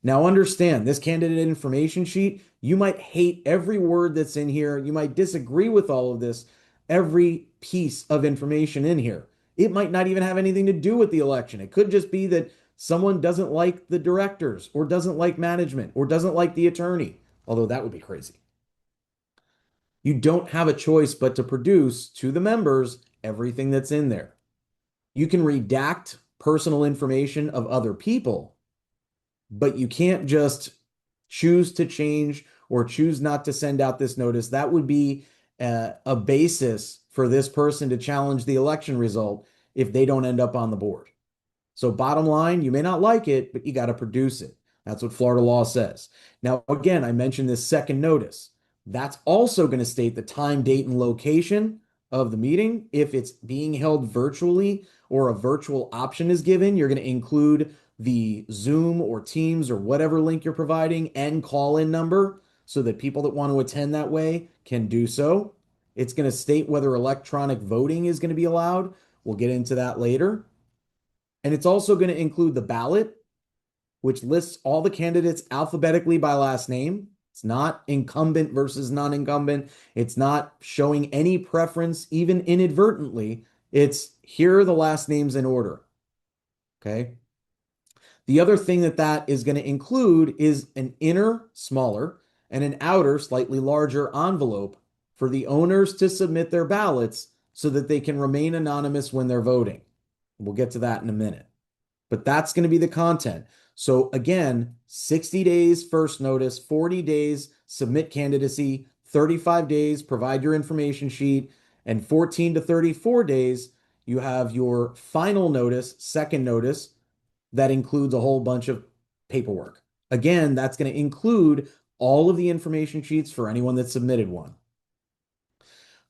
Now understand, this candidate information sheet, you might hate every word that's in here. You might disagree with all of this, every piece of information in here. It might not even have anything to do with the election. It could just be that someone doesn't like the directors or doesn't like management or doesn't like the attorney, although that would be crazy. You don't have a choice but to produce to the members everything that's in there. You can redact personal information of other people, but you can't just choose to change or choose not to send out this notice. That would be a basis for this person to challenge the election result if they don't end up on the board. So bottom line, you may not like it, but you got to produce it. That's what Florida law says. Now, again, I mentioned this second notice. That's also going to state the time, date, and location of the meeting. If it's being held virtually or a virtual option is given, you're going to include the Zoom or Teams or whatever link you're providing and call-in number so that people that want to attend that way can do so. It's going to state whether electronic voting is going to be allowed. We'll get into that later. And it's also going to include the ballot, which lists all the candidates alphabetically by last name. It's not incumbent versus non-incumbent. It's not showing any preference, even inadvertently. It's here are the last names in order. Okay. The other thing that is going to include is an inner, smaller, and an outer, slightly larger envelope for the owners to submit their ballots so that they can remain anonymous when they're voting. We'll get to that in a minute. But that's going to be the content. So again, 60 days first notice, 40 days submit candidacy, 35 days provide your information sheet, and 14 to 34 days you have your final notice, second notice, that includes a whole bunch of paperwork. Again, that's going to include all of the information sheets for anyone that submitted one.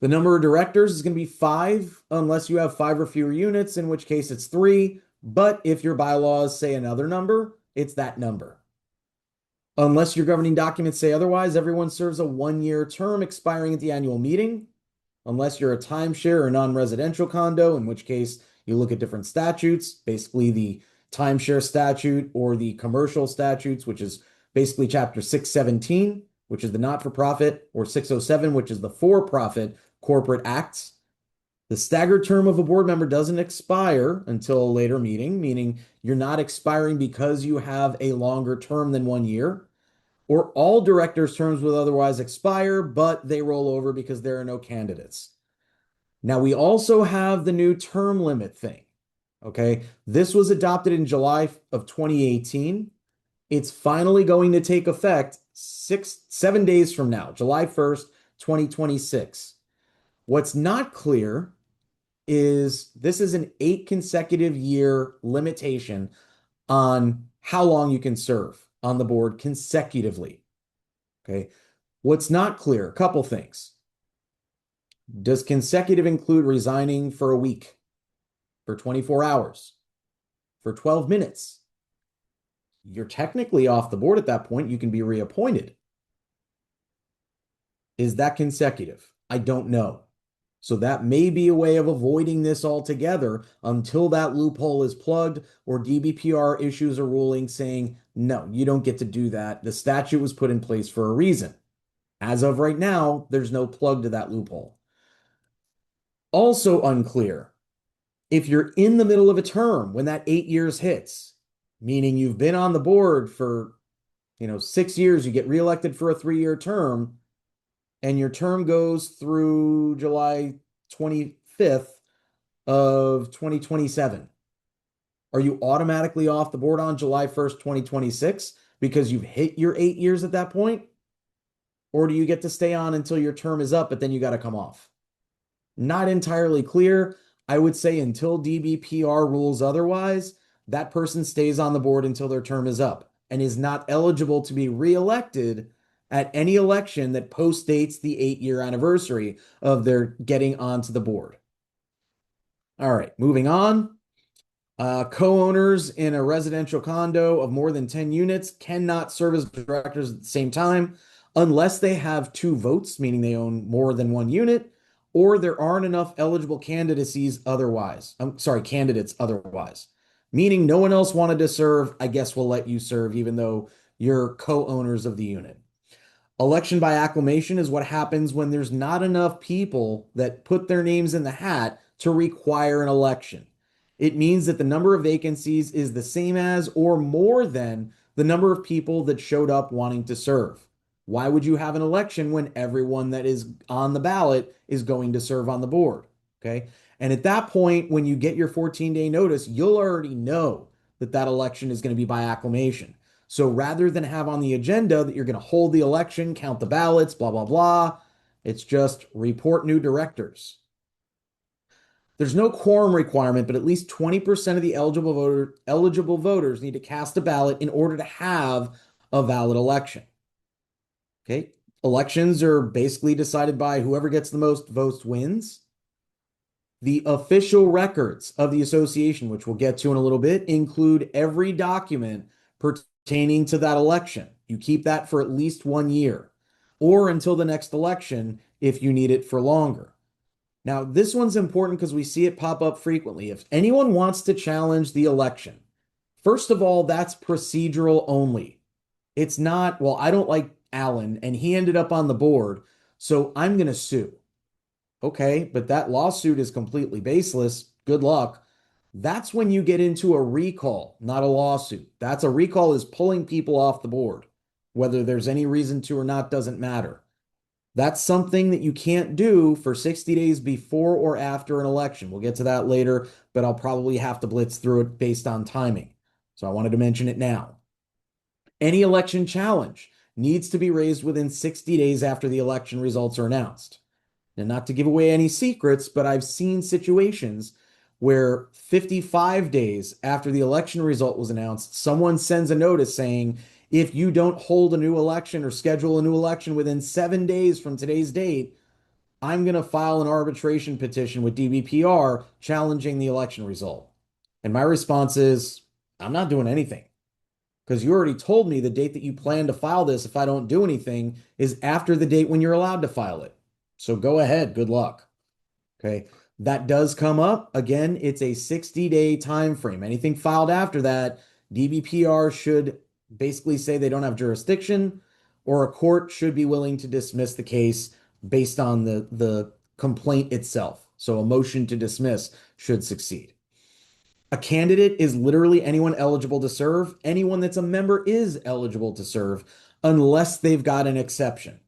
The number of directors is going to be 5, unless you have 5 or fewer units, in which case it's 3. But if your bylaws say another number, it's that number. Unless your governing documents say otherwise, everyone serves a 1-year term expiring at the annual meeting. Unless you're a timeshare or non-residential condo, in which case you look at different statutes, basically the timeshare statute or the commercial statutes, which is basically chapter 617, which is the not-for-profit, or 607, which is the for-profit corporate acts. The staggered term of a board member doesn't expire until a later meeting, meaning you're not expiring because you have a longer term than 1 year, or all directors' terms will otherwise expire, but they roll over because there are no candidates. Now, we also have the new term limit thing. Okay, this was adopted in July of 2018. It's finally going to take effect 7 days from now, July 1st, 2026. What's not clear is this is an 8 consecutive year limitation on how long you can serve on the board consecutively. Okay. What's not clear, a couple things. Does consecutive include resigning for a week, for 24 hours, for 12 minutes? You're technically off the board at that point. You can be reappointed. Is that consecutive? I don't know. So that may be a way of avoiding this altogether until that loophole is plugged or DBPR issues a ruling saying, no, you don't get to do that. The statute was put in place for a reason. As of right now, there's no plug to that loophole. Also unclear, if you're in the middle of a term when that 8 years hits, meaning you've been on the board for 6 years, you get reelected for a 3-year term, and your term goes through July 25th of 2027. Are you automatically off the board on July 1st, 2026 because you've hit your 8 years at that point? Or do you get to stay on until your term is up, but then you got to come off? Not entirely clear. I would say until DBPR rules otherwise, that person stays on the board until their term is up and is not eligible to be reelected at any election that postdates the 8-year anniversary of their getting onto the board. All right, moving on. Co-owners in a residential condo of more than 10 units cannot serve as directors at the same time unless they have 2 votes, meaning they own more than 1 unit, or there aren't enough eligible candidates otherwise, meaning no one else wanted to serve. I guess we'll let you serve even though you're co-owners of the unit. Election by acclamation is what happens when there's not enough people that put their names in the hat to require an election. It means that the number of vacancies is the same as or more than the number of people that showed up wanting to serve. Why would you have an election when everyone that is on the ballot is going to serve on the board? Okay. And at that point, when you get your 14-day notice, you'll already know that that election is going to be by acclamation. So rather than have on the agenda that you're going to hold the election, count the ballots, blah, blah, blah, it's just report new directors. There's no quorum requirement, but at least 20% of the eligible voters need to cast a ballot in order to have a valid election. Okay. Elections are basically decided by whoever gets the most votes wins. The official records of the association, which we'll get to in a little bit, include every document pertaining to that election. You keep that for at least 1 year or until the next election if you need it for longer. Now, this one's important because we see it pop up frequently. If anyone wants to challenge the election, first of all, that's procedural only. It's not, well, I don't like Alan and he ended up on the board, so I'm going to sue. Okay, but that lawsuit is completely baseless. Good luck. That's when you get into a recall, not a lawsuit. That's a recall is pulling people off the board. Whether there's any reason to or not doesn't matter. That's something that you can't do for 60 days before or after an election. We'll get to that later, but I'll probably have to blitz through it based on timing. So I wanted to mention it now. Any election challenge needs to be raised within 60 days after the election results are announced. And not to give away any secrets, but I've seen situations where 55 days after the election result was announced, someone sends a notice saying, if you don't hold a new election or schedule a new election within 7 days from today's date, I'm going to file an arbitration petition with DBPR challenging the election result. And my response is, I'm not doing anything because you already told me the date that you plan to file this, if I don't do anything, is after the date when you're allowed to file it. So go ahead. Good luck. Okay. That does come up. Again, it's a 60-day time frame. Anything filed after that, DBPR should basically say they don't have jurisdiction, or a court should be willing to dismiss the case based on the complaint itself. So a motion to dismiss should succeed. A candidate is literally anyone eligible to serve. Anyone that's a member is eligible to serve unless they've got an exception.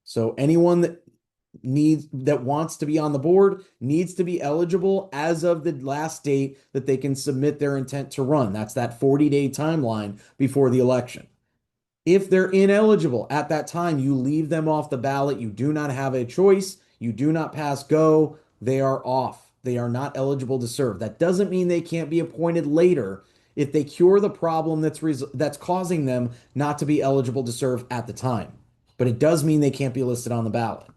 So anyone that wants to be on the board needs to be eligible as of the last date that they can submit their intent to run. That's that 40-day timeline before the election. If they're ineligible at that time, you leave them off the ballot. You do not have a choice. You do not pass go. They are off. They are not eligible to serve. That doesn't mean they can't be appointed later if they cure the problem that's causing them not to be eligible to serve at the time. But it does mean they can't be listed on the ballot.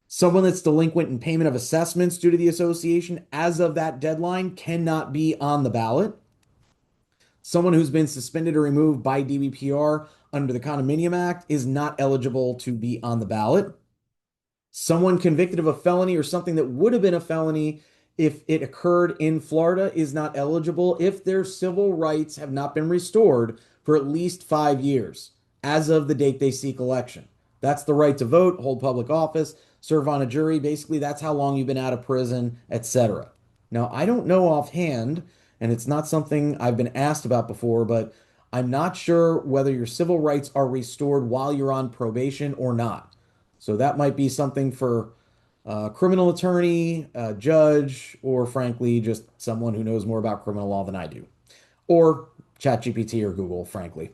Someone that's delinquent in payment of assessments due to the association as of that deadline cannot be on the ballot. Someone who's been suspended or removed by DBPR under the Condominium Act is not eligible to be on the ballot. Someone convicted of a felony or something that would have been a felony if it occurred in Florida is not eligible if their civil rights have not been restored for at least 5 years as of the date they seek election. That's the right to vote, hold public office, serve on a jury. Basically, that's how long you've been out of prison, etc. Now, I don't know offhand, and it's not something I've been asked about before, but I'm not sure whether your civil rights are restored while you're on probation or not. So that might be something for a criminal attorney, a judge, or frankly, just someone who knows more about criminal law than I do, or ChatGPT or Google, frankly.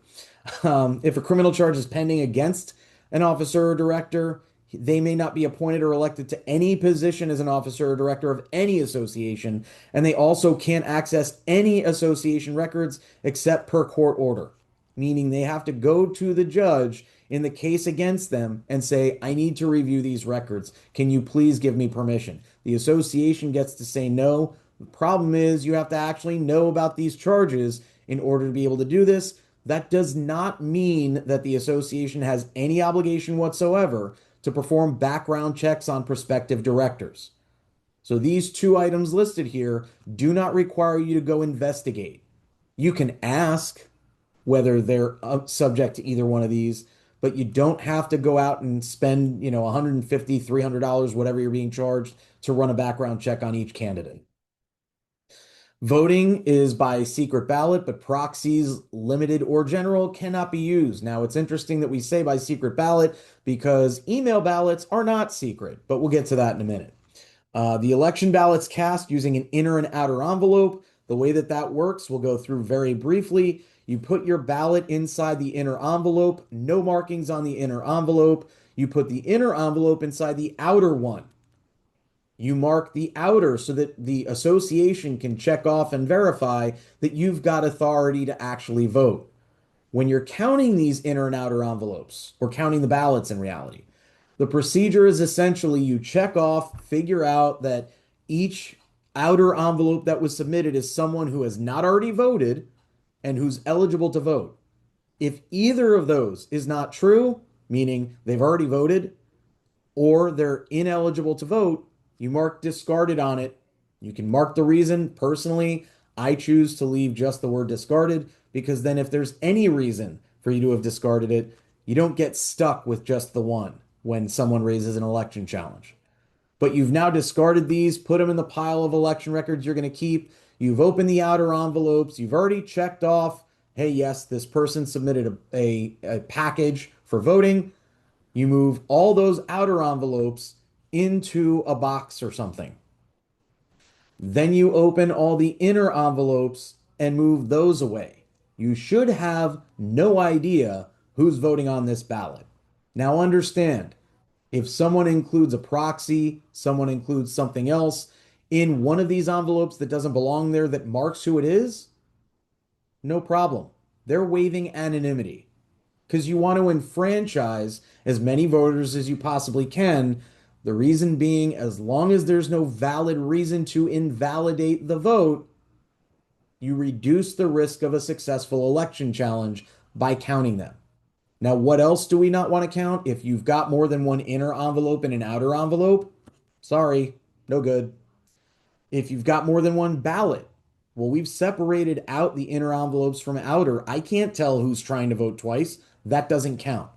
If a criminal charge is pending against an officer or director, they may not be appointed or elected to any position as an officer or director of any association, and they also can't access any association records except per court order, meaning they have to go to the judge in the case against them and say, I need to review these records. Can you please give me permission? The association gets to say no. The problem is you have to actually know about these charges in order to be able to do this. That does not mean that the association has any obligation whatsoever to perform background checks on prospective directors. So these two items listed here do not require you to go investigate. You can ask whether they're subject to either one of these, but you don't have to go out and spend, $150, $300, whatever you're being charged to run a background check on each candidate. Voting is by secret ballot, but proxies, limited or general, cannot be used. Now, it's interesting that we say by secret ballot because email ballots are not secret, but we'll get to that in a minute. The election ballots cast using an inner and outer envelope. The way that that works, we'll go through very briefly. You put your ballot inside the inner envelope, no markings on the inner envelope. You put the inner envelope inside the outer one. You mark the outer so that the association can check off and verify that you've got authority to actually vote. When you're counting these inner and outer envelopes, or counting the ballots in reality, the procedure is essentially you check off, figure out that each outer envelope that was submitted is someone who has not already voted and who's eligible to vote. If either of those is not true, meaning they've already voted or they're ineligible to vote, you mark discarded on it. You can mark the reason. Personally, I choose to leave just the word discarded because then if there's any reason for you to have discarded it, you don't get stuck with just the one when someone raises an election challenge. But you've now discarded these, put them in the pile of election records you're going to keep. You've opened the outer envelopes. You've already checked off, hey, yes, this person submitted a package for voting. You move all those outer envelopes into a box or something. Then you open all the inner envelopes and move those away. You should have no idea who's voting on this ballot. Now understand, if someone includes a proxy, someone includes something else in one of these envelopes that doesn't belong there that marks who it is, no problem. They're waiving anonymity because you want to enfranchise as many voters as you possibly can. The reason being, as long as there's no valid reason to invalidate the vote, you reduce the risk of a successful election challenge by counting them. Now, what else do we not want to count? If you've got more than one inner envelope and an outer envelope, sorry, no good. If you've got more than one ballot, well, we've separated out the inner envelopes from outer. I can't tell who's trying to vote twice. That doesn't count.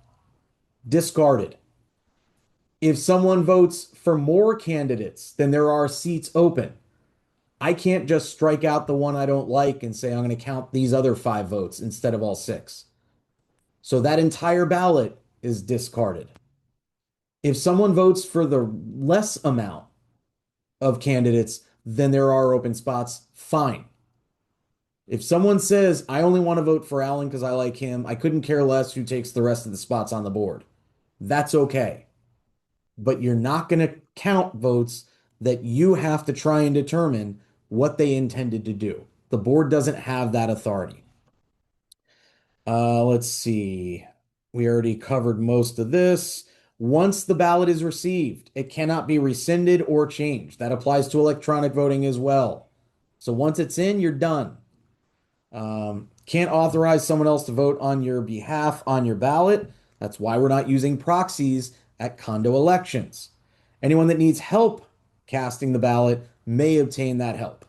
Discarded. If someone votes for more candidates than there are seats open, I can't just strike out the one I don't like and say I'm going to count these other 5 votes instead of all 6. So that entire ballot is discarded. If someone votes for the less amount of candidates than there are open spots, fine. If someone says, I only want to vote for Alan because I like him, I couldn't care less who takes the rest of the spots on the board. That's okay. But you're not going to count votes that you have to try and determine what they intended to do. The board doesn't have that authority. Let's see. We already covered most of this. Once the ballot is received, it cannot be rescinded or changed. That applies to electronic voting as well. So once it's in, you're done. Can't authorize someone else to vote on your behalf on your ballot. That's why we're not using proxies at condo elections. Anyone that needs help casting the ballot may obtain that help.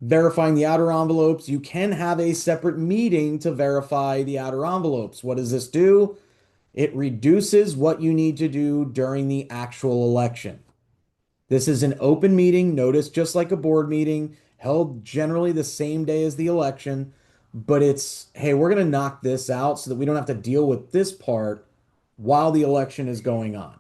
Verifying the outer envelopes, you can have a separate meeting to verify the outer envelopes. What does this do? It reduces what you need to do during the actual election. This is an open meeting, notice just like a board meeting, held generally the same day as the election, but it's, hey, we're going to knock this out so that we don't have to deal with this part while the election is going on.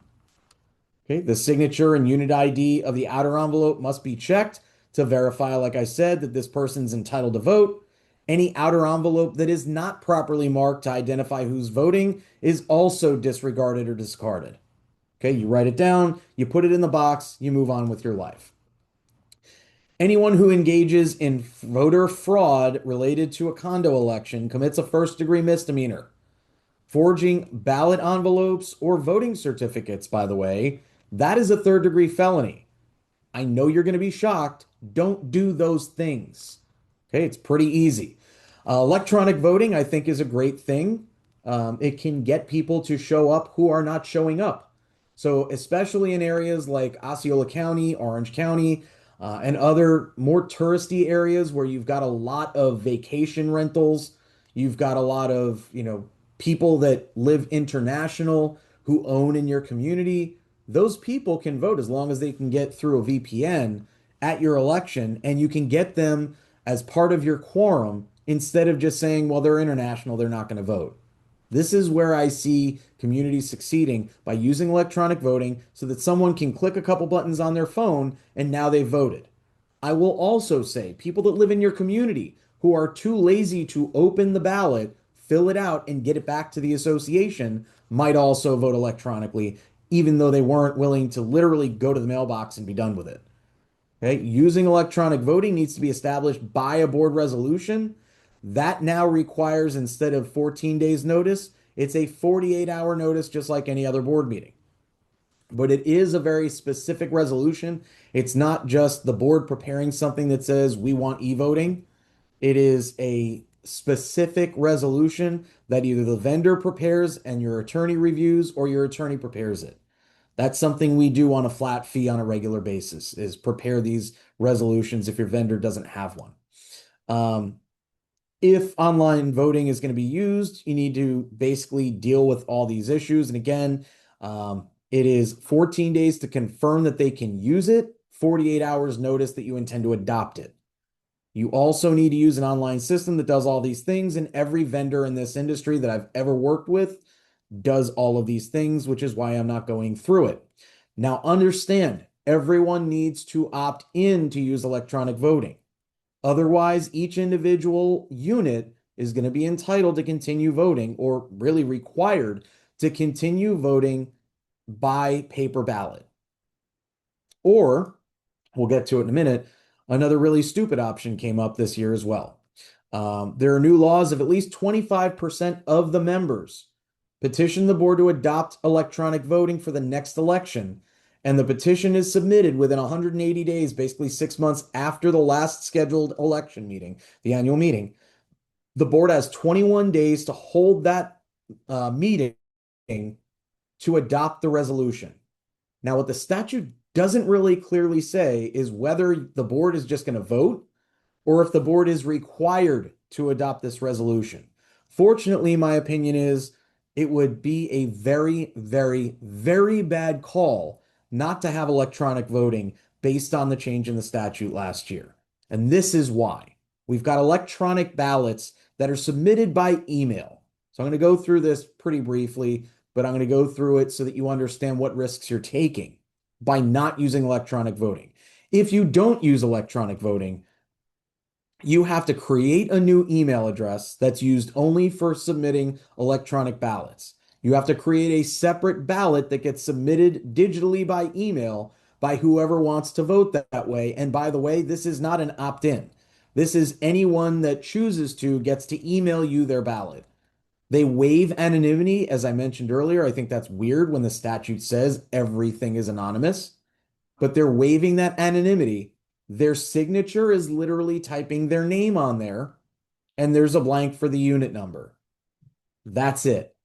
Okay, the signature and unit ID of the outer envelope must be checked to verify, like I said, that this person's entitled to vote. Any outer envelope that is not properly marked to identify who's voting is also disregarded or discarded. Okay, you write it down, you put it in the box, you move on with your life. Anyone who engages in voter fraud related to a condo election commits a first-degree misdemeanor. Forging ballot envelopes or voting certificates, by the way, that is a third-degree felony. I know you're going to be shocked. Don't do those things. Okay, it's pretty easy. Electronic voting, I think, is a great thing. It can get people to show up who are not showing up. So, especially in areas like Osceola County, Orange County, and other more touristy areas where you've got a lot of vacation rentals, you've got a lot of, people that live international who own in your community. Those people can vote as long as they can get through a VPN at your election, and you can get them as part of your quorum instead of just saying, well, they're international, they're not going to vote. This is where I see communities succeeding by using electronic voting so that someone can click a couple buttons on their phone and now they voted. I will also say people that live in your community who are too lazy to open the ballot, fill it out, and get it back to the association might also vote electronically, even though they weren't willing to literally go to the mailbox and be done with it. Okay, using electronic voting needs to be established by a board resolution. That now requires, instead of 14 days notice, it's a 48-hour notice, just like any other board meeting. But it is a very specific resolution. It's not just the board preparing something that says we want e-voting. It is a specific resolution that either the vendor prepares and your attorney reviews, or your attorney prepares it. That's something we do on a flat fee on a regular basis, is prepare these resolutions if your vendor doesn't have one. If online voting is going to be used, you need to basically deal with all these issues. And again, it is 14 days to confirm that they can use it, 48 hours notice that you intend to adopt it. You also need to use an online system that does all these things, and every vendor in this industry that I've ever worked with does all of these things, which is why I'm not going through it. Now, understand, everyone needs to opt in to use electronic voting. Otherwise, each individual unit is going to be entitled to continue voting, or really required to continue voting by paper ballot. Or, we'll get to it in a minute, another really stupid option came up this year as well. There are new laws of at least 25% of the members petition the board to adopt electronic voting for the next election, and the petition is submitted within 180 days, basically 6 months after the last scheduled election meeting, the annual meeting. The board has 21 days to hold that meeting to adopt the resolution. Now, what the statute doesn't really clearly say is whether the board is just going to vote or if the board is required to adopt this resolution. Fortunately, my opinion is it would be a very, very, very bad call not to have electronic voting based on the change in the statute last year. And this is why. We've got electronic ballots that are submitted by email. So I'm going to go through this pretty briefly, but I'm going to go through it so that you understand what risks you're taking by not using electronic voting. If you don't use electronic voting, you have to create a new email address that's used only for submitting electronic ballots. You have to create a separate ballot that gets submitted digitally by email by whoever wants to vote that way. And by the way, this is not an opt-in. This is anyone that chooses to gets to email you their ballot. They waive anonymity, as I mentioned earlier. I think that's weird when the statute says everything is anonymous, but they're waiving that anonymity. Their signature is literally typing their name on there, and there's a blank for the unit number. That's it.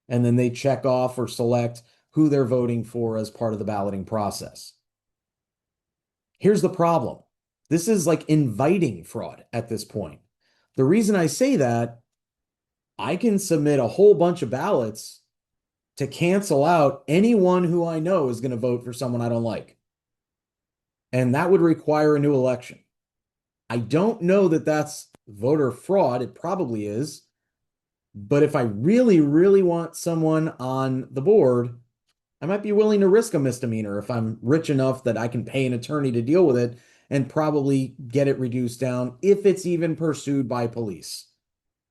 And then they check off or select who they're voting for as part of the balloting process. Here's the problem. This is like inviting fraud at this point. The reason I say that, I can submit a whole bunch of ballots to cancel out anyone who I know is going to vote for someone I don't like. And that would require a new election. I don't know that that's voter fraud. It probably is. But if I really, really want someone on the board, I might be willing to risk a misdemeanor if I'm rich enough that I can pay an attorney to deal with it and probably get it reduced down if it's even pursued by police.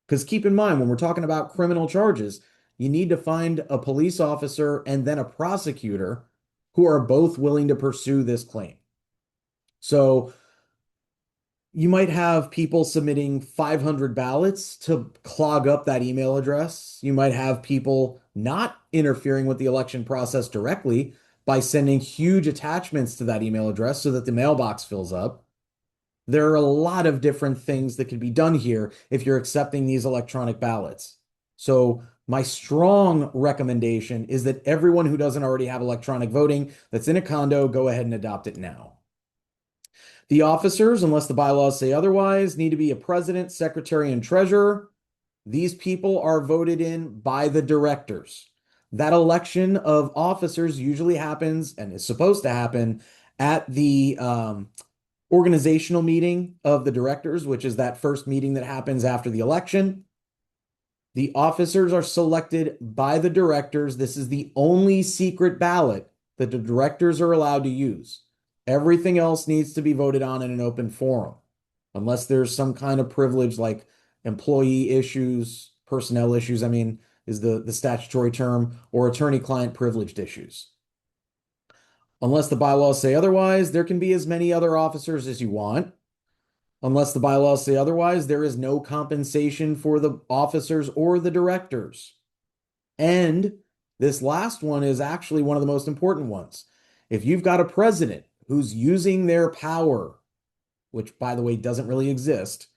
Because keep in mind, when we're talking about criminal charges, you need to find a police officer and then a prosecutor who are both willing to pursue this claim. So you might have people submitting 500 ballots to clog up that email address. You might have people not interfering with the election process directly by sending huge attachments to that email address so that the mailbox fills up. There are a lot of different things that can be done here if you're accepting these electronic ballots. So my strong recommendation is that everyone who doesn't already have electronic voting that's in a condo, go ahead and adopt it now. The officers, unless the bylaws say otherwise, need to be a president, secretary, and treasurer. These people are voted in by the directors. That election of officers usually happens and is supposed to happen at the organizational meeting of the directors, which is that first meeting that happens after the election. The officers are selected by the directors. This is the only secret ballot that the directors are allowed to use. Everything else needs to be voted on in an open forum, unless there's some kind of privilege like employee issues, personnel issues, is the statutory term, or attorney-client privileged issues. Unless the bylaws say otherwise, there can be as many other officers as you want. Unless the bylaws say otherwise, there is no compensation for the officers or the directors. And this last one is actually one of the most important ones. If you've got a president who's using their power, which, by the way, doesn't really exist,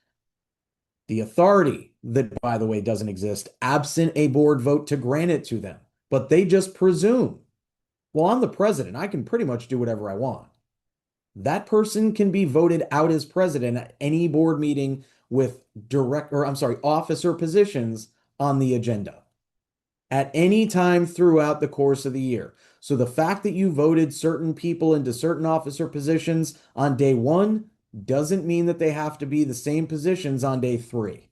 the authority that, by the way, doesn't exist, absent a board vote to grant it to them, but they just presume, well, I'm the president, I can pretty much do whatever I want. That person can be voted out as president at any board meeting with officer positions on the agenda at any time throughout the course of the year. So the fact that you voted certain people into certain officer positions on day 1 doesn't mean that they have to be the same positions on day 3.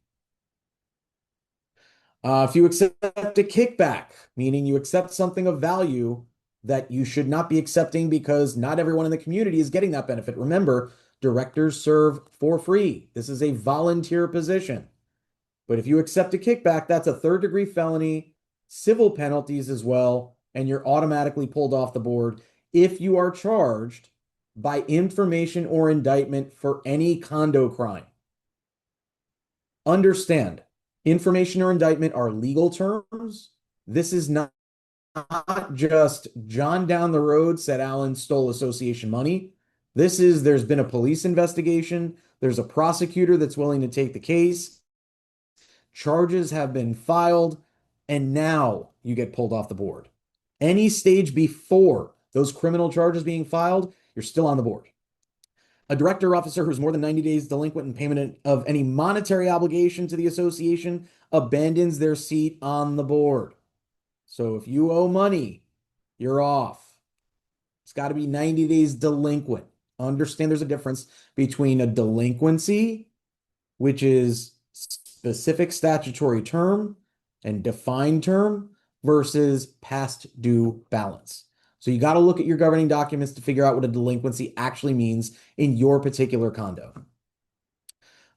If you accept a kickback, meaning you accept something of value that you should not be accepting because not everyone in the community is getting that benefit. Remember, directors serve for free. This is a volunteer position. But if you accept a kickback, that's a 3rd-degree felony, civil penalties as well, and you're automatically pulled off the board if you are charged by information or indictment for any condo crime. Understand, information or indictment are legal terms. This is not just John down the road said Alan stole association money. There's been a police investigation. There's a prosecutor that's willing to take the case. Charges have been filed, and now you get pulled off the board. Any stage before those criminal charges being filed, you're still on the board. A director or officer who's more than 90 days delinquent in payment of any monetary obligation to the association abandons their seat on the board. So if you owe money, you're off. It's got to be 90 days delinquent. Understand there's a difference between a delinquency, which is specific statutory term and defined term, versus past due balance. So you got to look at your governing documents to figure out what a delinquency actually means in your particular condo.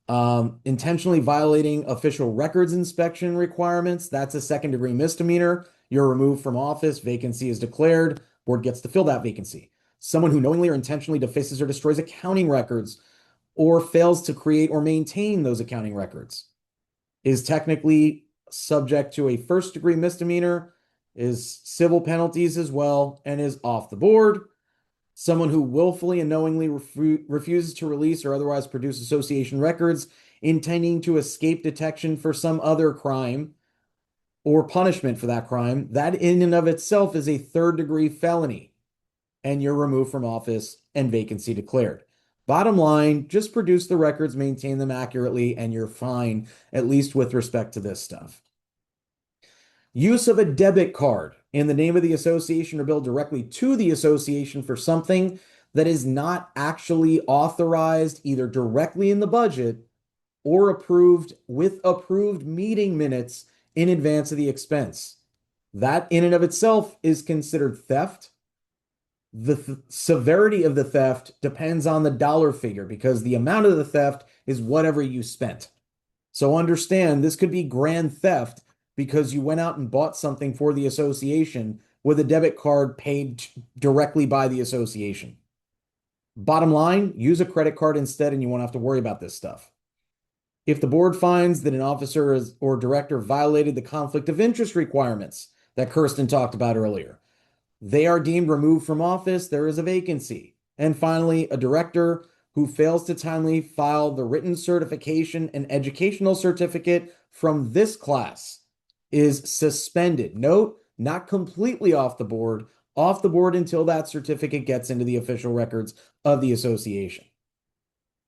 Intentionally violating official records inspection requirements, that's a second-degree misdemeanor. You're removed from office, vacancy is declared, board gets to fill that vacancy. Someone who knowingly or intentionally defaces or destroys accounting records or fails to create or maintain those accounting records is technically subject to a first-degree misdemeanor, is civil penalties as well, and is off the board. Someone who willfully and knowingly refuses to release or otherwise produce association records intending to escape detection for some other crime or punishment for that crime, that in and of itself is a third-degree felony, and you're removed from office and vacancy declared. Bottom line, just produce the records, maintain them accurately, and you're fine, at least with respect to this stuff. Use of a debit card in the name of the association or billed directly to the association for something that is not actually authorized either directly in the budget or approved with approved meeting minutes in advance of the expense. That in and of itself is considered theft. The severity of the theft depends on the dollar figure because the amount of the theft is whatever you spent. So understand this could be grand theft because you went out and bought something for the association with a debit card paid directly by the association. Bottom line, use a credit card instead and you won't have to worry about this stuff. If the board finds that an officer or director violated the conflict of interest requirements that Kirsten talked about earlier, they are deemed removed from office. There is a vacancy. And finally, a director who fails to timely file the written certification and educational certificate from this class is suspended. Note, not completely off the board until that certificate gets into the official records of the association.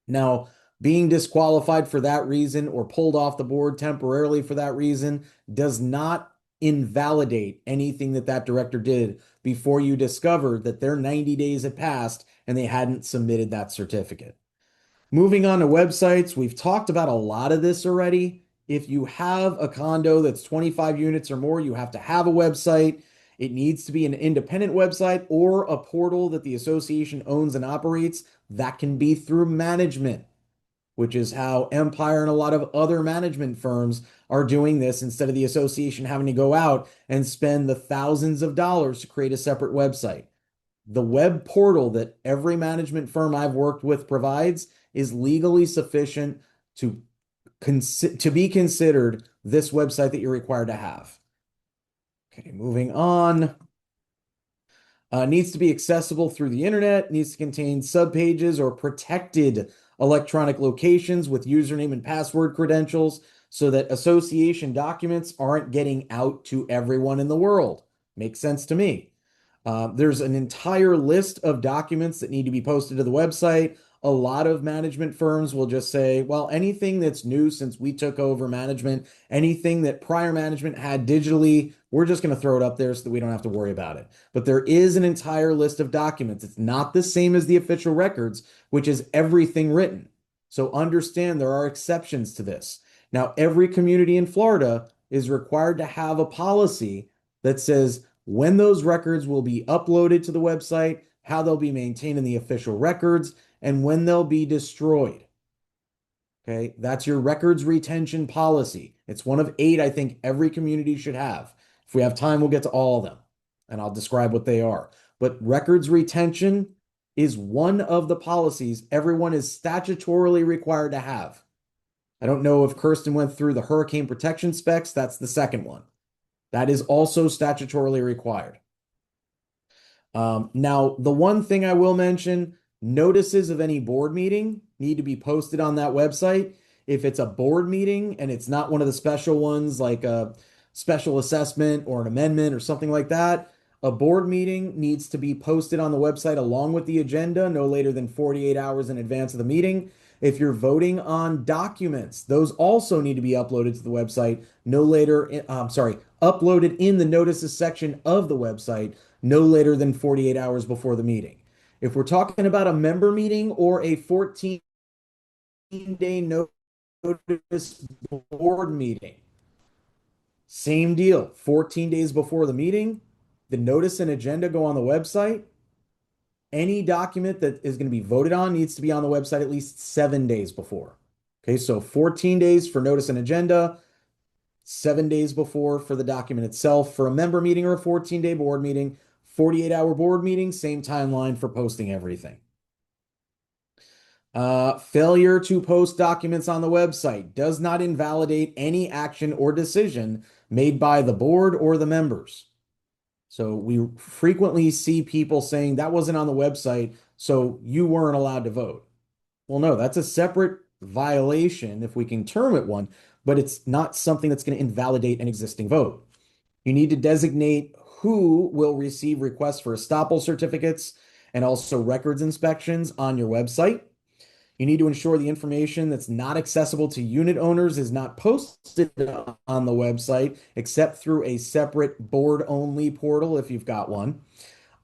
Now, being disqualified for that reason or pulled off the board temporarily for that reason does not invalidate anything that that director did before you discovered that their 90 days had passed and they hadn't submitted that certificate. Moving on to websites, we've talked about a lot of this already. If you have a condo that's 25 units or more, you have to have a website. It needs to be an independent website or a portal that the association owns and operates. That can be through management, which is how Empire and a lot of other management firms are doing this instead of the association having to go out and spend the thousands of dollars to create a separate website. The web portal that every management firm I've worked with provides is legally sufficient to be considered this website that you're required to have. Okay, moving on. Needs to be accessible through the internet, needs to contain subpages or protected electronic locations with username and password credentials so that association documents aren't getting out to everyone in the world. Makes sense to me. There's an entire list of documents that need to be posted to the website. A lot of management firms will just say, well, anything that's new since we took over management, anything that prior management had digitally, we're just going to throw it up there so that we don't have to worry about it. But there is an entire list of documents. It's not the same as the official records, which is everything written. So understand there are exceptions to this. Now, every community in Florida is required to have a policy that says when those records will be uploaded to the website, how they'll be maintained in the official records, and when they'll be destroyed. Okay, that's your records retention policy. It's one of 8 I think every community should have. If we have time, we'll get to all of them, and I'll describe what they are. But records retention is one of the policies everyone is statutorily required to have. I don't know if Kirsten went through the hurricane protection specs. That's the second one. That is also statutorily required. Now, the one thing I will mention, notices of any board meeting need to be posted on that website. If it's a board meeting and it's not one of the special ones like a special assessment or an amendment or something like that, a board meeting needs to be posted on the website along with the agenda no later than 48 hours in advance of the meeting. If you're voting on documents, those also need to be uploaded to the website no later, uploaded in the notices section of the website no later than 48 hours before the meeting. If we're talking about a member meeting or a 14-day notice board meeting, same deal. 14 days before the meeting, the notice and agenda go on the website. Any document that is going to be voted on needs to be on the website at least 7 days before. Okay, so 14 days for notice and agenda, 7 days before for the document itself. For a member meeting or a 14-day board meeting, 48-hour board meeting, same timeline for posting everything. Failure to post documents on the website does not invalidate any action or decision made by the board or the members. So we frequently see people saying that wasn't on the website, so you weren't allowed to vote. Well, no, that's a separate violation, if we can term it one, but it's not something that's going to invalidate an existing vote. You need to designate who will receive requests for estoppel certificates and also records inspections on your website. You need to ensure the information that's not accessible to unit owners is not posted on the website, except through a separate board-only portal if you've got one.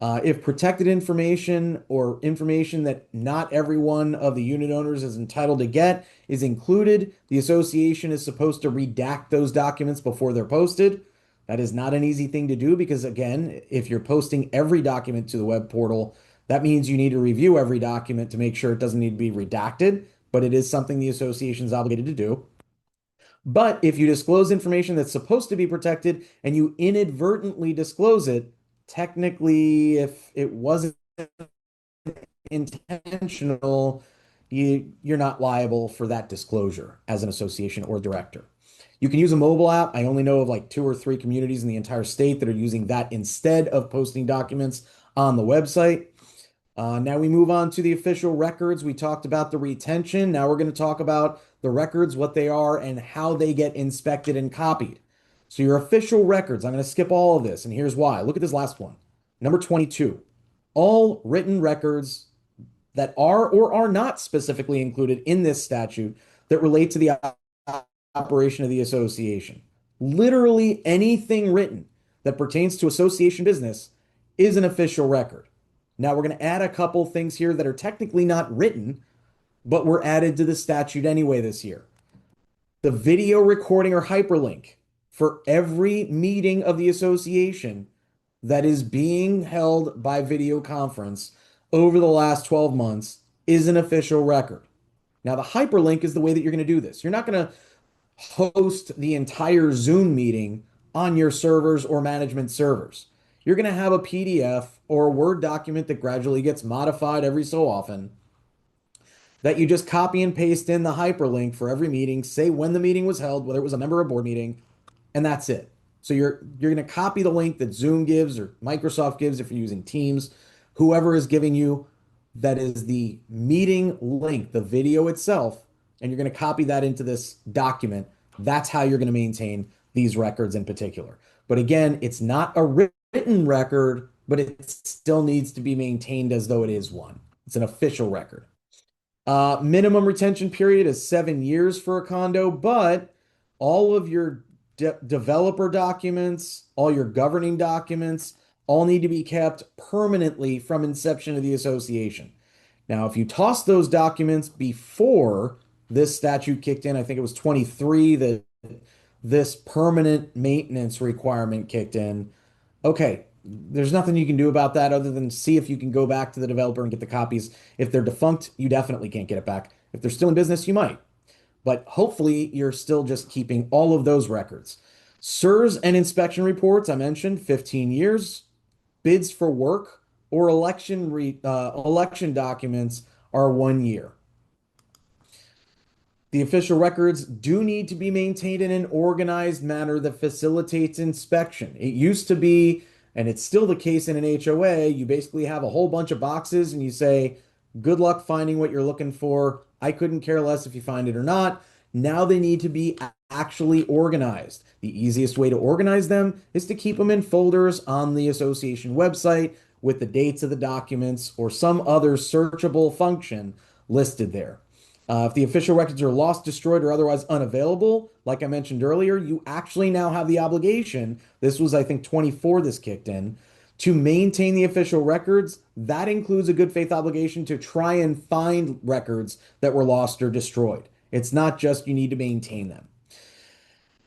If protected information or information that not every one of the unit owners is entitled to get is included, the association is supposed to redact those documents before they're posted. That is not an easy thing to do because, again, if you're posting every document to the web portal, that means you need to review every document to make sure it doesn't need to be redacted, but it is something the association is obligated to do. But if you disclose information that's supposed to be protected and you inadvertently disclose it, technically, if it wasn't intentional, you're not liable for that disclosure as an association or director. You can use a mobile app. I only know of like 2 or 3 communities in the entire state that are using that instead of posting documents on the website. Now we move on to the official records. We talked about the retention. Now we're going to talk about the records, what they are, and how they get inspected and copied. So your official records, I'm going to skip all of this, and here's why. Look at this last one. Number 22. All written records that are or are not specifically included in this statute that relate to the operation of the association. Literally anything written that pertains to association business is an official record. Now we're going to add a couple things here that are technically not written, but were added to the statute anyway this year. The video recording or hyperlink for every meeting of the association that is being held by video conference over the last 12 months is an official record. Now, the hyperlink is the way that you're going to do this. You're not going to host the entire Zoom meeting on your servers or management servers. You're going to have a PDF or a Word document that gradually gets modified every so often that you just copy and paste in the hyperlink for every meeting, say when the meeting was held, whether it was a member or board meeting, and that's it. So you're going to copy the link that Zoom gives or Microsoft gives if you're using Teams, whoever is giving you that is the meeting link, the video itself, and you're going to copy that into this document. That's how you're going to maintain these records in particular. But again, it's not a written record, but it still needs to be maintained as though it is one. It's an official record. Minimum retention period is 7 years for a condo, but all of your developer documents, all your governing documents, all need to be kept permanently from inception of the association. Now, if you toss those documents before this statute kicked in, I think it was 23 that this permanent maintenance requirement kicked in. Okay, there's nothing you can do about that other than see if you can go back to the developer and get the copies. If they're defunct, you definitely can't get it back. If they're still in business, you might. But hopefully, you're still just keeping all of those records. CEUs and inspection reports, I mentioned, 15 years. Bids for work or election documents are 1 year. The official records do need to be maintained in an organized manner that facilitates inspection. It used to be, and it's still the case in an HOA, you basically have a whole bunch of boxes and you say, good luck finding what you're looking for. I couldn't care less if you find it or not. Now they need to be actually organized. The easiest way to organize them is to keep them in folders on the association website with the dates of the documents or some other searchable function listed there. If the official records are lost, destroyed, or otherwise unavailable, like I mentioned earlier, you actually now have the obligation, this was, I think, 24 this kicked in, to maintain the official records. That includes a good faith obligation to try and find records that were lost or destroyed. It's not just you need to maintain them.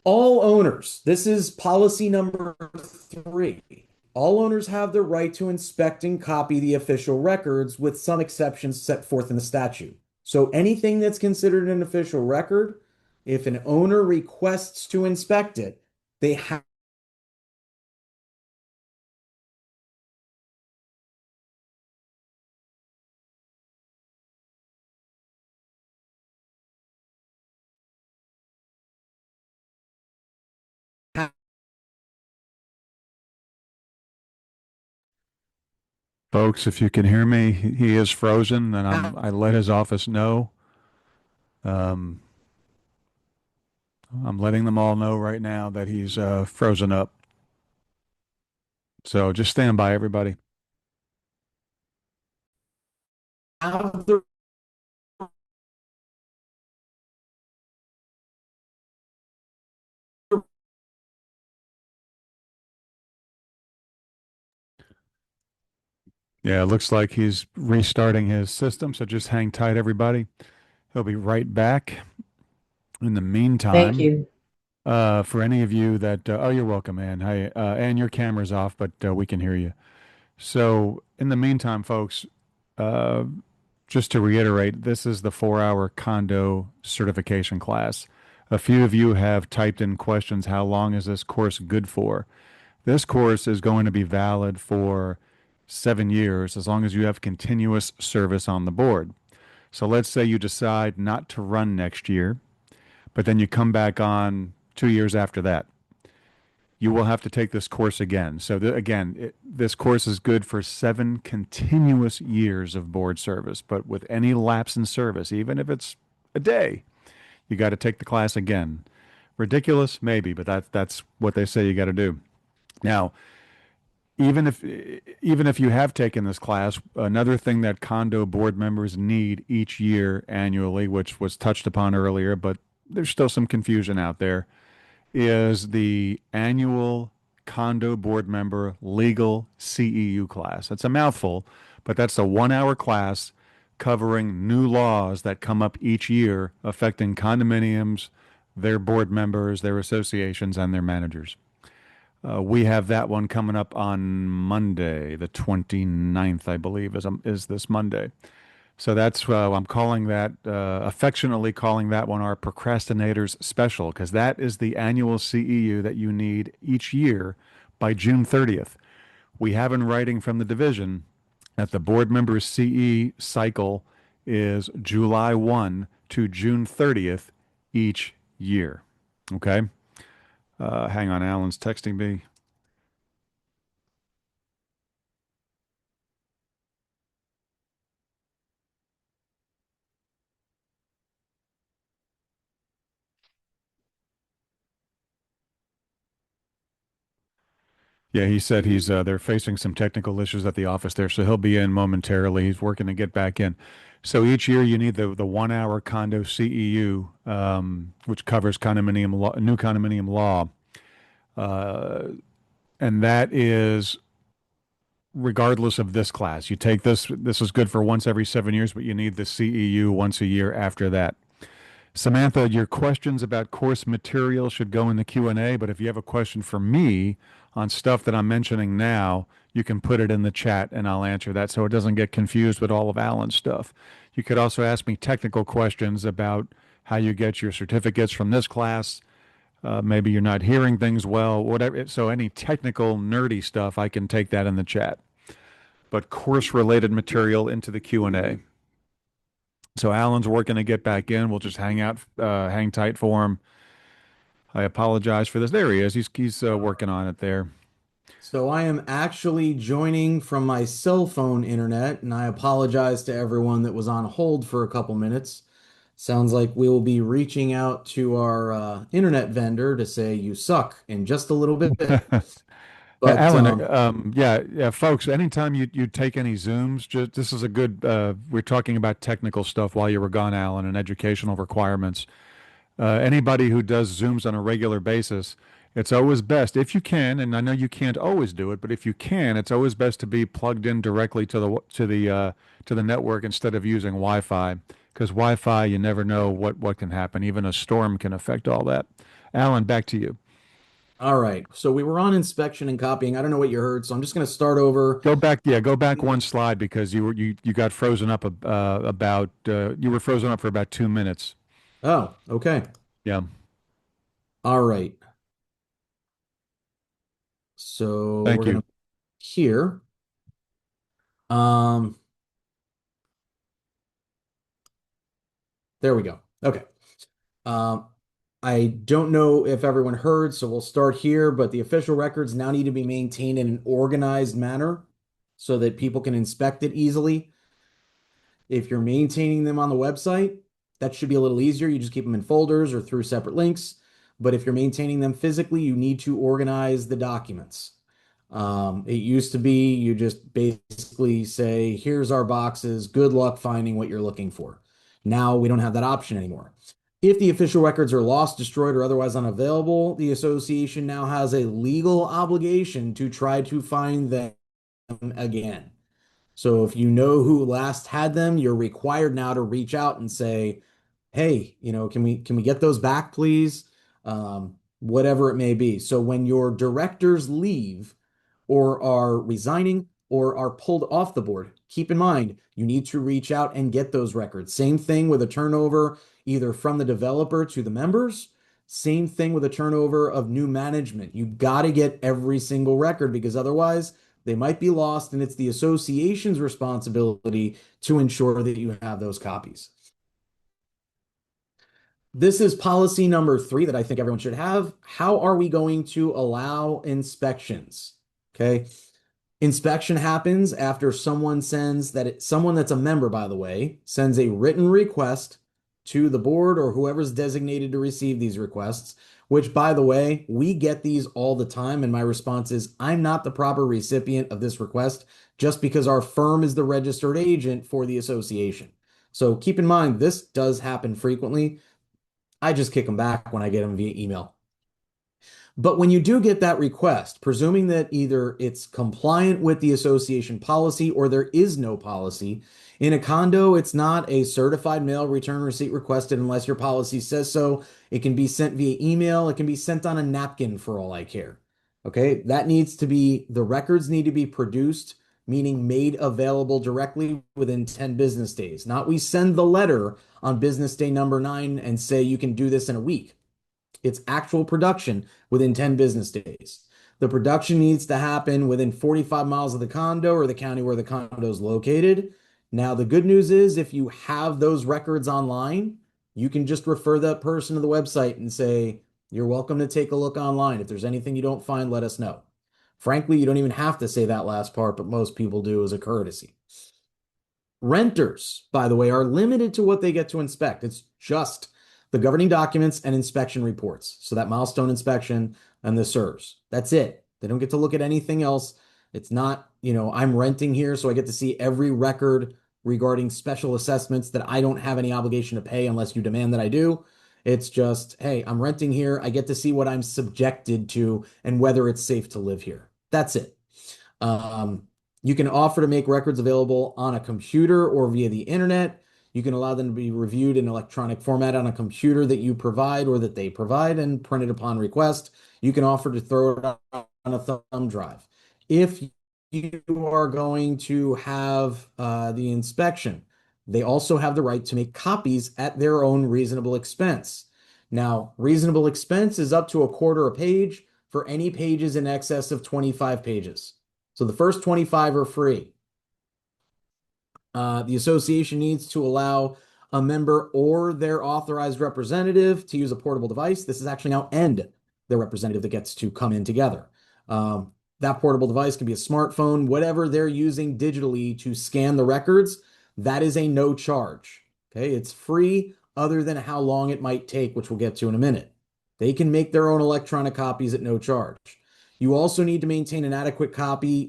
All owners, this is policy number 3. All owners have the right to inspect and copy the official records with some exceptions set forth in the statute. So anything that's considered an official record, if an owner requests to inspect it, they have Folks, if you can hear me, he is frozen, and I let his office know. Um, I'm letting them all know right now that he's frozen up. So just stand by, everybody. the Yeah, it looks like he's restarting his system, so just hang tight, everybody. He'll be right back. In the Thank meantime, you. for any of you that, oh, you're welcome, Ann. Hi, Ann, your camera's off, but we can hear you. So, in the meantime, folks, uh, just to reiterate, this is the 4 hour condo certification class. A few of you have typed in questions. How long is this course good for? This course is going to be valid for 7 years as long as you have continuous service on the board. So let's say you decide not to run next year, but then you come back on 2 years after that. You will have to take this course again. So this course is good for 7 continuous years of board service. But with any lapse in service, even if it's a day, you got to take the class again. Ridiculous, maybe, but that's what they say you got to do. Now, even if even if you have taken this class, another thing that condo board members need each year annually, which was touched upon earlier, but there's still some confusion out there, is the annual condo board member legal CEU class. It's a mouthful, but that's a 1 hour class covering new laws that come up each year affecting condominiums, their board members, their associations, and their managers. We have that one coming up on Monday, the 29th, I believe, is this Monday. So that's I'm calling that affectionately calling that one our procrastinators special because that is the annual CEU that you need each year by June 30th. We have in writing from the division that the board members CE cycle is July 1 to June 30th each year. Okay. Hang on, Alan's texting me. Yeah, he said they're facing some technical issues at the office there, so he'll be in momentarily. He's working to get back in. So each year you need the 1 hour condo CEU, which covers condominium law, new condominium law, uh, and that is regardless of this class. You take this. This is good for once every 7 years, but you need the CEU once a year after that. Samantha, your questions about course material should go in the Q&A, but if you have a question for me on stuff that I'm mentioning now, you can put it in the chat and I'll answer that so it doesn't get confused with all of Alan's stuff. You could also ask me technical questions about how you get your certificates from this class. Maybe you're not hearing things well, whatever. So any technical, nerdy stuff, I can take that in the chat. But course-related material into the Q&A. So Alan's working to get back in. We'll just hang tight for him. I apologize for this. There he is. He's working on it there. So I am actually joining from my cell phone internet, and I apologize to everyone that was on hold for a couple minutes. Sounds like we will be reaching out to our internet vendor to say you suck in just a little bit. But Alan, yeah, folks. Anytime you take any Zooms, just this is a good. We're talking about technical stuff while you were gone, Alan, and educational requirements. Anybody who does Zooms on a regular basis, it's always best if you can, and I know you can't always do it, but if you can, it's always best to be plugged in directly to the network instead of using Wi-Fi, because Wi-Fi you never know what can happen. Even a storm can affect all that. Alan, back to you. All right. So we were on inspection and copying. I don't know what you heard, so I'm just going to start over. Go back, yeah, go back one slide because you got frozen up about you were frozen up for about 2 minutes. Oh, okay. Yeah. All right. So Thank we're you. going to here. Um, there we go. Okay. Um, I don't know if everyone heard, so we'll start here, but the official records now need to be maintained in an organized manner so that people can inspect it easily. If you're maintaining them on the website, that should be a little easier. You just keep them in folders or through separate links. But if you're maintaining them physically, you need to organize the documents. It used to be you just basically say, here's our boxes. Good luck finding what you're looking for. Now we don't have that option anymore. If the official records are lost, destroyed, or otherwise unavailable, the association now has a legal obligation to try to find them again. So if you know who last had them, you're required now to reach out and say, "Hey, can we get those back, please?" Whatever it may be. So when your directors leave or are resigning or are pulled off the board, keep in mind you need to reach out and get those records. Same thing with a turnover, either from the developer to the members. Same thing with a turnover of new management. You got to get every single record because otherwise they might be lost, and it's the association's responsibility to ensure that you have those copies. This is policy number 3 that I think everyone should have. How are we going to allow inspections? Okay. Inspection happens after someone that's a member, by the way, sends a written request to the board or whoever's designated to receive these requests, which, by the way, we get these all the time. And my response is, I'm not the proper recipient of this request just because our firm is the registered agent for the association. So keep in mind, this does happen frequently. I just kick them back when I get them via email. But when you do get that request, presuming that either it's compliant with the association policy or there is no policy, in a condo, it's not a certified mail return receipt requested unless your policy says so. It can be sent via email, it can be sent on a napkin for all I care. Okay, the records need to be produced, meaning made available directly within 10 business days. Not we send the letter on business day number 9 and say you can do this in a week. It's actual production within 10 business days. The production needs to happen within 45 miles of the condo or the county where the condo is located. Now, the good news is if you have those records online, you can just refer that person to the website and say, you're welcome to take a look online. If there's anything you don't find, let us know. Frankly, you don't even have to say that last part, but most people do as a courtesy. Renters, by the way, are limited to what they get to inspect. It's just the governing documents and inspection reports. So that milestone inspection and the CEUs. That's it. They don't get to look at anything else. It's not, I'm renting here, so I get to see every record regarding special assessments that I don't have any obligation to pay unless you demand that I do. It's just, hey, I'm renting here. I get to see what I'm subjected to and whether it's safe to live here. That's it. Um, you can offer to make records available on a computer or via the internet. You can allow them to be reviewed in electronic format on a computer that you provide or that they provide and printed upon request. You can offer to throw it on a thumb drive. If you are going to have the inspection, they also have the right to make copies at their own reasonable expense. Now, reasonable expense is up to a quarter a page for any pages in excess of 25 pages. So the first 25 are free. The association needs to allow a member or their authorized representative to use a portable device. This is actually now their representative that gets to come in together. That portable device can be a smartphone, whatever they're using digitally to scan the records. That is a no charge. Okay, it's free other than how long it might take, which we'll get to in a minute. They can make their own electronic copies at no charge. You also need to maintain an adequate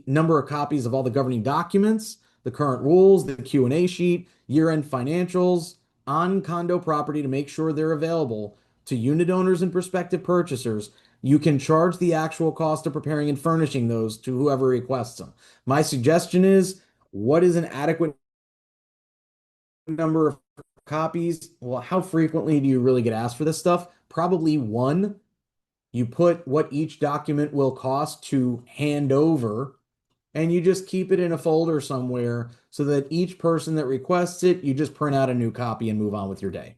number of copies of all the governing documents, the current rules, the Q&A sheet, year-end financials on condo property to make sure they're available to unit owners and prospective purchasers. You can charge the actual cost of preparing and furnishing those to whoever requests them. My suggestion is, what is an adequate number of copies? Well, how frequently do you really get asked for this stuff? Probably one You put what each document will cost to hand over, and you just keep it in a folder somewhere so that each person that requests it, you just print out a new copy and move on with your day.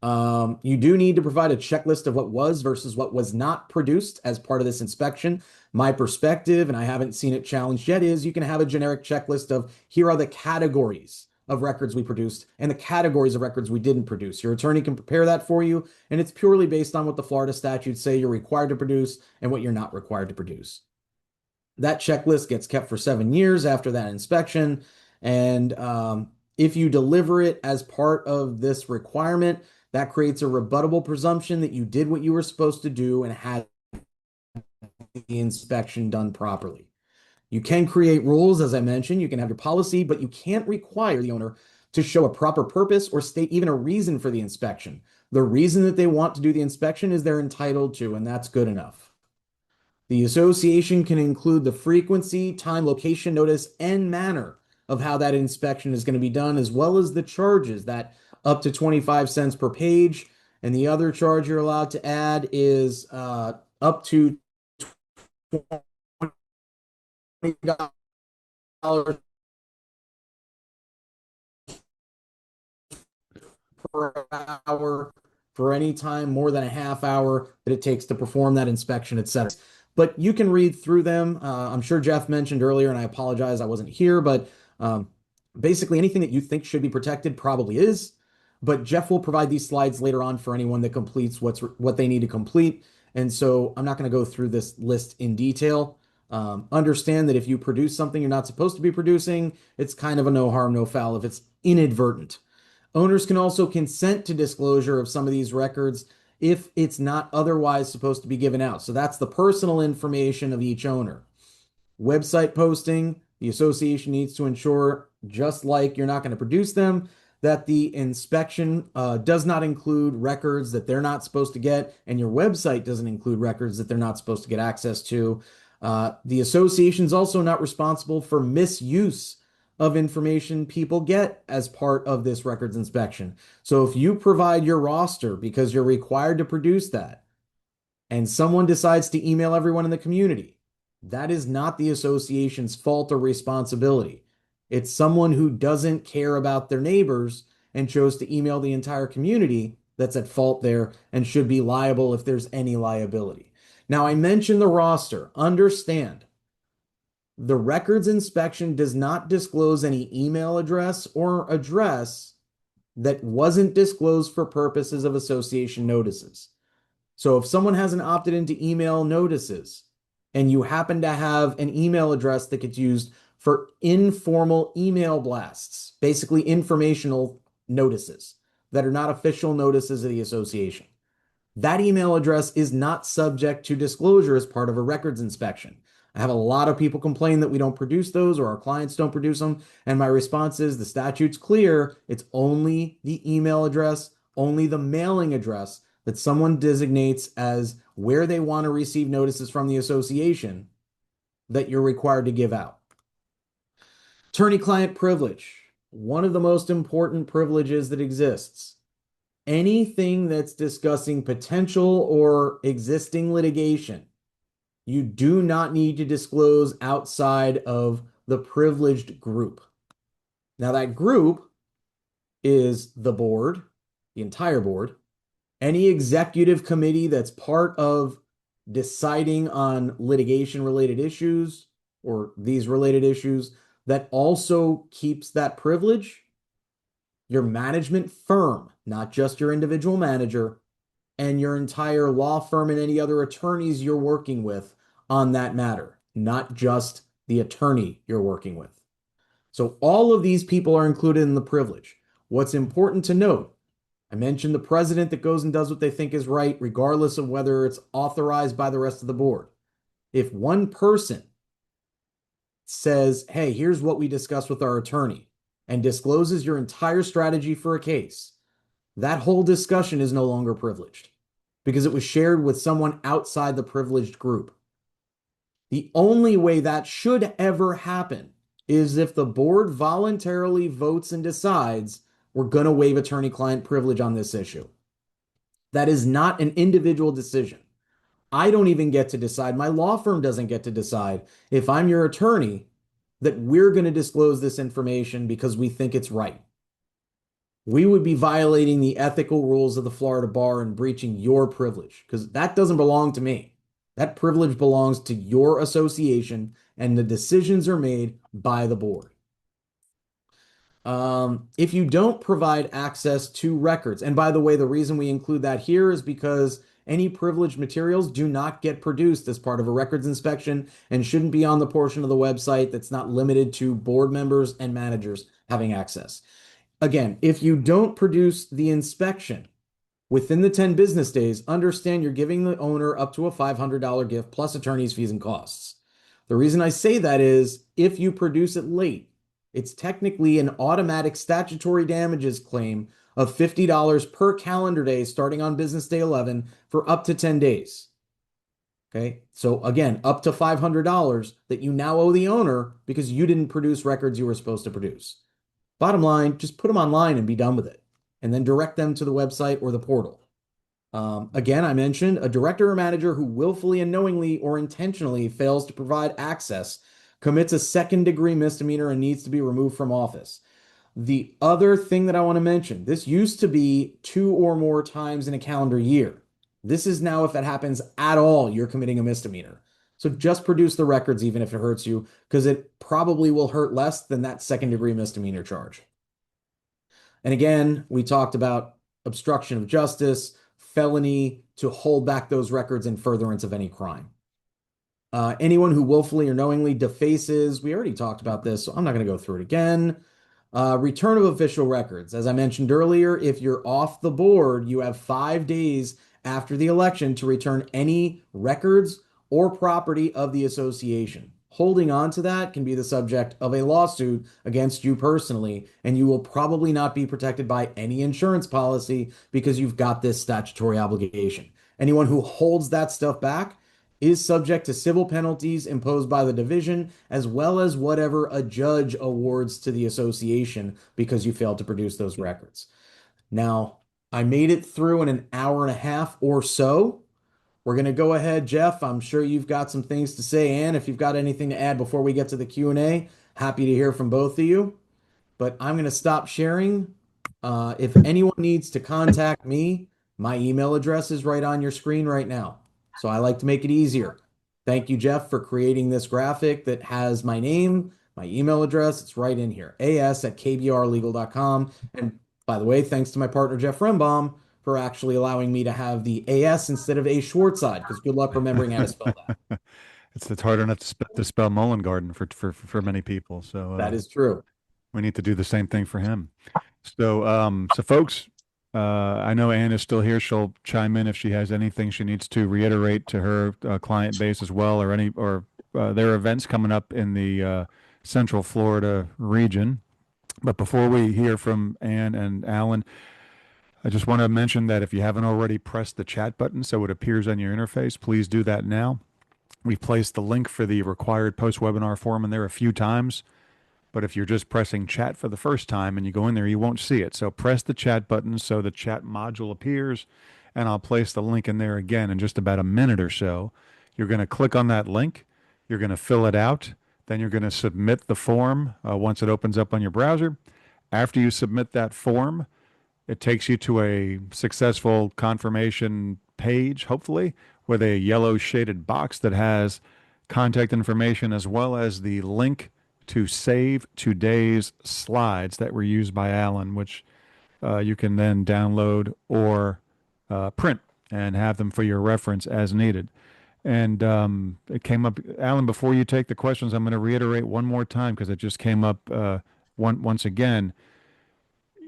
You do need to provide a checklist of what was versus what was not produced as part of this inspection. My perspective, and I haven't seen it challenged yet, is you can have a generic checklist of here are the categories of records we produced and the categories of records we didn't produce. Your attorney can prepare that for you, and it's purely based on what the Florida statutes say you're required to produce and what you're not required to produce. That checklist gets kept for 7 years after that inspection, and if you deliver it as part of this requirement, that creates a rebuttable presumption that you did what you were supposed to do and had the inspection done properly. You can create rules, as I mentioned, you can have your policy, but you can't require the owner to show a proper purpose or state even a reason for the inspection. The reason that they want to do the inspection is they're entitled to, and that's good enough. The association can include the frequency, time, location, notice, and manner of how that inspection is going to be done, as well as the charges, that up to 25 cents per page. And the other charge you're allowed to add is up to $20 per hour for any time more than a half hour that it takes to perform that inspection, etc. But you can read through them. I'm sure Jeff mentioned earlier, and I apologize, I wasn't here, but basically anything that you think should be protected probably is. But Jeff will provide these slides later on for anyone that completes what they need to complete. And so I'm not going to go through this list in detail. Understand that if you produce something you're not supposed to be producing, it's kind of a no harm, no foul if it's inadvertent. Owners can also consent to disclosure of some of these records if it's not otherwise supposed to be given out. So that's the personal information of each owner. Website posting, the association needs to ensure, just like you're not going to produce them, that the inspection does not include records that they're not supposed to get, and your website doesn't include records that they're not supposed to get access to. The association is also not responsible for misuse of information people get as part of this records inspection. So if you provide your roster because you're required to produce that, and someone decides to email everyone in the community, that is not the association's fault or responsibility. It's someone who doesn't care about their neighbors and chose to email the entire community that's at fault there and should be liable if there's any liability. Now, I mentioned the roster. Understand, the records inspection does not disclose any email address or address that wasn't disclosed for purposes of association notices. So if someone hasn't opted into email notices and you happen to have an email address that gets used for informal email blasts, basically informational notices that are not official notices of the association, that email address is not subject to disclosure as part of a records inspection. I have a lot of people complain that we don't produce those or our clients don't produce them. And my response is the statute's clear. It's only the email address, only the mailing address that someone designates as where they want to receive notices from the association that you're required to give out. Attorney-client privilege, one of the most important privileges that exists. Anything that's discussing potential or existing litigation, you do not need to disclose outside of the privileged group. Now, that group is the board, the entire board, any executive committee that's part of deciding on litigation-related issues or these related issues that also keeps that privilege, your management firm, not just your individual manager, and your entire law firm and any other attorneys you're working with on that matter, not just the attorney you're working with. So all of these people are included in the privilege. What's important to note, I mentioned the president that goes and does what they think is right, regardless of whether it's authorized by the rest of the board. If one person says, hey, here's what we discussed with our attorney, and discloses your entire strategy for a case, that whole discussion is no longer privileged because it was shared with someone outside the privileged group. The only way that should ever happen is if the board voluntarily votes and decides we're going to waive attorney-client privilege on this issue. That is not an individual decision. I don't even get to decide. My law firm doesn't get to decide if I'm your attorney that we're going to disclose this information because we think it's right. We would be violating the ethical rules of the Florida bar and breaching your privilege because that doesn't belong to me. That privilege belongs to your association, and the decisions are made by the board. If you don't provide access to records, and by the way, the reason we include that here is because any privileged materials do not get produced as part of a records inspection and shouldn't be on the portion of the website that's not limited to board members and managers having access. Again, if you don't produce the inspection within the 10 business days, understand you're giving the owner up to a $500 gift plus attorney's fees and costs. The reason I say that is if you produce it late, it's technically an automatic statutory damages claim of $50 per calendar day starting on business day 11 for up to 10 days. Okay, so again, up to $500 that you now owe the owner because you didn't produce records you were supposed to produce. Bottom line, just put them online and be done with it, and then direct them to the website or the portal. Again, I mentioned a director or manager who willfully and knowingly or intentionally fails to provide access commits a second-degree misdemeanor and needs to be removed from office. The other thing that I want to mention, this used to be 2 or more times in a calendar year. This is now, if it happens at all, you're committing a misdemeanor. So just produce the records, even if it hurts you, because it probably will hurt less than that second-degree misdemeanor charge. And again, we talked about obstruction of justice, felony to hold back those records in furtherance of any crime. Anyone who willfully or knowingly defaces, we already talked about this, so I'm not going to go through it again. Return of official records. As I mentioned earlier, if you're off the board, you have 5 days after the election to return any records or property of the association. Holding on to that can be the subject of a lawsuit against you personally, and you will probably not be protected by any insurance policy because you've got this statutory obligation. Anyone who holds that stuff back is subject to civil penalties imposed by the division, as well as whatever a judge awards to the association because you failed to produce those records. Now, I made it through in an hour and a half or so. We're going to go ahead, Jeff. I'm sure you've got some things to say, and if you've got anything to add before we get to the Q&A, happy to hear from both of you. But I'm going to stop sharing. If anyone needs to contact me, my email address is right on your screen right now. So I like to make it easier. Thank you, Jeff, for creating this graphic that has my name, my email address. It's right in here, as@kbrlegal.com. And by the way, thanks to my partner, Jeff Rembaum, for actually allowing me to have the AS instead of A Schwartzide, because good luck remembering how to spell that. It's harder enough to spell Mullengarden for many people. So that is true. We need to do the same thing for him. So folks, I know Ann is still here. She'll chime in if she has anything she needs to reiterate to her client base as well, or there are events coming up in the Central Florida region. But before we hear from Ann and Alan, I just want to mention that if you haven't already pressed the chat button so it appears on your interface, please do that now. We've placed the link for the required post-webinar form in there a few times. But if you're just pressing chat for the first time and you go in there, you won't see it. So press the chat button so the chat module appears, and I'll place the link in there again in just about a minute or so. You're going to click on that link. You're going to fill it out. Then you're going to submit the form once it opens up on your browser. After you submit that form, it takes you to a successful confirmation page, hopefully, with a yellow shaded box that has contact information as well as the link to save today's slides that were used by Alan, which you can then download or print and have them for your reference as needed. And it came up, Alan, before you take the questions, I'm going to reiterate one more time because it just came up once again.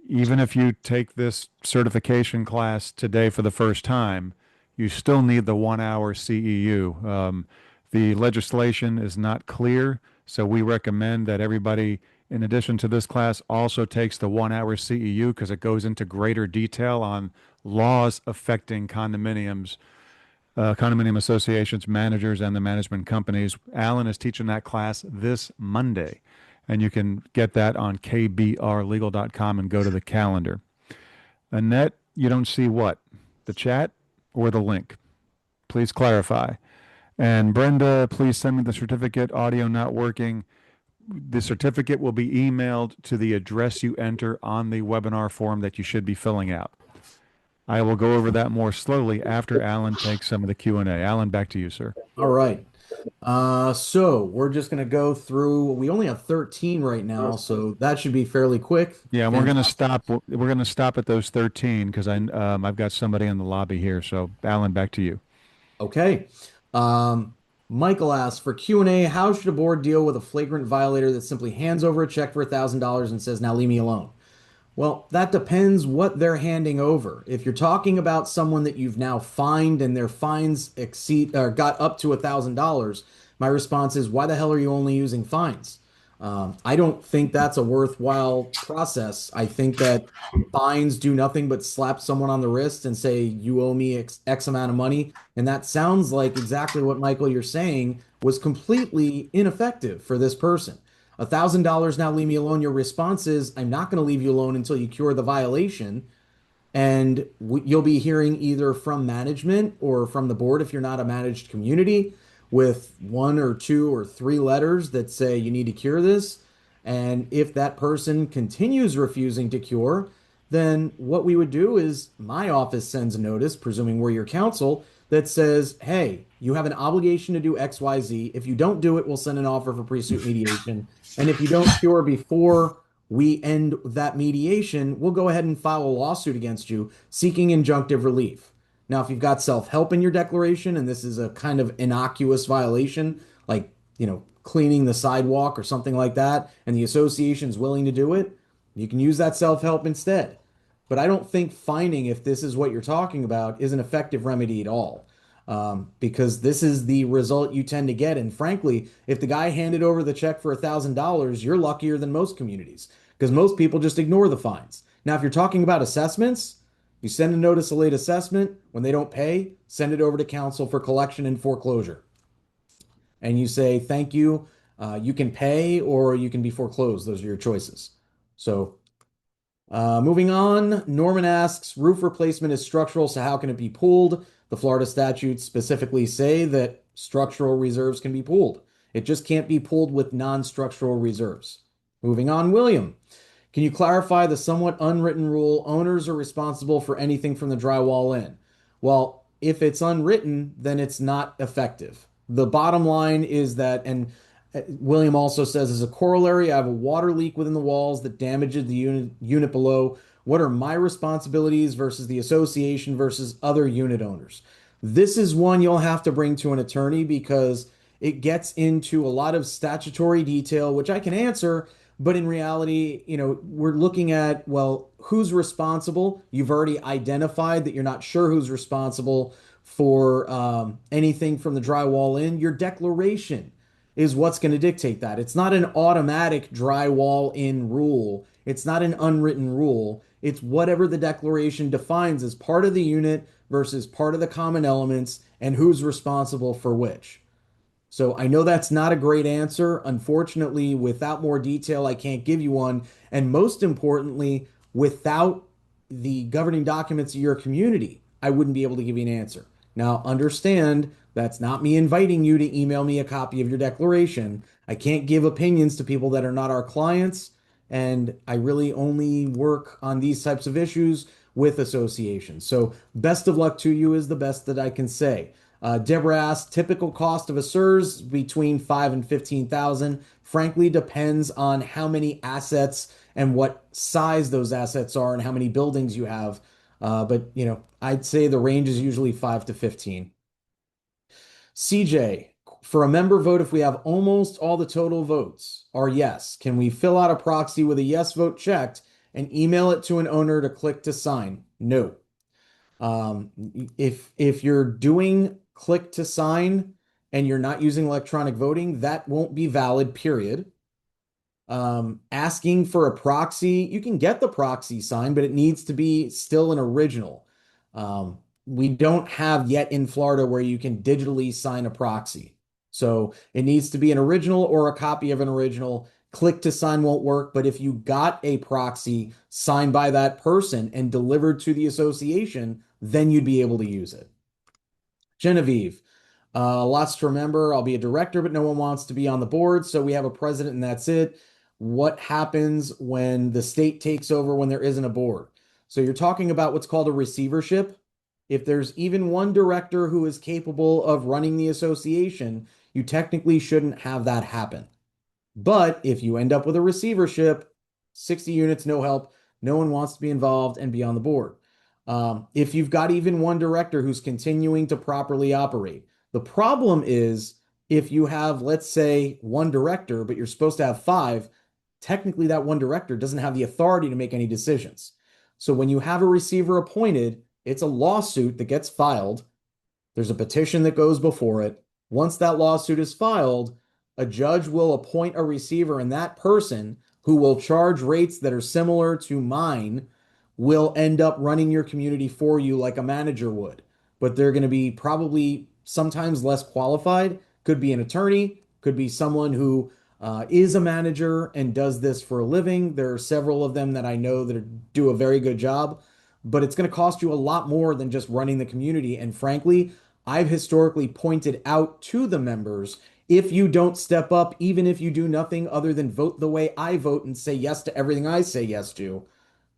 Even if you take this certification class today for the first time, you still need the 1-hour CEU. The legislation is not clear, so we recommend that everybody, in addition to this class, also takes the 1-hour CEU because it goes into greater detail on laws affecting condominiums, condominium associations, managers, and the management companies. Alan is teaching that class this Monday, and you can get that on kbrlegal.com and go to the calendar. Annette, you don't see what? the chat or the link? Please clarify. And Brenda, please send me the certificate. Audio not working. The certificate will be emailed to the address you enter on the webinar form that you should be filling out. I will go over that more slowly after Alan takes some of the Q&A. Alan, back to you, sir. All right. So we're just going to go through. We only have 13 right now, so that should be fairly quick. Yeah, we're going to stop. We're going to stop at those 13 because I've got somebody in the lobby here. So, Alan, back to you. Okay. Michael asks for Q&A, how should a board deal with a flagrant violator that simply hands over a check for $1,000 and says, "Now leave me alone"? Well, that depends what they're handing over. If you're talking about someone that you've now fined and their fines exceed or got up to $1,000, my response is, why the hell are you only using fines? I don't think that's a worthwhile process. I think that fines do nothing but slap someone on the wrist and say, you owe me X amount of money. And that sounds like exactly what, Michael, you're saying was completely ineffective for this person. $1,000, now leave me alone. Your response is, I'm not going to leave you alone until you cure the violation. And you'll be hearing either from management or from the board if you're not a managed community with 1 or 2 or 3 letters that say you need to cure this. And if that person continues refusing to cure, then what we would do is my office sends a notice, presuming we're your counsel, that says, hey, you have an obligation to do XYZ. If you don't do it, we'll send an offer for pre-suit mediation. And if you don't cure before we end that mediation, we'll go ahead and file a lawsuit against you seeking injunctive relief. Now, if you've got self-help in your declaration and this is a kind of innocuous violation, like, cleaning the sidewalk or something like that, and the association's willing to do it, you can use that self-help instead. But I don't think fining, if this is what you're talking about, is an effective remedy at all. Because this is the result you tend to get. And frankly, if the guy handed over the check for $1,000, you're luckier than most communities because most people just ignore the fines. Now, if you're talking about assessments, you send a notice of late assessment. When they don't pay, send it over to counsel for collection and foreclosure. And you say, thank you. You can pay or you can be foreclosed. Those are your choices. So moving on, Norman asks, roof replacement is structural, so how can it be pooled? The Florida statutes specifically say that structural reserves can be pooled. It just can't be pooled with non-structural reserves. Moving on, William, can you clarify the somewhat unwritten rule, owners are responsible for anything from the drywall in? Well, if it's unwritten, then it's not effective. The bottom line is that, and William also says, as a corollary, I have a water leak within the walls that damages the unit below. What are my responsibilities versus the association versus other unit owners? This is one you'll have to bring to an attorney because it gets into a lot of statutory detail, which I can answer, but in reality, we're looking at, well, who's responsible? You've already identified that you're not sure who's responsible for anything from the drywall in. Your declaration is what's going to dictate that. It's not an automatic drywall in rule. It's not an unwritten rule. It's whatever the declaration defines as part of the unit versus part of the common elements and who's responsible for which. So I know that's not a great answer. Unfortunately, without more detail, I can't give you one. And most importantly, without the governing documents of your community, I wouldn't be able to give you an answer. Now, understand that's not me inviting you to email me a copy of your declaration. I can't give opinions to people that are not our clients, and I really only work on these types of issues with associations. So best of luck to you is the best that I can say. Deborah asked, typical cost of a CEUs between 5 and 15,000. Frankly, depends on how many assets and what size those assets are and how many buildings you have. But I'd say the range is usually 5 to 15. CJ, for a member vote, if we have almost all the total votes are yes, can we fill out a proxy with a yes vote checked and email it to an owner to click to sign? No. If you're doing click to sign and you're not using electronic voting, that won't be valid, period. Asking for a proxy, you can get the proxy signed, but it needs to be still an original. We don't have yet in Florida where you can digitally sign a proxy. So it needs to be an original or a copy of an original. Click to sign won't work, but if you got a proxy signed by that person and delivered to the association, then you'd be able to use it. Genevieve, lots to remember. I'll be a director, but no one wants to be on the board. So we have a president and that's it. What happens when the state takes over when there isn't a board? So you're talking about what's called a receivership. If there's even one director who is capable of running the association, you technically shouldn't have that happen. But if you end up with a receivership, 60 units, no help, no one wants to be involved and be on the board. If you've got even one director who's continuing to properly operate, the problem is if you have, let's say, one director, but you're supposed to have five, technically that one director doesn't have the authority to make any decisions. So when you have a receiver appointed, it's a lawsuit that gets filed. There's a petition that goes before it. Once that lawsuit is filed, a judge will appoint a receiver, and that person who will charge rates that are similar to mine will end up running your community for you like a manager would. But they're going to be probably sometimes less qualified. Could be an attorney, could be someone who is a manager and does this for a living. There are several of them that I know that do a very good job, but it's going to cost you a lot more than just running the community. And frankly, I've historically pointed out to the members, if you don't step up, even if you do nothing other than vote the way I vote and say yes to everything I say yes to,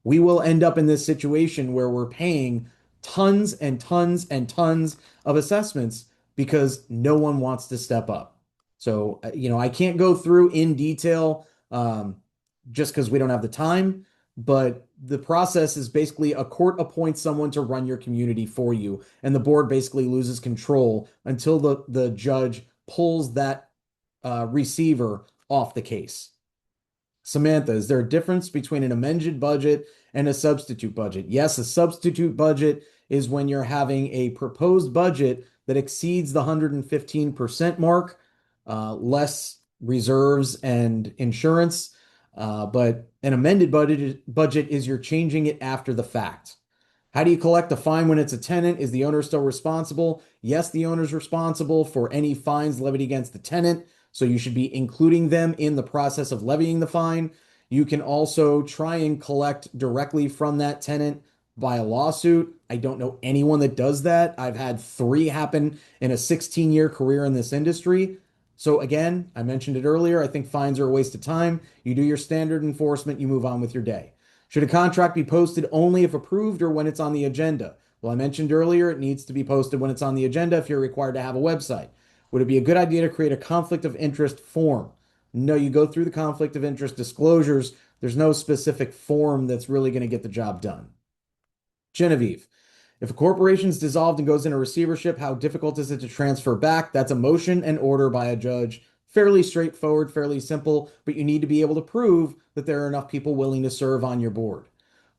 we will end up in this situation where we're paying tons and tons and tons of assessments because no one wants to step up. So, I can't go through in detail just because we don't have the time, but the process is basically a court appoints someone to run your community for you, and the board basically loses control until the judge pulls that receiver off the case. Samantha, is there a difference between an amended budget and a substitute budget? Yes, a substitute budget is when you're having a proposed budget that exceeds the 115% mark, less reserves and insurance. But an amended budget is you're changing it after the fact. How do you collect a fine when it's a tenant? Is the owner still responsible? Yes, the owner's responsible for any fines levied against the tenant. So you should be including them in the process of levying the fine. You can also try and collect directly from that tenant by a lawsuit. I don't know anyone that does that. I've had 3 happen in a 16-year career in this industry. So again, I mentioned it earlier, I think fines are a waste of time. You do your standard enforcement, you move on with your day. Should a contract be posted only if approved or when it's on the agenda? Well, I mentioned earlier it needs to be posted when it's on the agenda if you're required to have a website. Would it be a good idea to create a conflict of interest form? No, you go through the conflict of interest disclosures. There's no specific form that's really going to get the job done. Genevieve, if a corporation is dissolved and goes into receivership, how difficult is it to transfer back? That's a motion and order by a judge. Fairly straightforward, fairly simple, but you need to be able to prove that there are enough people willing to serve on your board.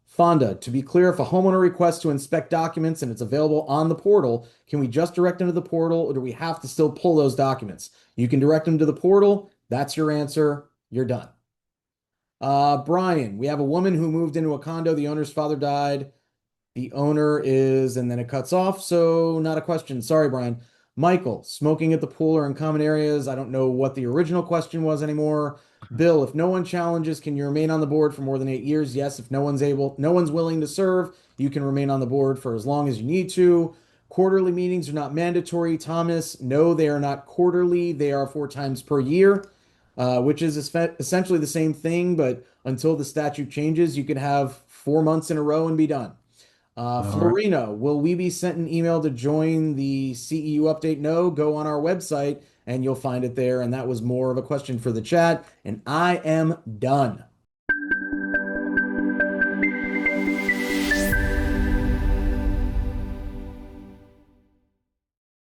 Fonda, to be clear, if a homeowner requests to inspect documents and it's available on the portal, can we just direct them to the portal or do we have to still pull those documents? You can direct them to the portal. That's your answer. You're done. Brian, we have a woman who moved into a condo. The owner's father died. The owner is, and then it cuts off. So not a question. Sorry, Brian. Michael, smoking at the pool or in common areas. I don't know what the original question was anymore. Bill, if no one challenges, can you remain on the board for more than 8 years? Yes. If no one's willing to serve, you can remain on the board for as long as you need to. Quarterly meetings are not mandatory. Thomas, no, they are not quarterly. They are 4 times per year, which is essentially the same thing. But until the statute changes, you can have 4 months in a row and be done. Florina, will we be sent an email to join the CEU update? No, go on our website and you'll find it there. And that was more of a question for the chat. And I am done.